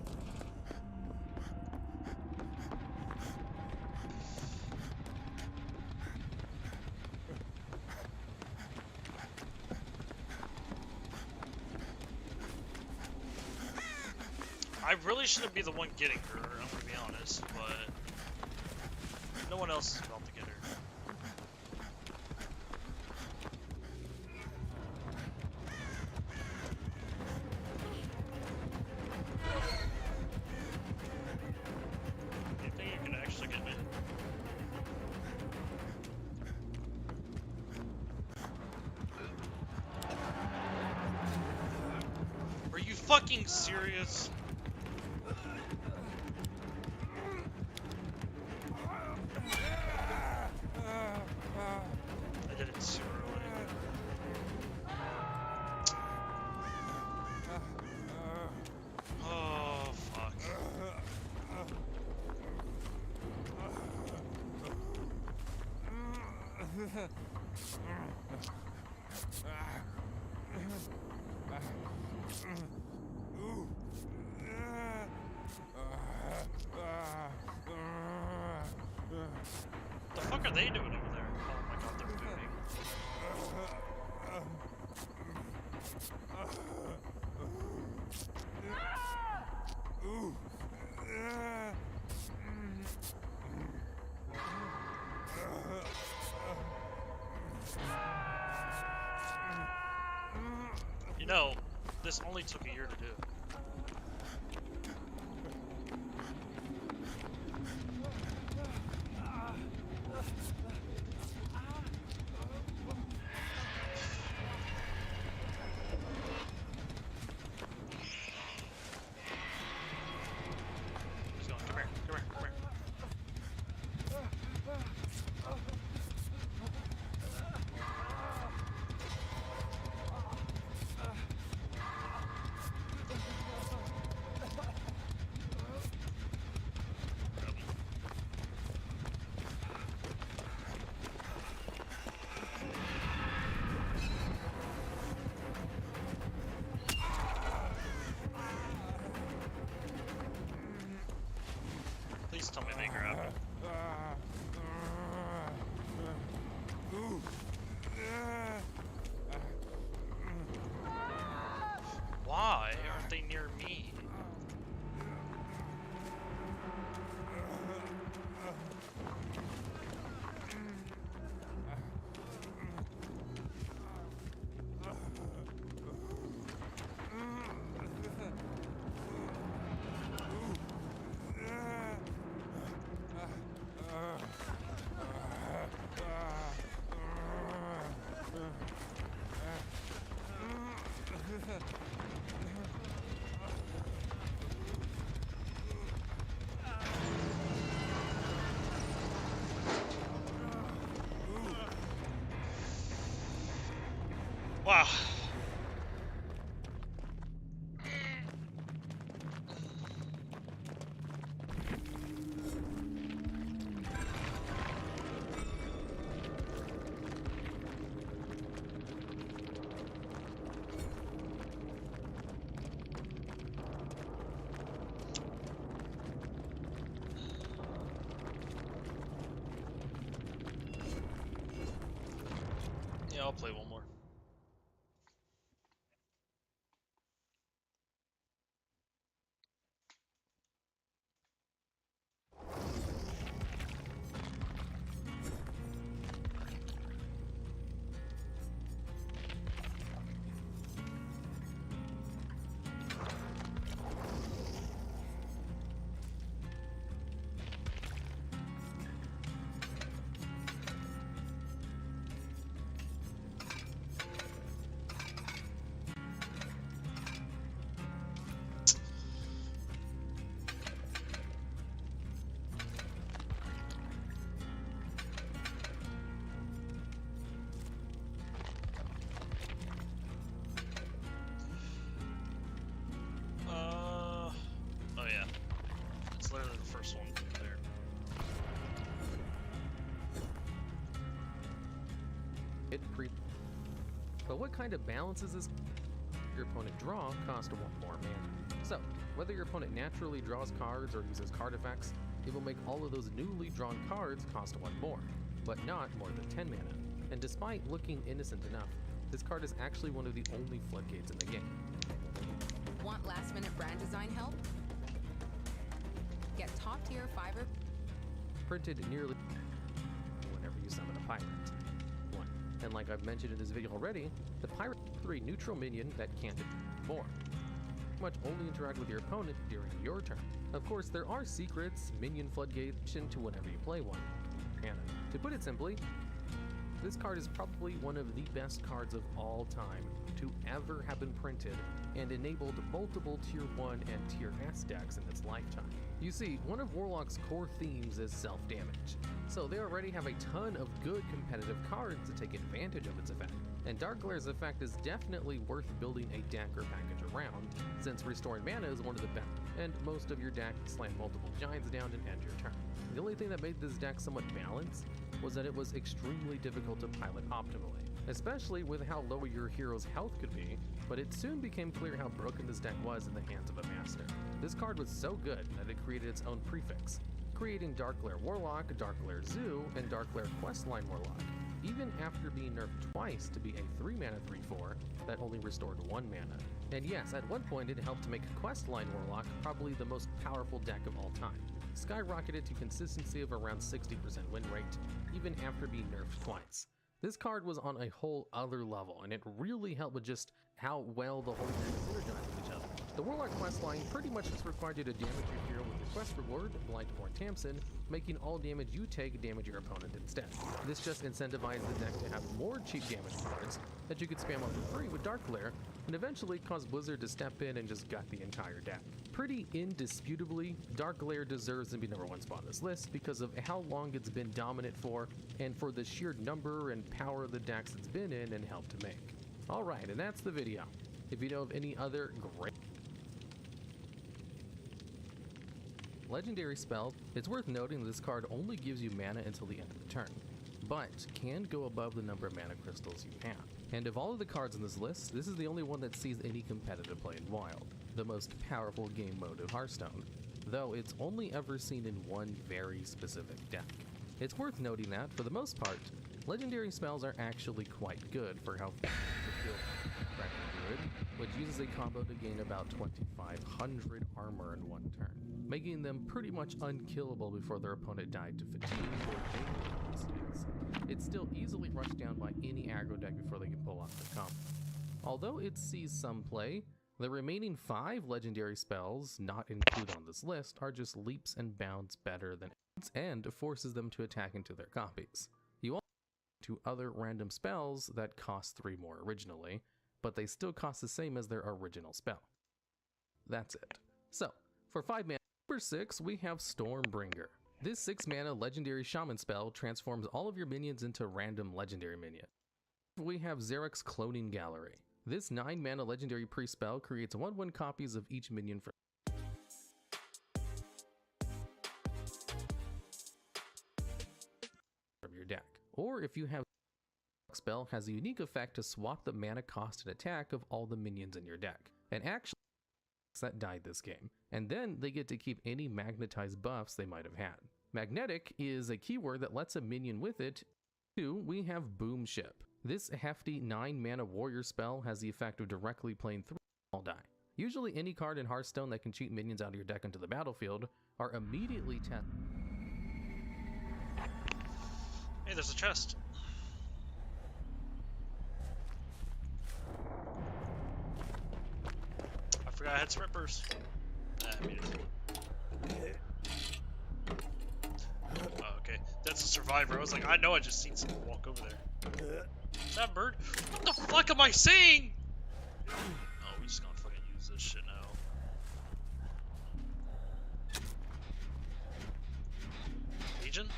I really shouldn't be the one getting her, I'm gonna be honest, but no one else is about to get her. fucking serious? I did it too early. Oh, fuck. The fuck are they doing over there? Oh my god, they're booting. You know, this only took a year to do. He's going, come here, come here, come here. Please tell me they grab it. Why aren't they near me? Wow. Yeah, I'll play one more. Oh yeah. It's literally the first one there. But what kind of balance is this? Your opponent draw cost one more mana. So, whether your opponent naturally draws cards or uses card effects, it will make all of those newly drawn cards cost one more, but not more than 10 mana. And despite looking innocent enough, this card is actually one of the only floodgates in the game. Want last-minute brand design help? Get top-tier fiber Printed nearly whenever you summon a pirate. One. And like I've mentioned in this video already, the pirate is a neutral minion that can't do more. Much only interact with your opponent during your turn. Of course, there are secrets, minion floodgates to whenever you play one. And to put it simply, This card is probably one of the best cards of all time to ever have been printed and enabled multiple Tier 1 and Tier S decks in its lifetime. You see, one of Warlock's core themes is self-damage, so they already have a ton of good competitive cards to take advantage of its effect. And Darkglare's effect is definitely worth building a deck or package around, since restoring mana is one of the best, and most of your deck slam multiple giants down and end your turn. The only thing that made this deck somewhat balanced was that it was extremely difficult to pilot optimally, especially with how low your hero's health could be, but it soon became clear how broken this deck was in the hands of a master. This card was so good that it created its own prefix, creating Darkglare Warlock, Darkglare Zoo, and Darkglare Questline Warlock, even after being nerfed twice to be a 3-mana 3/4 that only restored 1 mana. And yes, at one point it helped to make Questline Warlock probably the most powerful deck of all time, skyrocketed to consistency of around 60% win rate, even after being nerfed twice. This card was on a whole other level, and it really helped with just how well the whole deck synergized with each other. The Warlock questline pretty much just required you to damage your hero with the quest reward, Blightborn Tamsin, making all damage you take damage your opponent instead. This just incentivized the deck to have more cheap damage cards that you could spam on for free with Darkglare, and eventually caused Blizzard to step in and just gut the entire deck. Pretty indisputably, Darkglare deserves to be #1 spot on this list because of how long it's been dominant for, and for the sheer number and power of the decks it's been in and helped to make. Alright, and that's the video. If you know of any other great legendary spell, it's worth noting that this card only gives you mana until the end of the turn, but can go above the number of mana crystals you have. And of all of the cards on this list, this is the only one that sees any competitive play in Wild, the most powerful game mode of Hearthstone, though it's only ever seen in one very specific deck. It's worth noting that, for the most part, legendary spells are actually quite good for how fast to kill Reckoning Druid, which uses a combo to gain about 2,500 armor in one turn, making them pretty much unkillable before their opponent died to fatigue or daily mistakes. It's still easily rushed down by any aggro deck before they can pull off the combo. Although it sees some play, the remaining 5 legendary spells not included on this list are just leaps and bounds better than it, and forces them to attack into their copies. You also have 2 other random spells that cost 3 more originally, but they still cost the same as their original spell. That's it. So, for 5 mana, number 6 we have Stormbringer. This 6 mana legendary shaman spell transforms all of your minions into random legendary minions. We have Xeric's Cloning Gallery. This 9 mana legendary priest spell creates 1/1 copies of each minion from your deck. Or if you have spell, has a unique effect to swap the mana cost and attack of all the minions in your deck, and actually that died this game, and then they get to keep any magnetized buffs they might have had. Magnetic is a keyword that lets a minion with it. 2, we have Boom Ship. This hefty 9 mana warrior spell has the effect of directly playing 3 all die. Usually any card in Hearthstone that can cheat minions out of your deck into the battlefield are immediately tested. Hey, there's a chest. I forgot I had Sprippers. I mean oh, okay. That's a survivor. I was like, I know I just seen someone walk over there. Is that a bird? What the fuck am I saying? Oh, we just gonna fucking use this shit now. Legion?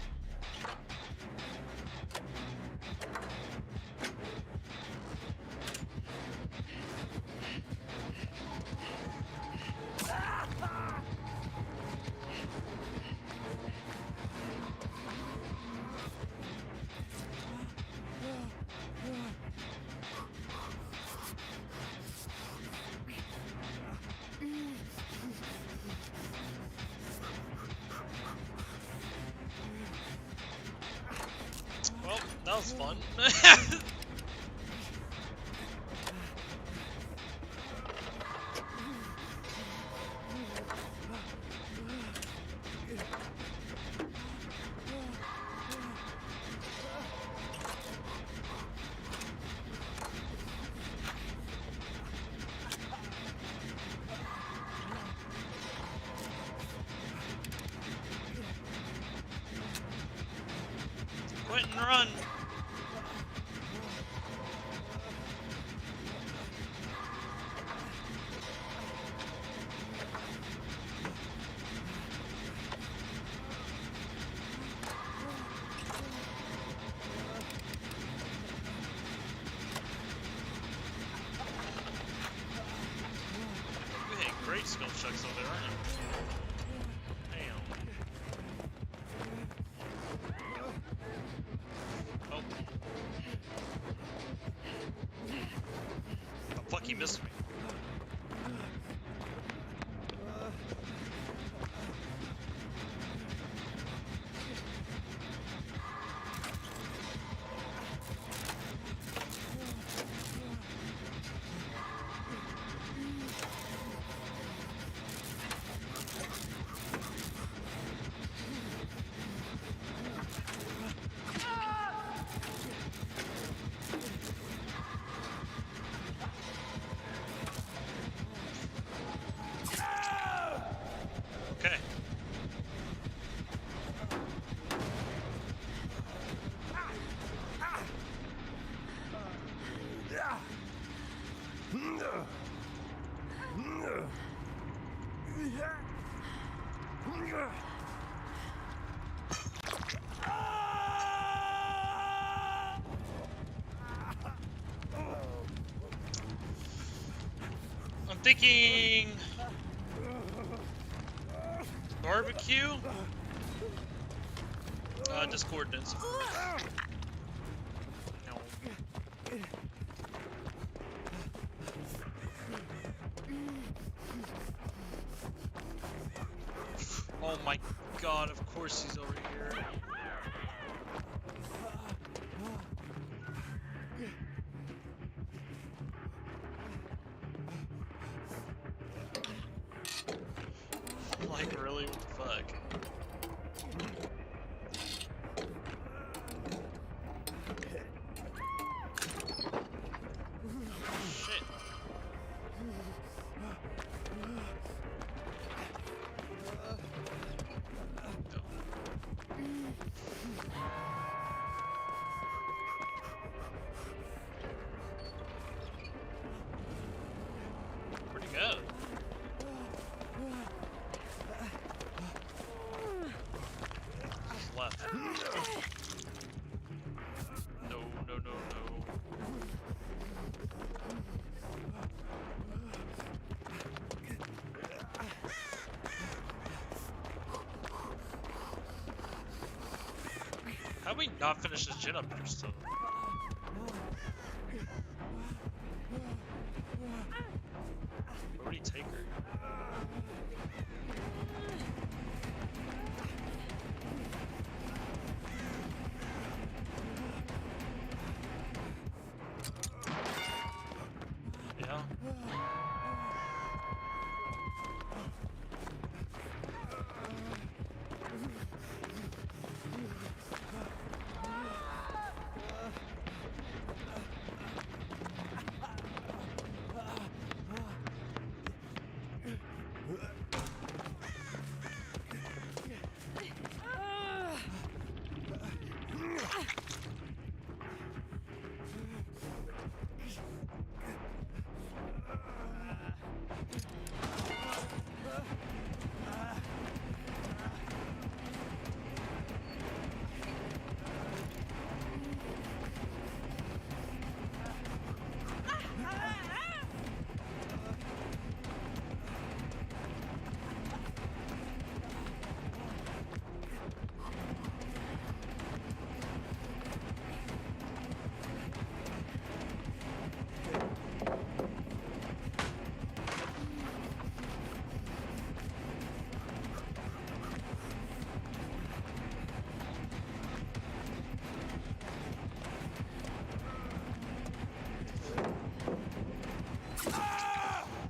Well, that was fun. Quit and run. skill checks over there, aren't you? Damn. Oh. Oh, fuck, he missed me. Okay. I'm thinking barbecue. Discordance. No. Oh my god, of course he's over here. Like, really? What the fuck? Shit. Where'd he go? Left. No, no, no, no. How do we not finish this gen up here still? Where would he take her? Yeah.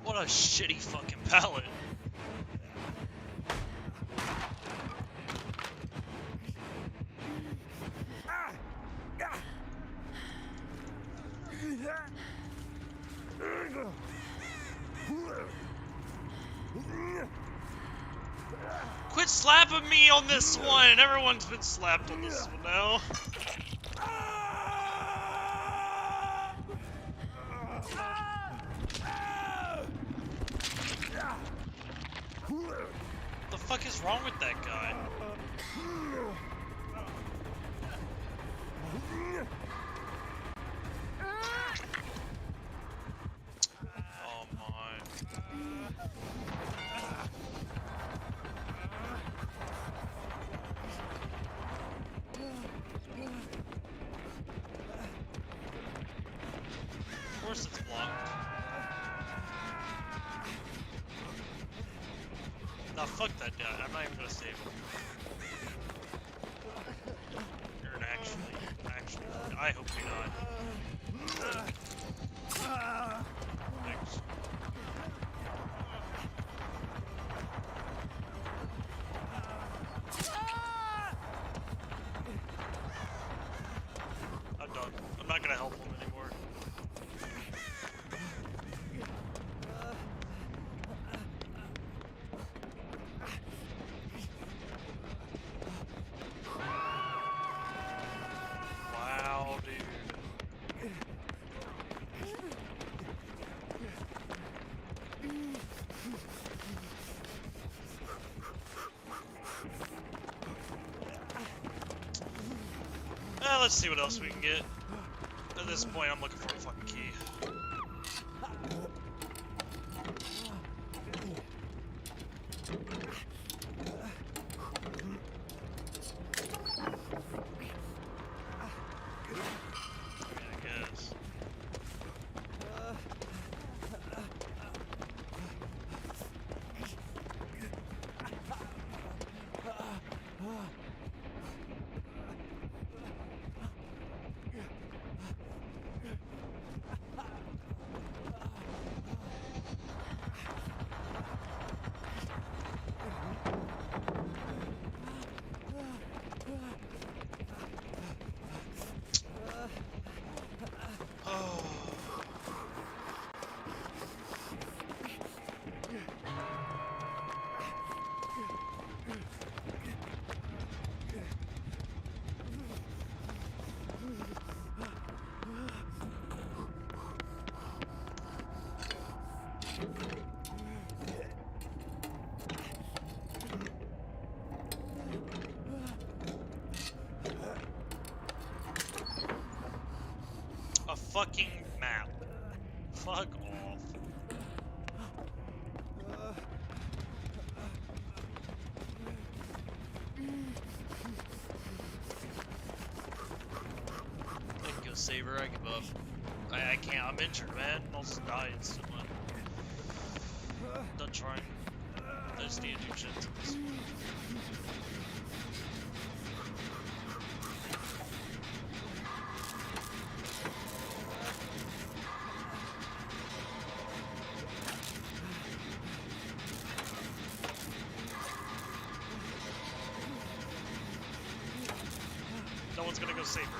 What a shitty fucking pallet. Quit slapping me on this one! Everyone's been slapped on this one now. What the fuck is wrong with that guy? Oh my. Nah, fuck that guy. I'm not even gonna save him. Or actually, I hope he died. Thanks. I'm done. I'm not gonna help him anymore. Wow, dude. Let's see what else we can get. At this point, I'm looking for a fucking key. I guess. A fucking map. Fuck off. I can go save her, I give up. I can't, I'm injured, man. I'll just die instantly. Done trying. I just need to do shit to this. No one's gonna go save her.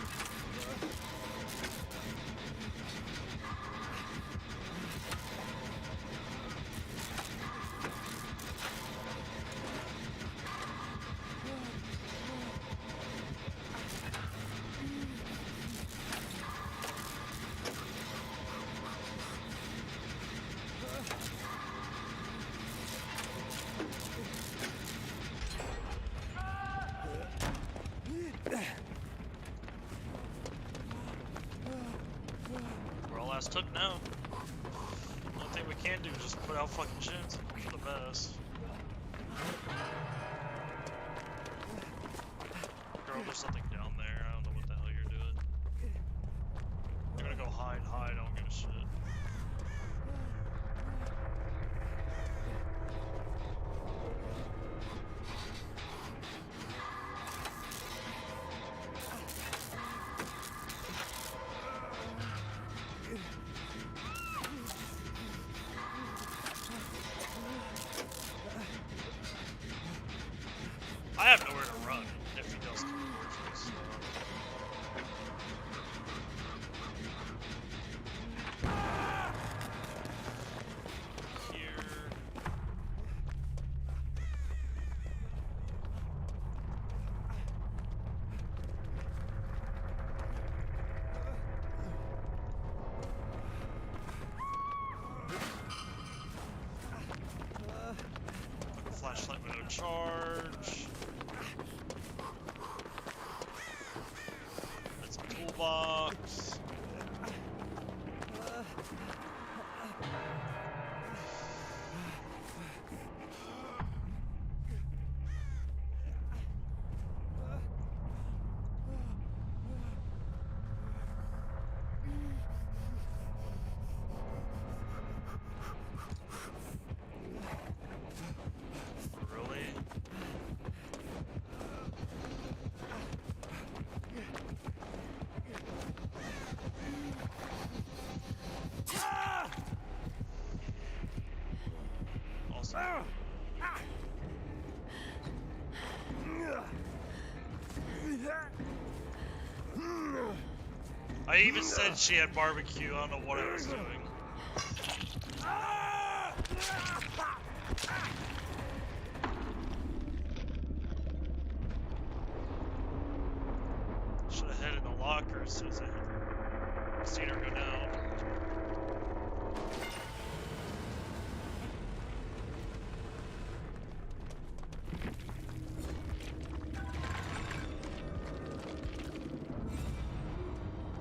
We're all ass took now. The only thing we can do is just put out fucking shins for the best. Girl, there's something down there. I don't know what the hell you're doing. You're gonna go hide, I don't give a shit. I have nowhere to run if he does come towards me, so. Here. Flashlight with no charge. That's a toolbox. I even said she had barbecue. I don't know what I was doing. Should have headed the locker as soon as I seen her go down.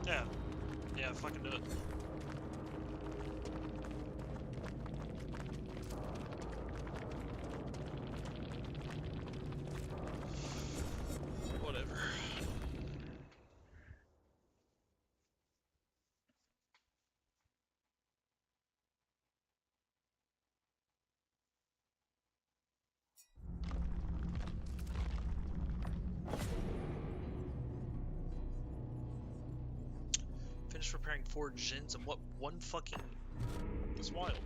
Yeah. Yeah, fucking do it. Whatever. Finished preparing 4 gins and what one fucking... That's wild.